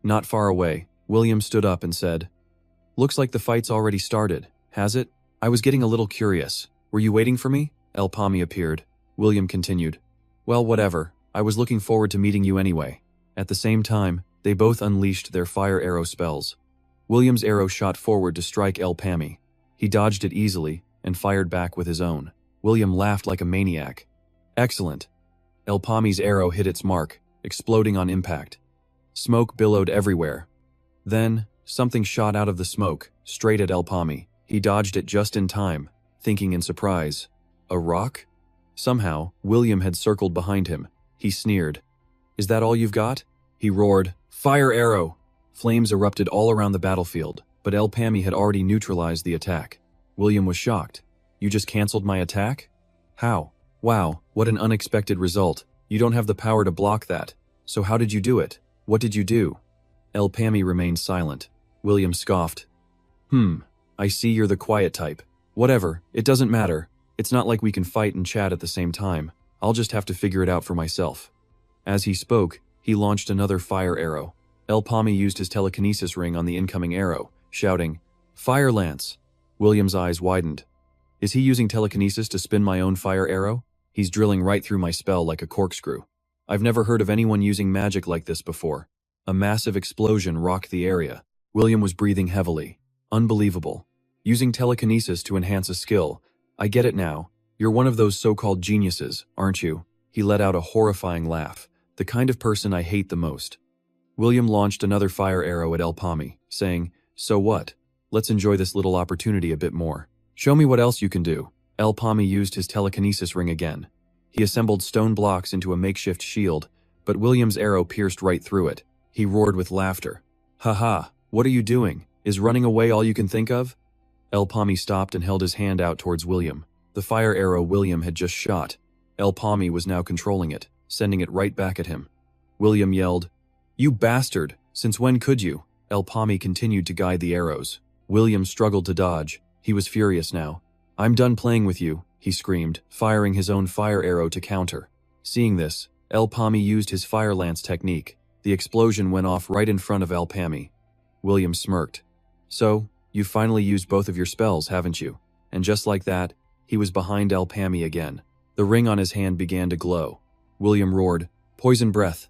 Not far away, William stood up and said, "Looks like the fight's already started, has it? I was getting a little curious. Were you waiting for me?" El Pomi appeared. William continued, "Well, whatever. I was looking forward to meeting you anyway." At the same time, they both unleashed their fire arrow spells. William's arrow shot forward to strike El Pomi. He dodged it easily and fired back with his own. William laughed like a maniac. "Excellent." El Pomi's arrow hit its mark, exploding on impact. Smoke billowed everywhere. Then, something shot out of the smoke, straight at El Pomi. He dodged it just in time, thinking in surprise, "A rock?" Somehow, William had circled behind him. He sneered. "Is that all you've got?" He roared, "Fire arrow!" Flames erupted all around the battlefield, but El Pomi had already neutralized the attack. William was shocked. "You just canceled my attack? How? Wow, what an unexpected result. You don't have the power to block that. So how did you do it? What did you do?" El Pomi remained silent. William scoffed. I see you're the quiet type. Whatever, it doesn't matter. It's not like we can fight and chat at the same time. I'll just have to figure it out for myself." As he spoke, he launched another fire arrow. El Pomi used his telekinesis ring on the incoming arrow, shouting, "Fire lance!" William's eyes widened. Is he using telekinesis to spin my own fire arrow? He's drilling right through my spell like a corkscrew. I've never heard of anyone using magic like this before. A massive explosion rocked the area. William was breathing heavily. Unbelievable. Using telekinesis to enhance a skill. I get it now. You're one of those so-called geniuses, aren't you? He let out a horrifying laugh. The kind of person I hate the most. William launched another fire arrow at El Pomi, saying, "So what? Let's enjoy this little opportunity a bit more. Show me what else you can do." El Pomi used his telekinesis ring again. He assembled stone blocks into a makeshift shield, but William's arrow pierced right through it. He roared with laughter. "Ha, what are you doing? Is running away all you can think of?" El Pomi stopped and held his hand out towards William. The fire arrow William had just shot. El Pomi was now controlling it, sending it right back at him. William yelled, "You bastard! Since when could you?" El Pomi continued to guide the arrows. William struggled to dodge. He was furious now. "I'm done playing with you," he screamed, firing his own fire arrow to counter. Seeing this, El Pomi used his fire lance technique. The explosion went off right in front of El Pomi. William smirked. "So, you've finally used both of your spells, haven't you?" And just like that, he was behind El Pomi again. The ring on his hand began to glow. William roared, "Poison breath."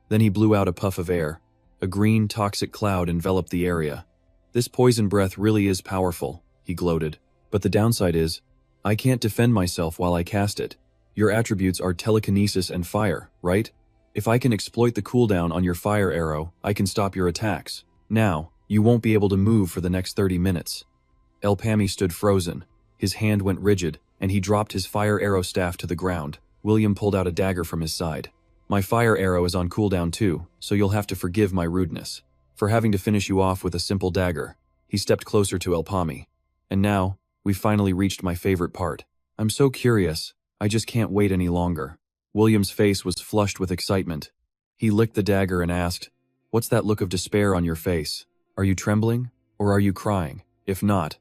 Then he blew out a puff of air. A green, toxic cloud enveloped the area. "This poison breath really is powerful," he gloated. "But the downside is, I can't defend myself while I cast it. Your attributes are telekinesis and fire, right? If I can exploit the cooldown on your fire arrow, I can stop your attacks. Now, you won't be able to move for the next 30 minutes. El Pomi stood frozen. His hand went rigid, and he dropped his fire arrow staff to the ground. William pulled out a dagger from his side. "My fire arrow is on cooldown too, so you'll have to forgive my rudeness. For having to finish you off with a simple dagger." He stepped closer to El Pomi. And now, we've finally reached my favorite part. I'm so curious, I just can't wait any longer. William's face was flushed with excitement. He licked the dagger and asked, "What's that look of despair on your face? Are you trembling? Or are you crying? If not..."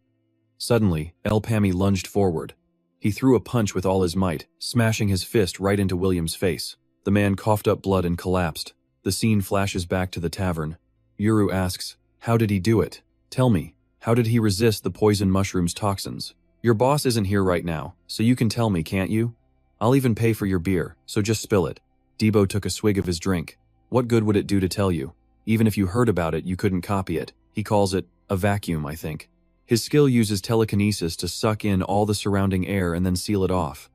Suddenly, El Pomi lunged forward. He threw a punch with all his might, smashing his fist right into William's face. The man coughed up blood and collapsed. The scene flashes back to the tavern. Yuru asks, "How did he do it? Tell me, how did he resist the poison mushroom's toxins? Your boss isn't here right now, so you can tell me, can't you? I'll even pay for your beer, so just spill it." Debo took a swig of his drink. "What good would it do to tell you? Even if you heard about it, you couldn't copy it. He calls it a vacuum, I think. His skill uses telekinesis to suck in all the surrounding air and then seal it off.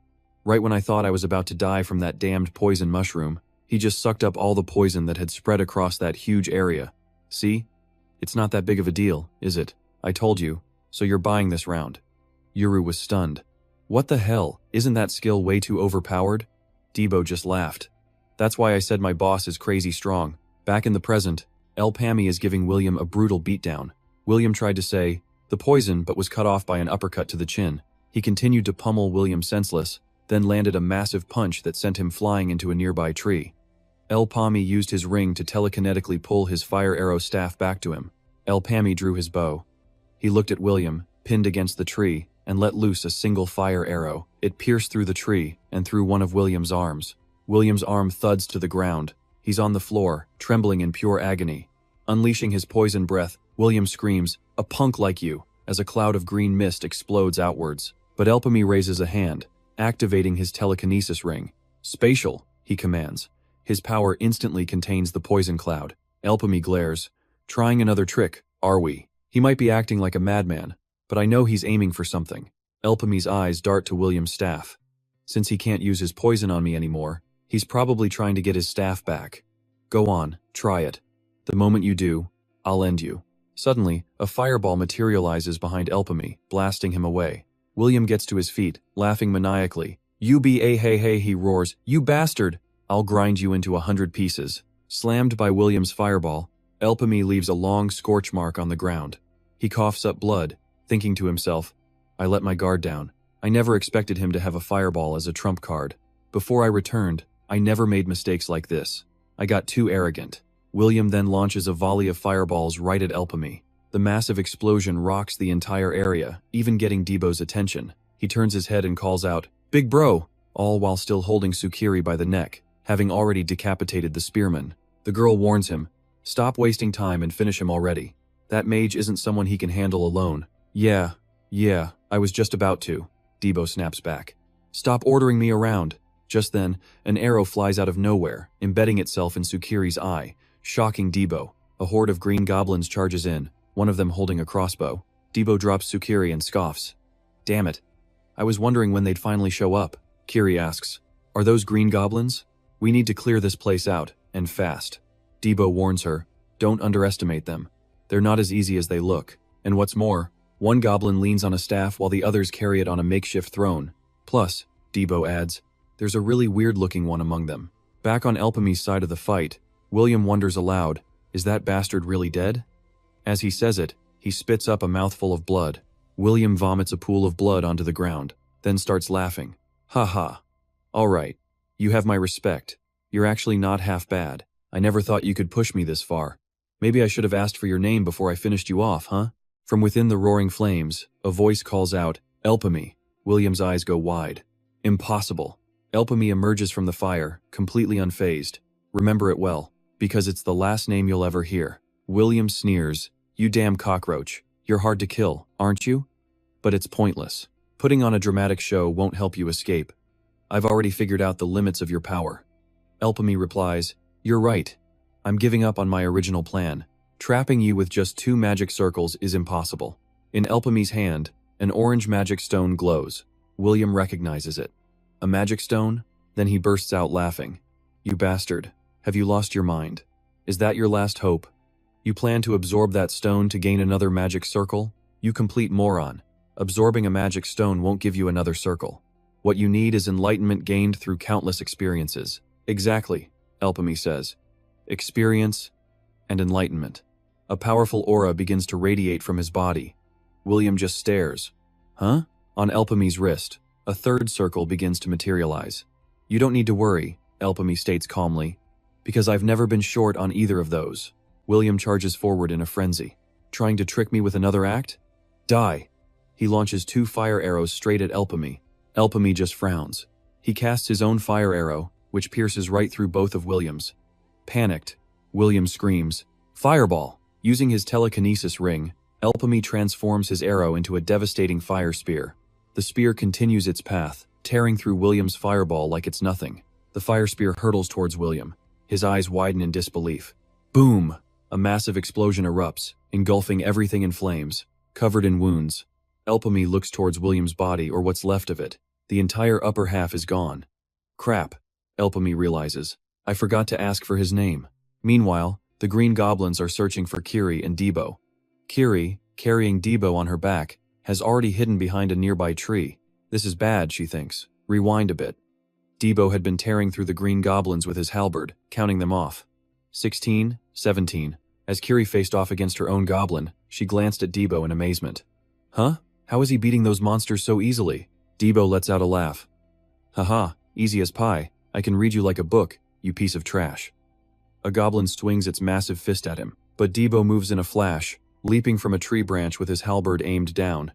Right when I thought I was about to die from that damned poison mushroom, he just sucked up all the poison that had spread across that huge area. See? It's not that big of a deal, is it? I told you, so you're buying this round." Yuru was stunned. "What the hell? Isn't that skill way too overpowered?" Debo just laughed. "That's why I said my boss is crazy strong." Back in the present, El Pomi is giving William a brutal beatdown. William tried to say the poison, but was cut off by an uppercut to the chin. He continued to pummel William senseless, then landed a massive punch that sent him flying into a nearby tree. El Pomi used his ring to telekinetically pull his fire arrow staff back to him. El Pomi drew his bow. He looked at William, pinned against the tree, and let loose a single fire arrow. It pierced through the tree and through one of William's arms. William's arm thuds to the ground. He's on the floor, trembling in pure agony. Unleashing his poison breath, William screams, "A punk like you," as a cloud of green mist explodes outwards. But El Pomi raises a hand, activating his telekinesis ring. "Spatial," he commands. His power instantly contains the poison cloud. El Pomi glares. "Trying another trick, are we?" He might be acting like a madman, but I know he's aiming for something. El Pomi's eyes dart to William's staff. Since he can't use his poison on me anymore, he's probably trying to get his staff back. "Go on, try it. The moment you do, I'll end you." Suddenly, a fireball materializes behind El Pomi, blasting him away. William gets to his feet, laughing maniacally. "You be a hey hey," he roars. "You bastard! I'll grind you into 100 pieces." Slammed by William's fireball, El Pomi leaves a long scorch mark on the ground. He coughs up blood, thinking to himself, "I let my guard down. I never expected him to have a fireball as a trump card. Before I returned, I never made mistakes like this. I got too arrogant." William then launches a volley of fireballs right at El Pomi. The massive explosion rocks the entire area, even getting Debo's attention. He turns his head and calls out, "Big bro!" all while still holding Sukiri by the neck, having already decapitated the spearman. The girl warns him, "Stop wasting time and finish him already. That mage isn't someone he can handle alone." Yeah, I was just about to," Debo snaps back. "Stop ordering me around." Just then, an arrow flies out of nowhere, embedding itself in Sukiri's eye, shocking Debo. A horde of green goblins charges in, one of them holding a crossbow. Debo drops Sukiri and scoffs. "Damn it. I was wondering when they'd finally show up." Kiri asks, "Are those green goblins? We need to clear this place out, and fast." Debo warns her, "Don't underestimate them. They're not as easy as they look. And what's more, one goblin leans on a staff while the others carry it on a makeshift throne. Plus," Debo adds, "there's a really weird-looking one among them." Back on El Pomi's side of the fight, William wonders aloud, "Is that bastard really dead?" As he says it, he spits up a mouthful of blood. William vomits a pool of blood onto the ground, then starts laughing. "Ha ha. All right. You have my respect. You're actually not half bad. I never thought you could push me this far. Maybe I should have asked for your name before I finished you off, huh?" From within the roaring flames, a voice calls out, "El Pomi." William's eyes go wide. Impossible. El Pomi emerges from the fire, completely unfazed. Remember it well, because it's the last name you'll ever hear. William sneers, "You damn cockroach. You're hard to kill, aren't you? But it's pointless. Putting on a dramatic show won't help you escape. I've already figured out the limits of your power." El Pomi replies, "You're right. I'm giving up on my original plan. Trapping you with just 2 magic circles is impossible." In El Pomi's hand, an orange magic stone glows. William recognizes it. A magic stone? Then he bursts out laughing. "You bastard. Have you lost your mind? Is that your last hope? You plan to absorb that stone to gain another magic circle? You complete moron. Absorbing a magic stone won't give you another circle. What you need is enlightenment gained through countless experiences." "Exactly," El Pomi says. "Experience and enlightenment. A powerful aura begins to radiate from his body. William just stares. Huh? On Elpomi's wrist, a third circle begins to materialize. You don't need to worry, Elpomi states calmly, because I've never been short on either of those. William charges forward in a frenzy. Trying to trick me with another act? Die. He launches 2 fire arrows straight at Elpomi. Elpomi just frowns. He casts his own fire arrow, which pierces right through both of William's. Panicked, William screams, "Fireball!" Using his telekinesis ring, Elpomi transforms his arrow into a devastating fire spear. The spear continues its path, tearing through William's fireball like it's nothing. The fire spear hurtles towards William. His eyes widen in disbelief. Boom! A massive explosion erupts, engulfing everything in flames. Covered in wounds, Elpomi looks towards William's body, or what's left of it. The entire upper half is gone. Crap, Elpomi realizes. I forgot to ask for his name. Meanwhile, the Green Goblins are searching for Kiri and Debo. Kiri, carrying Debo on her back, has already hidden behind a nearby tree. This is bad, she thinks. Rewind a bit. Debo had been tearing through the Green Goblins with his halberd, counting them off. 16, 17. As Kiri faced off against her own goblin, she glanced at Debo in amazement. Huh? How is he beating those monsters so easily? Debo lets out a laugh. Haha, easy as pie. I can read you like a book, you piece of trash. A goblin swings its massive fist at him, but Debo moves in a flash, leaping from a tree branch with his halberd aimed down.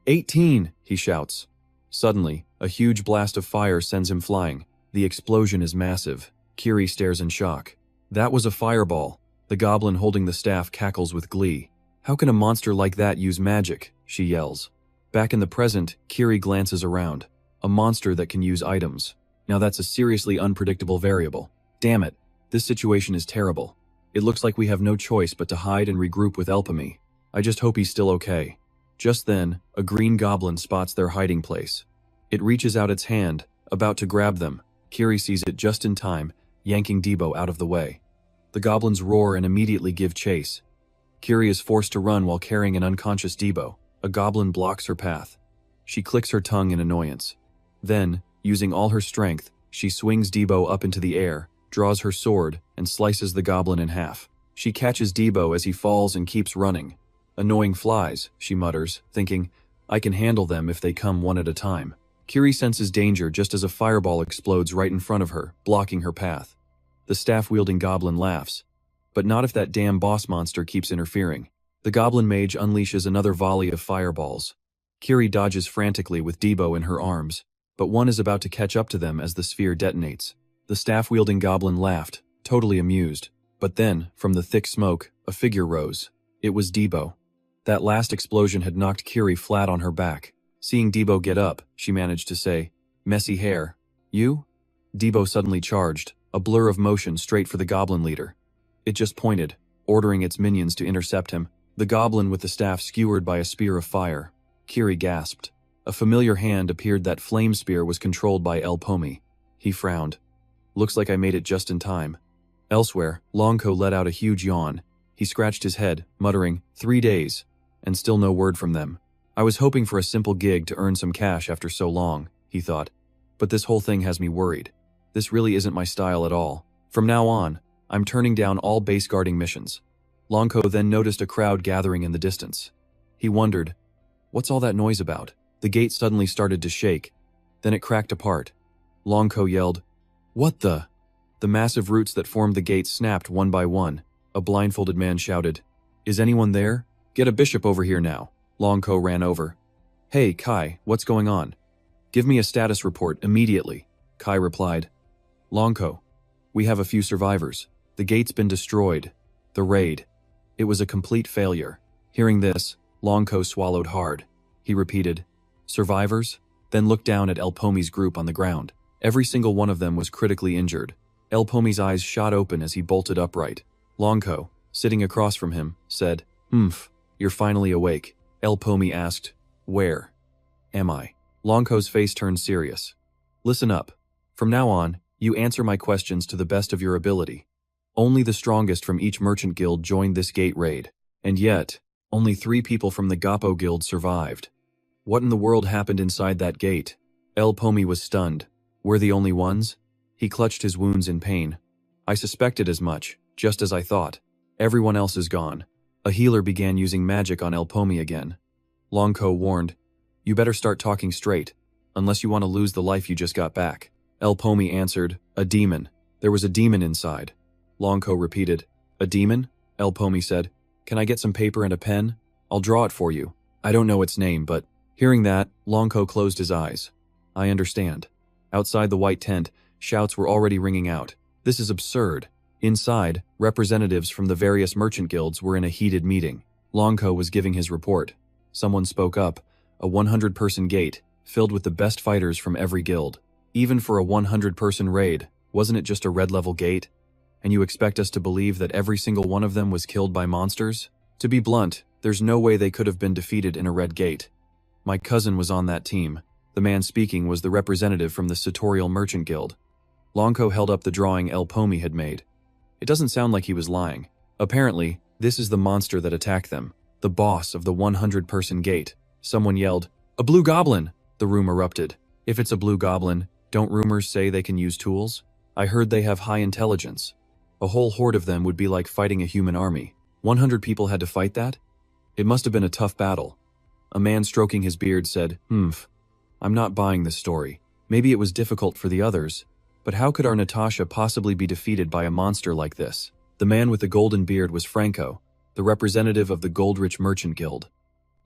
18, he shouts. Suddenly, a huge blast of fire sends him flying. The explosion is massive. Kiri stares in shock. That was a fireball. The goblin holding the staff cackles with glee. How can a monster like that use magic? She yells. Back in the present, Kiri glances around. A monster that can use items. Now that's a seriously unpredictable variable. Damn it, this situation is terrible. It looks like we have no choice but to hide and regroup with Elpomi. I just hope he's still okay. Just then, a green goblin spots their hiding place. It reaches out its hand, about to grab them. Kiri sees it just in time, yanking Debo out of the way. The goblins roar and immediately give chase. Kiri is forced to run while carrying an unconscious Debo. A goblin blocks her path. She clicks her tongue in annoyance. Then, using all her strength, she swings Debo up into the air, draws her sword, and slices the goblin in half. She catches Debo as he falls and keeps running. Annoying flies, she mutters, thinking, I can handle them if they come one at a time. Kiri senses danger just as a fireball explodes right in front of her, blocking her path. The staff-wielding goblin laughs. But not if that damn boss monster keeps interfering. The goblin mage unleashes another volley of fireballs. Kiri dodges frantically with Debo in her arms, but one is about to catch up to them as the sphere detonates. The staff-wielding goblin laughed, totally amused. But then, from the thick smoke, a figure rose. It was Debo. That last explosion had knocked Kiri flat on her back. Seeing Debo get up, she managed to say, Messy hair. You? Debo suddenly charged, a blur of motion straight for the goblin leader. It just pointed, ordering its minions to intercept him. The goblin with the staff skewered by a spear of fire. Kiri gasped. A familiar hand appeared. That flame spear was controlled by Pomi. He frowned. Looks like I made it just in time. Elsewhere, Longco let out a huge yawn. He scratched his head, muttering, 3 days, and still no word from them. I was hoping for a simple gig to earn some cash after so long, he thought. But this whole thing has me worried. This really isn't my style at all. From now on, I'm turning down all base guarding missions. Longco then noticed a crowd gathering in the distance. He wondered, what's all that noise about? The gate suddenly started to shake. Then it cracked apart. Longco yelled, What the? The massive roots that formed the gate snapped one by one. A blindfolded man shouted, Is anyone there? Get a bishop over here now. Longco ran over. Hey, Kai, what's going on? Give me a status report immediately, Kai replied. Longco, we have a few survivors. The gate's been destroyed. The raid. It was a complete failure. Hearing this, Longco swallowed hard. He repeated, Survivors? Then looked down at Pomi's group on the ground. Every single one of them was critically injured. Pomi's eyes shot open as he bolted upright. Longco, sitting across from him, said, You're finally awake. Pomi asked, Where am I? Longco's face turned serious. Listen up. From now on, you answer my questions to the best of your ability. Only the strongest from each merchant guild joined this gate raid. And yet, only 3 people from the Gapo guild survived. What in the world happened inside that gate? Pomi was stunned. We're the only ones? He clutched his wounds in pain. I suspected as much, just as I thought. Everyone else is gone. A healer began using magic on El Pomi again. Longko warned, "You better start talking straight, unless you want to lose the life you just got back." El Pomi answered, "A demon. There was a demon inside." Longko repeated, "A demon?" El Pomi said, "Can I get some paper and a pen? I'll draw it for you. I don't know its name, but..." Hearing that, Longko closed his eyes. "I understand." Outside the white tent, shouts were already ringing out. "This is absurd." Inside, representatives from the various merchant guilds were in a heated meeting. Longko was giving his report. Someone spoke up, "A 100-person gate, filled with the best fighters from every guild. Even for a 100-person raid, wasn't it just a red-level gate? And you expect us to believe that every single one of them was killed by monsters? To be blunt, there's no way they could have been defeated in a red gate. My cousin was on that team." The man speaking was the representative from the Sartorial Merchant Guild. Longko held up the drawing El Pomi had made. It doesn't sound like he was lying. Apparently, this is the monster that attacked them, the boss of the 100-person gate. Someone yelled, "A blue goblin!" The room erupted. "If it's a blue goblin, don't rumors say they can use tools? I heard they have high intelligence. A whole horde of them would be like fighting a human army. 100 people had to fight that? It must have been a tough battle." A man stroking his beard said, "I'm not buying this story. Maybe it was difficult for the others, but how could our Natasha possibly be defeated by a monster like this?" The man with the golden beard was Franco, the representative of the Goldrich Merchant Guild.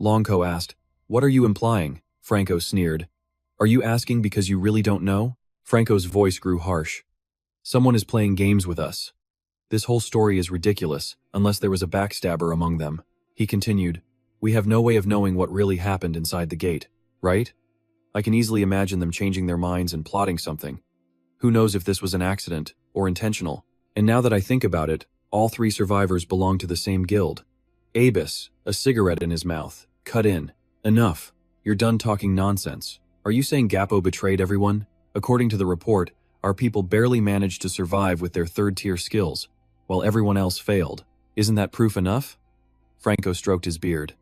Longko asked, "What are you implying?" Franco sneered. "Are you asking because you really don't know?" Franco's voice grew harsh. "Someone is playing games with us. This whole story is ridiculous, unless there was a backstabber among them." He continued, "We have no way of knowing what really happened inside the gate, right? I can easily imagine them changing their minds and plotting something. Who knows if this was an accident or intentional? And now that I think about it, all 3 survivors belong to the same guild." Abus, a cigarette in his mouth, cut in. "Enough. You're done talking nonsense. Are you saying Gappo betrayed everyone? According to the report, our people barely managed to survive with their 3rd-tier skills, while everyone else failed. Isn't that proof enough?" Franco stroked his beard.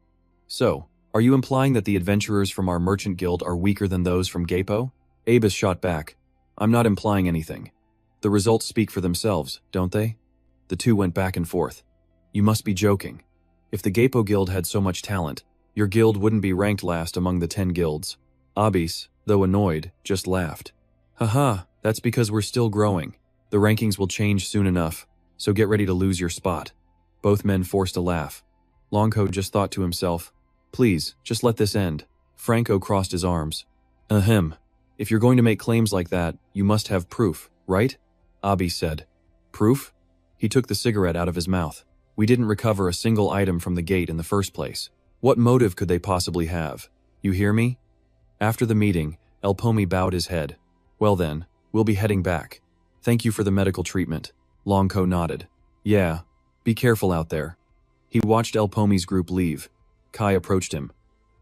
"So, are you implying that the adventurers from our merchant guild are weaker than those from Gappo?" Abus shot back. "I'm not implying anything. The results speak for themselves, don't they?" The two went back and forth. "You must be joking. If the Gappo guild had so much talent, your guild wouldn't be ranked last among the 10 guilds." Abis, though annoyed, just laughed. "Haha, that's because we're still growing. The rankings will change soon enough, so get ready to lose your spot." Both men forced a laugh. Longko just thought to himself, "Please, just let this end." Franco crossed his arms. "Ahem. If you're going to make claims like that, you must have proof, right?" Abi said. "Proof?" He took the cigarette out of his mouth. "We didn't recover a single item from the gate in the first place. What motive could they possibly have? You hear me?" After the meeting, El Pomi bowed his head. "Well then, we'll be heading back. Thank you for the medical treatment." Longko nodded. "Yeah, be careful out there." He watched El Pomi's group leave. Kai approached him.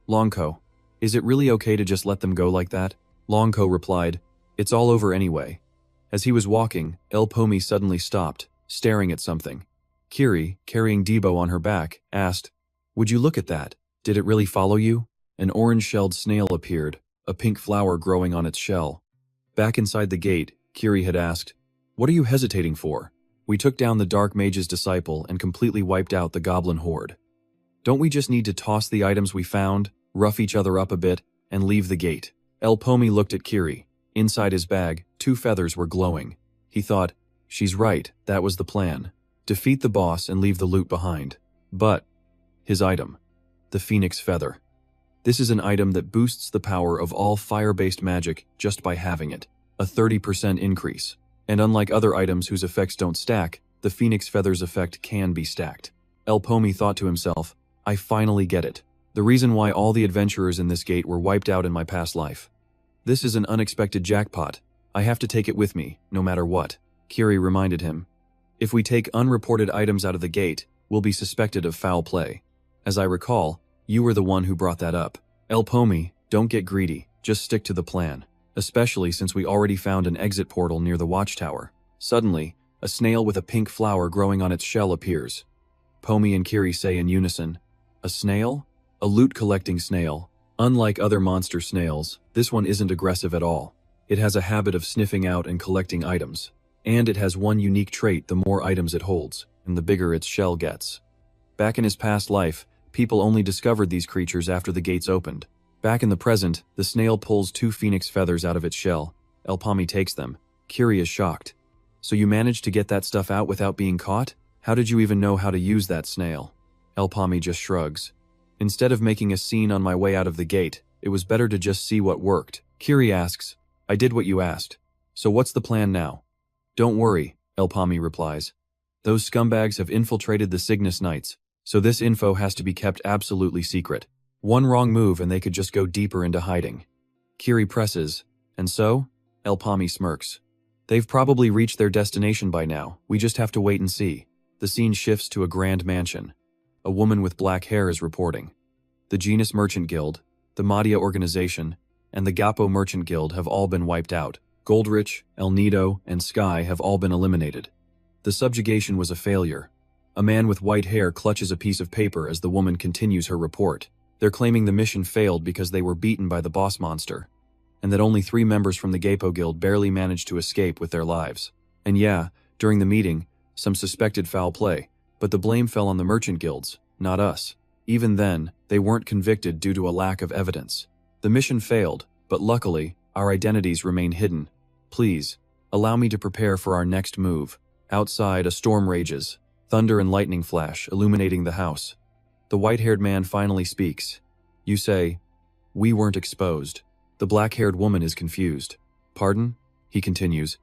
"Longko, is it really okay to just let them go like that?" Longko replied, "It's all over anyway." As he was walking, El Pomi suddenly stopped, staring at something. Kiri, carrying Debo on her back, asked, "Would you look at that? Did it really follow you?" An orange-shelled snail appeared, a pink flower growing on its shell. Back inside the gate, Kiri had asked, "What are you hesitating for? We took down the Dark Mage's disciple and completely wiped out the goblin horde. Don't we just need to toss the items we found, rough each other up a bit, and leave the gate?" El Pomi looked at Kiri. Inside his bag, 2 feathers were glowing. He thought, she's right, that was the plan. Defeat the boss and leave the loot behind. But his item, the Phoenix Feather. This is an item that boosts the power of all fire-based magic just by having it, a 30% increase. And unlike other items whose effects don't stack, the Phoenix Feather's effect can be stacked. El Pomi thought to himself, I finally get it. The reason why all the adventurers in this gate were wiped out in my past life. This is an unexpected jackpot. I have to take it with me, no matter what. Kiri reminded him. If we take unreported items out of the gate, we'll be suspected of foul play. As I recall, you were the one who brought that up. El Pomi, don't get greedy, just stick to the plan. Especially since we already found an exit portal near the watchtower. Suddenly, a snail with a pink flower growing on its shell appears. Pomi and Kiri say in unison, a snail? A loot-collecting snail. Unlike other monster snails, this one isn't aggressive at all. It has a habit of sniffing out and collecting items. And it has one unique trait: the more items it holds, and the bigger its shell gets. Back in his past life, people only discovered these creatures after the gates opened. Back in the present, the snail pulls 2 phoenix feathers out of its shell. Pomi takes them. Kiri is shocked. So you managed to get that stuff out without being caught? How did you even know how to use that snail? Pomi just shrugs. Instead of making a scene on my way out of the gate, it was better to just see what worked. Kiri asks, I did what you asked. So what's the plan now? Don't worry, Pomi replies. Those scumbags have infiltrated the Cygnus Knights, so this info has to be kept absolutely secret. One wrong move and they could just go deeper into hiding. Kiri presses, and so? Pomi smirks. They've probably reached their destination by now, we just have to wait and see. The scene shifts to a grand mansion. A woman with black hair is reporting. The Genus Merchant Guild, the Madhya organization, and the Gapo Merchant Guild have all been wiped out. Goldrich, El Nido, and Sky have all been eliminated. The subjugation was a failure. A man with white hair clutches a piece of paper as the woman continues her report. They're claiming the mission failed because they were beaten by the boss monster, and that only 3 members from the Gapo Guild barely managed to escape with their lives. And yeah, during the meeting, some suspected foul play, but the blame fell on the merchant guilds, not us. Even then, they weren't convicted due to a lack of evidence. The mission failed, but luckily, our identities remain hidden. Please, allow me to prepare for our next move. Outside, a storm rages. Thunder and lightning flash, illuminating the house. The white-haired man finally speaks. You say, we weren't exposed. The black-haired woman is confused. Pardon? He continues.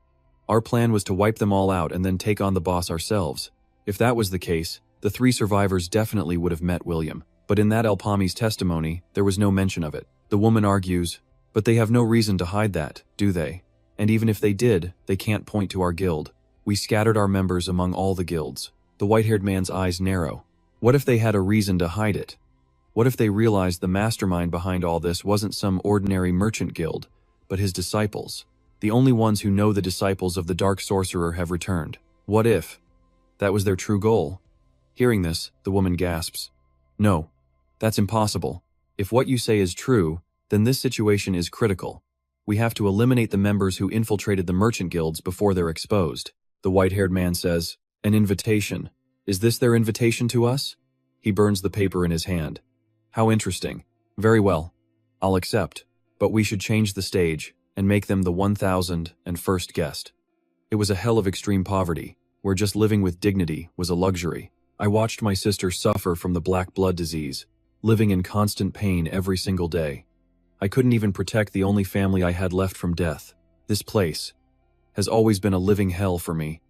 Our plan was to wipe them all out and then take on the boss ourselves. If that was the case, the 3 survivors definitely would have met William. But in that Pomi's testimony, there was no mention of it. The woman argues, but they have no reason to hide that, do they? And even if they did, they can't point to our guild. We scattered our members among all the guilds. The white-haired man's eyes narrow. What if they had a reason to hide it? What if they realized the mastermind behind all this wasn't some ordinary merchant guild, but his disciples? The only ones who know the disciples of the Dark Sorcerer have returned. What if that was their true goal? Hearing this, the woman gasps. No, that's impossible. If what you say is true, then this situation is critical. We have to eliminate the members who infiltrated the merchant guilds before they're exposed. The white-haired man says, an invitation. Is this their invitation to us? He burns the paper in his hand. How interesting. Very well. I'll accept. But we should change the stage and make them the 1,001st guest. It was a hell of extreme poverty, where just living with dignity was a luxury. I watched my sister suffer from the black blood disease, living in constant pain every single day. I couldn't even protect the only family I had left from death. This place has always been a living hell for me.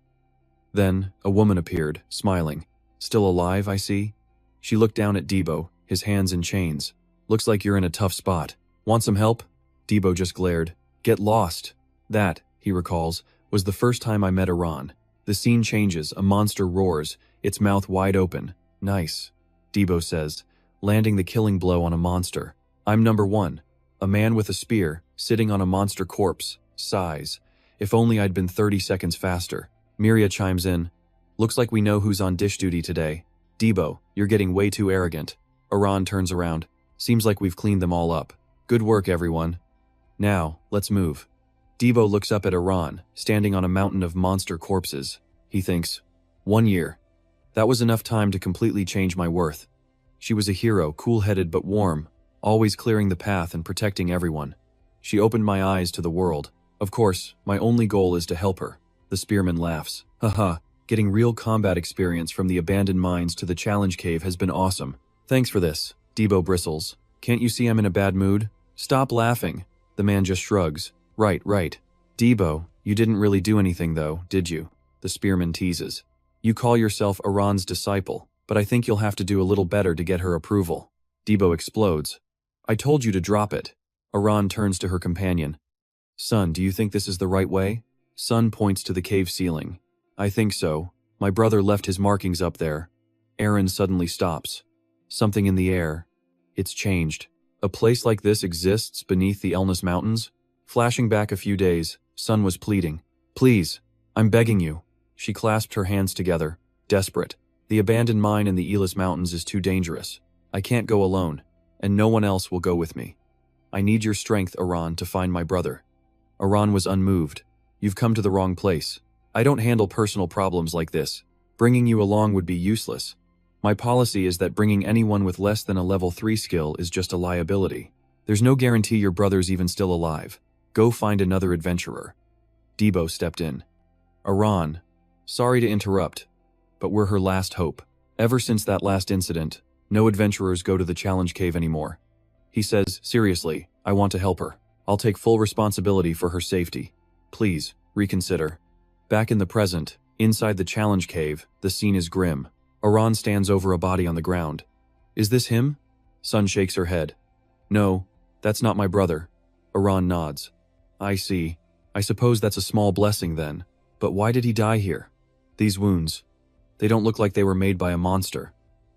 Then, a woman appeared, smiling. Still alive, I see? She looked down at Debo, his hands in chains. Looks like you're in a tough spot. Want some help? Debo just glared. Get lost. That, he recalls, was the first time I met Iran. The scene changes, a monster roars, its mouth wide open. Nice, Debo says, landing the killing blow on a monster. I'm number 1. A man with a spear, sitting on a monster corpse, sighs. If only I'd been 30 seconds faster. Miria chimes in. Looks like we know who's on dish duty today. Debo, you're getting way too arrogant. Iran turns around. Seems like we've cleaned them all up. Good work, everyone. Now, let's move. Debo looks up at Iran, standing on a mountain of monster corpses. He thinks, 1 year. That was enough time to completely change my worth. She was a hero, cool-headed but warm, always clearing the path and protecting everyone. She opened my eyes to the world. Of course, my only goal is to help her. The spearman laughs. Haha, getting real combat experience from the abandoned mines to the challenge cave has been awesome. Thanks for this. Debo bristles. Can't you see I'm in a bad mood? Stop laughing. The man just shrugs. Right. Debo, you didn't really do anything though, did you? The spearman teases. You call yourself Iran's disciple, but I think you'll have to do a little better to get her approval. Debo explodes. I told you to drop it. Iran turns to her companion. Son, do you think this is the right way? Son points to the cave ceiling. I think so. My brother left his markings up there. Aaron suddenly stops. Something in the air. It's changed. A place like this exists beneath the Elnus Mountains? Flashing back a few days, Son was pleading. Please, I'm begging you. She clasped her hands together, desperate. The abandoned mine in the Elis Mountains is too dangerous. I can't go alone, and no one else will go with me. I need your strength, Iran, to find my brother. Iran was unmoved. You've come to the wrong place. I don't handle personal problems like this. Bringing you along would be useless. My policy is that bringing anyone with less than a level 3 skill is just a liability. There's no guarantee your brother's even still alive. Go find another adventurer. Debo stepped in. Aran, sorry to interrupt, but we're her last hope. Ever since that last incident, no adventurers go to the challenge cave anymore. He says, seriously, I want to help her. I'll take full responsibility for her safety. Please, reconsider. Back in the present, inside the challenge cave, the scene is grim. Aran stands over a body on the ground. Is this him? Sun shakes her head. No, that's not my brother. Aran nods. I see. I suppose that's a small blessing then. But why did he die here? These wounds. They don't look like they were made by a monster.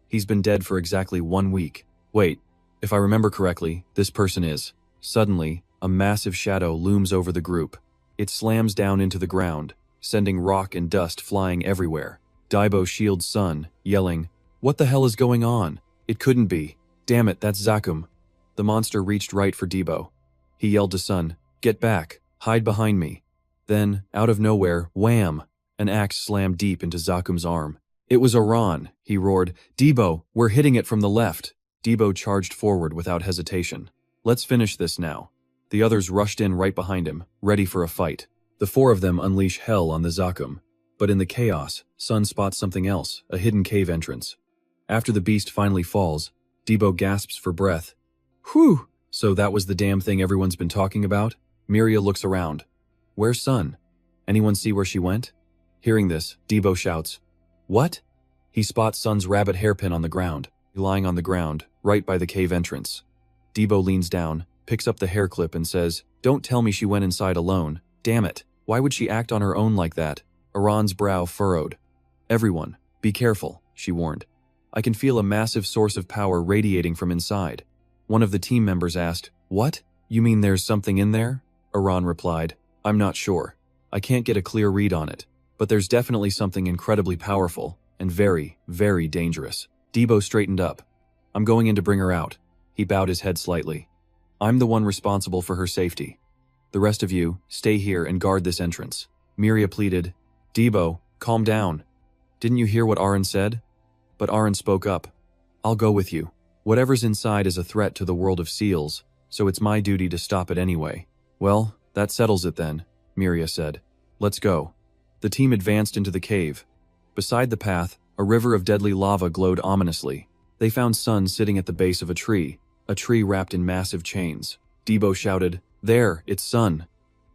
He's been dead for exactly 1 week. Wait, if I remember correctly, this person is. Suddenly, a massive shadow looms over the group. It slams down into the ground, sending rock and dust flying everywhere. Daibo shields Sun, yelling, "What the hell is going on? It couldn't be. Damn it, that's Zakum." The monster reached right for Debo. He yelled to Sun, "Get back, hide behind me." Then, out of nowhere, wham! An axe slammed deep into Zakum's arm. It was Aran, he roared. "Debo, we're hitting it from the left." Debo charged forward without hesitation. "Let's finish this now." The others rushed in right behind him, ready for a fight. The 4 of them unleash hell on the Zakum. But in the chaos, Sun spots something else, a hidden cave entrance. After the beast finally falls, Debo gasps for breath. Whew! So that was the damn thing everyone's been talking about? Miria looks around. Where's Sun? Anyone see where she went? Hearing this, Debo shouts, "What?" He spots Sun's rabbit hairpin on the ground, lying on the ground, right by the cave entrance. Debo leans down, picks up the hair clip and says, "Don't tell me she went inside alone. Damn it. Why would she act on her own like that?" Aran's brow furrowed. "Everyone, be careful," she warned. "I can feel a massive source of power radiating from inside." One of the team members asked, "What? You mean there's something in there?" Aran replied, "I'm not sure. I can't get a clear read on it. But there's definitely something incredibly powerful and very, very dangerous." Debo straightened up. "I'm going in to bring her out." He bowed his head slightly. "I'm the one responsible for her safety. The rest of you, stay here and guard this entrance." Miria pleaded, "Debo, calm down. Didn't you hear what Aran said?" But Aran spoke up. "I'll go with you. Whatever's inside is a threat to the world of seals, so it's my duty to stop it anyway." "Well, that settles it then," Miria said. "Let's go." The team advanced into the cave. Beside the path, a river of deadly lava glowed ominously. They found Sun sitting at the base of a tree wrapped in massive chains. Debo shouted, "There, it's Sun."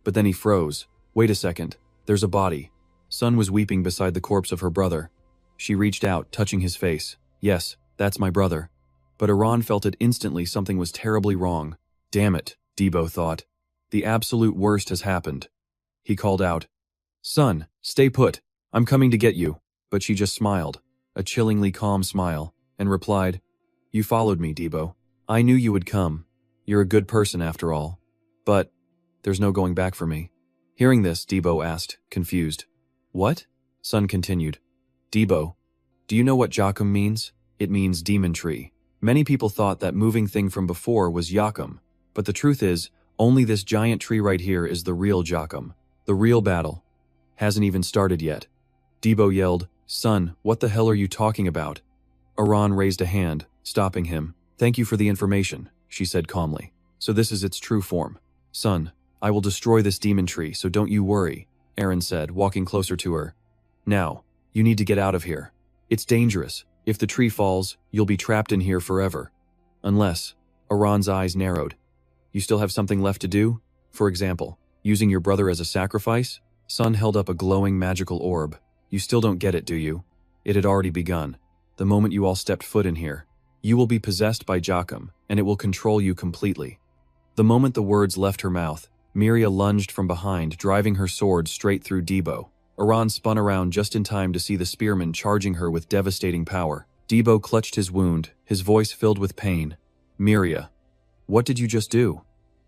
But then he froze. Wait a second, there's a body. Sun was weeping beside the corpse of her brother. She reached out, touching his face. "Yes, that's my brother." But Aran felt it instantly something was terribly wrong. Damn it, Debo thought. The absolute worst has happened. He called out, "Sun, stay put. I'm coming to get you." But she just smiled, a chillingly calm smile, and replied, "You followed me, Debo. I knew you would come. You're a good person after all. But there's no going back for me." Hearing this, Debo asked, confused. "What?" Sun continued. "Debo, do you know what Jakum means? It means demon tree. Many people thought that moving thing from before was Yakum, but the truth is, only this giant tree right here is the real Jakum. The real battle hasn't even started yet." Debo yelled, "Sun, what the hell are you talking about?" Aran raised a hand, stopping him. "Thank you for the information," she said calmly. "So this is its true form. Sun, I will destroy this demon tree, so don't you worry," Aaron said, walking closer to her. "Now, you need to get out of here. It's dangerous. If the tree falls, you'll be trapped in here forever. Unless," Aran's eyes narrowed. "You still have something left to do? For example, using your brother as a sacrifice?" Sun held up a glowing magical orb. "You still don't get it, do you? It had already begun. The moment you all stepped foot in here, you will be possessed by Jakum, and it will control you completely." The moment the words left her mouth, Miria lunged from behind, driving her sword straight through Debo. Aran spun around just in time to see the spearman charging her with devastating power. Debo clutched his wound, his voice filled with pain. "Miria, what did you just do?"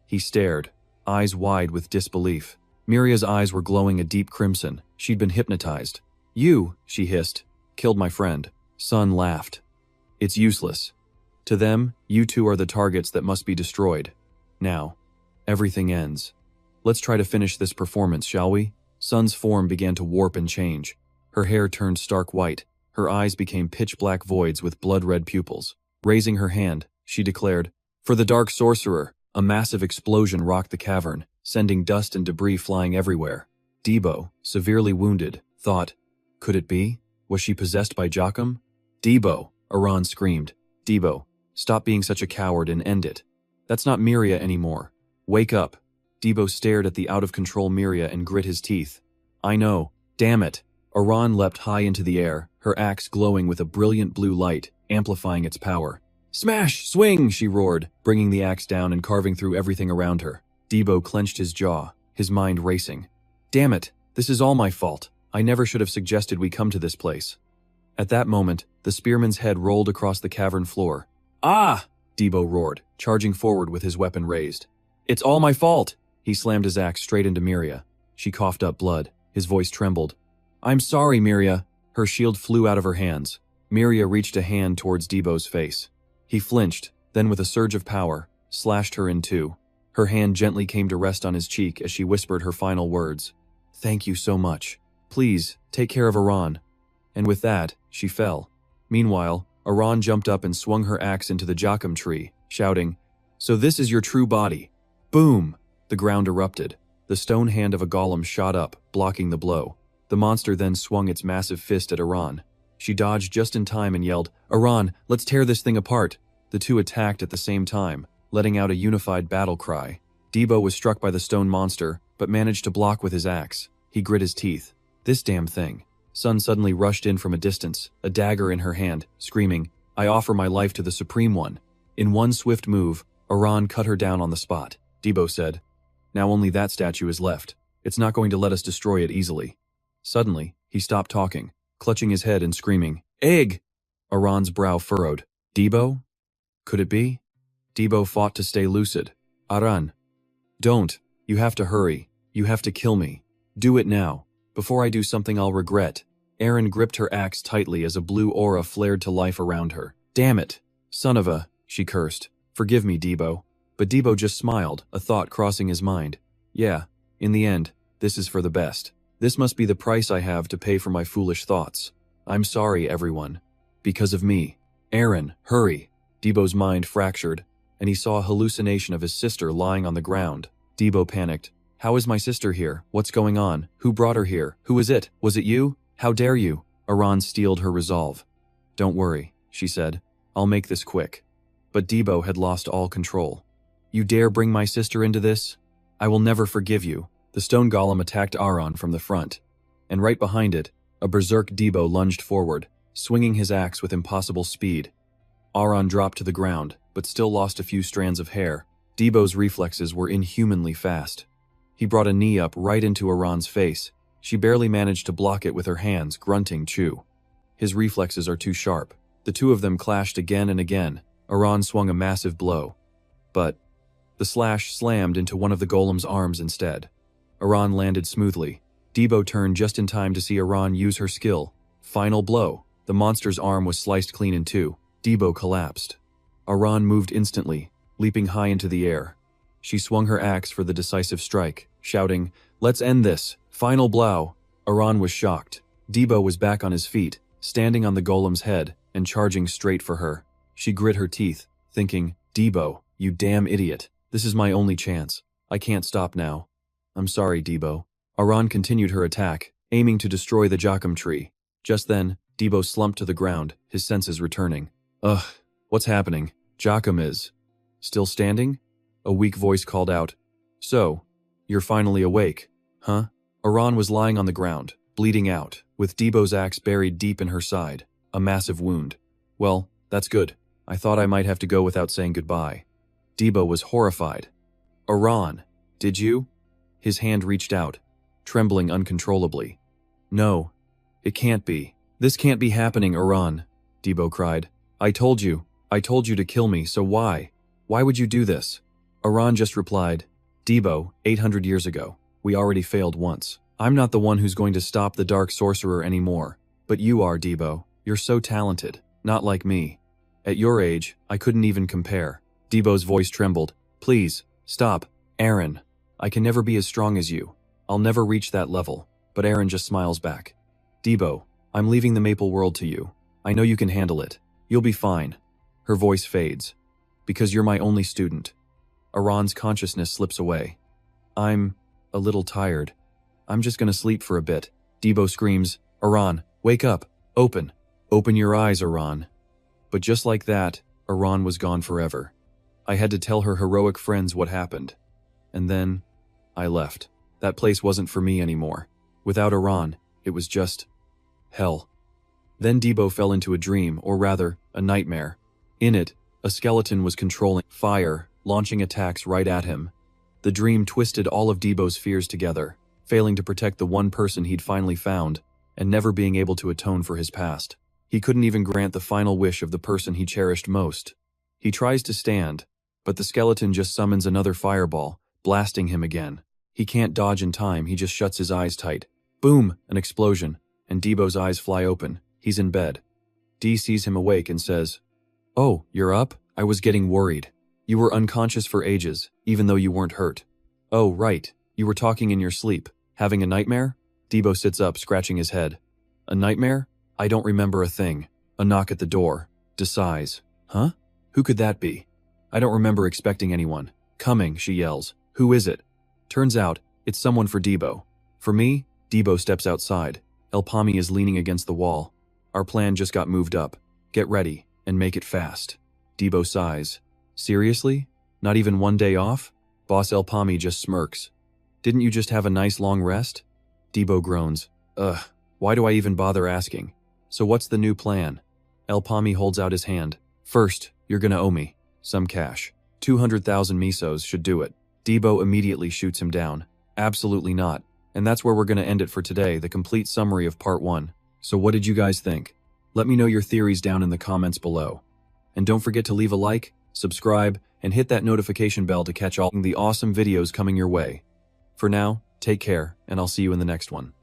He stared, eyes wide with disbelief. Miria's eyes were glowing a deep crimson. She'd been hypnotized. "You," she hissed, "killed my friend." Sun laughed. "It's useless. To them, you two are the targets that must be destroyed. Now, everything ends. Let's try to finish this performance, shall we?" Sun's form began to warp and change. Her hair turned stark white. Her eyes became pitch-black voids with blood-red pupils. Raising her hand, she declared, "For the Dark Sorcerer!" A massive explosion rocked the cavern, sending dust and debris flying everywhere. Debo, severely wounded, thought, could it be? Was she possessed by Joachim? "Debo!" Aran screamed. "Debo, stop being such a coward and end it. That's not Miria anymore. Wake up." Debo stared at the out-of-control Miria and grit his teeth. "I know. Damn it." Aran leapt high into the air, her axe glowing with a brilliant blue light, amplifying its power. "Smash! Swing!" she roared, bringing the axe down and carving through everything around her. Debo clenched his jaw, his mind racing. "Damn it! This is all my fault. I never should have suggested we come to this place." At that moment, the spearman's head rolled across the cavern floor. "Ah!" Debo roared, charging forward with his weapon raised. "It's all my fault!" He slammed his axe straight into Miria. She coughed up blood. His voice trembled. "I'm sorry, Miria." Her shield flew out of her hands. Miria reached a hand towards Debo's face. He flinched, then with a surge of power, slashed her in two. Her hand gently came to rest on his cheek as she whispered her final words. "Thank you so much. Please, take care of Aran." And with that, she fell. Meanwhile, Aran jumped up and swung her axe into the Joachim tree, shouting, "So this is your true body." Boom! The ground erupted. The stone hand of a golem shot up, blocking the blow. The monster then swung its massive fist at Aran. She dodged just in time and yelled, "Aran, let's tear this thing apart." The two attacked at the same time, letting out a unified battle cry. Debo was struck by the stone monster, but managed to block with his axe. He grit his teeth. "This damn thing." Sun suddenly rushed in from a distance, a dagger in her hand, screaming, "I offer my life to the Supreme One." In one swift move, Aran cut her down on the spot. Debo said, "Now only that statue is left. It's not going to let us destroy it easily." Suddenly, he stopped talking, clutching his head and screaming, "Egg!" Aran's brow furrowed. "Debo? Could it be?" Debo fought to stay lucid. "Aran. Don't. You have to hurry. You have to kill me. Do it now. Before I do something I'll regret." Erin gripped her axe tightly as a blue aura flared to life around her. "Damn it. Son of a," she cursed. "Forgive me, Debo." But Debo just smiled, a thought crossing his mind. "Yeah, in the end, this is for the best. This must be the price I have to pay for my foolish thoughts. I'm sorry, everyone. Because of me. Erin, hurry." Debo's mind fractured, and he saw a hallucination of his sister lying on the ground. Debo panicked. "How is my sister here? What's going on? Who brought her here? Who is it? Was it you? How dare you?" Aran steeled her resolve. "Don't worry," she said. "I'll make this quick." But Debo had lost all control. "You dare bring my sister into this? I will never forgive you." The stone golem attacked Aran from the front, and right behind it, a berserk Debo lunged forward, swinging his axe with impossible speed. Aran dropped to the ground, but still lost a few strands of hair. Debo's reflexes were inhumanly fast. He brought a knee up right into Aran's face. She barely managed to block it with her hands, grunting chew. His reflexes are too sharp. The two of them clashed again and again. Aran swung a massive blow. But the slash slammed into one of the golem's arms instead. Aran landed smoothly. Debo turned just in time to see Aran use her skill. Final blow. The monster's arm was sliced clean in two. Debo collapsed. Aran moved instantly, leaping high into the air. She swung her axe for the decisive strike, shouting, "Let's end this. Final blow." Aran was shocked. Debo was back on his feet, standing on the golem's head, and charging straight for her. She grit her teeth, thinking, "Debo, you damn idiot. This is my only chance. I can't stop now." "I'm sorry, Debo." Aran continued her attack, aiming to destroy the Joachim tree. Just then, Debo slumped to the ground, his senses returning. "Ugh, what's happening? Joachim is still standing?" A weak voice called out. "So, you're finally awake, huh?" Aran was lying on the ground, bleeding out, with Debo's axe buried deep in her side, a massive wound. "Well, that's good. I thought I might have to go without saying goodbye." Debo was horrified. "Aran, did you?" His hand reached out, trembling uncontrollably. "No, it can't be. This can't be happening, Aran," Debo cried. I told you to kill me, so why? Why would you do this?" Aran just replied, "Debo, 800 years ago. We already failed once. I'm not the one who's going to stop the Dark Sorcerer anymore. But you are, Debo. You're so talented, not like me. At your age, I couldn't even compare." Debo's voice trembled. "Please, stop. Erin. I can never be as strong as you. I'll never reach that level." But Erin just smiles back. "Debo, I'm leaving the Maple World to you. I know you can handle it. You'll be fine. Her voice fades. Because you're my only student. Aran's consciousness slips away. I'm a little tired. I'm just gonna sleep for a bit. Debo screams, Aran, wake up. Open. Open your eyes, Aran. But just like that, Aran was gone forever. I had to tell her heroic friends what happened. And then, I left. That place wasn't for me anymore. Without Aran, it was just hell. Then Debo fell into a dream, or rather, a nightmare. In it, a skeleton was controlling fire, launching attacks right at him. The dream twisted all of Debo's fears together, failing to protect the one person he'd finally found, and never being able to atone for his past. He couldn't even grant the final wish of the person he cherished most. He tries to stand, but the skeleton just summons another fireball, blasting him again. He can't dodge in time, he just shuts his eyes tight. Boom! An explosion, and Debo's eyes fly open. He's in bed. Dee sees him awake and says, Oh, you're up? I was getting worried. You were unconscious for ages, even though you weren't hurt. Oh, right. You were talking in your sleep. Having a nightmare? Debo sits up, scratching his head. A nightmare? I don't remember a thing. A knock at the door. Dee sighs. Huh? Who could that be? I don't remember expecting anyone. Coming, she yells. Who is it? Turns out, it's someone for Debo. For me, Debo steps outside. Pomi is leaning against the wall. Our plan just got moved up. Get ready, and make it fast. Debo sighs. Seriously? Not even one day off? Boss Pomi just smirks. Didn't you just have a nice long rest? Debo groans. Ugh, why do I even bother asking? So what's the new plan? Pomi holds out his hand. First, you're gonna owe me some cash. 200,000 misos should do it. Debo immediately shoots him down. Absolutely not. And that's where we're gonna end it for today, the complete summary of part 1. So what did you guys think? Let me know your theories down in the comments below. And don't forget to leave a like, subscribe, and hit that notification bell to catch all the awesome videos coming your way. For now, take care, and I'll see you in the next one.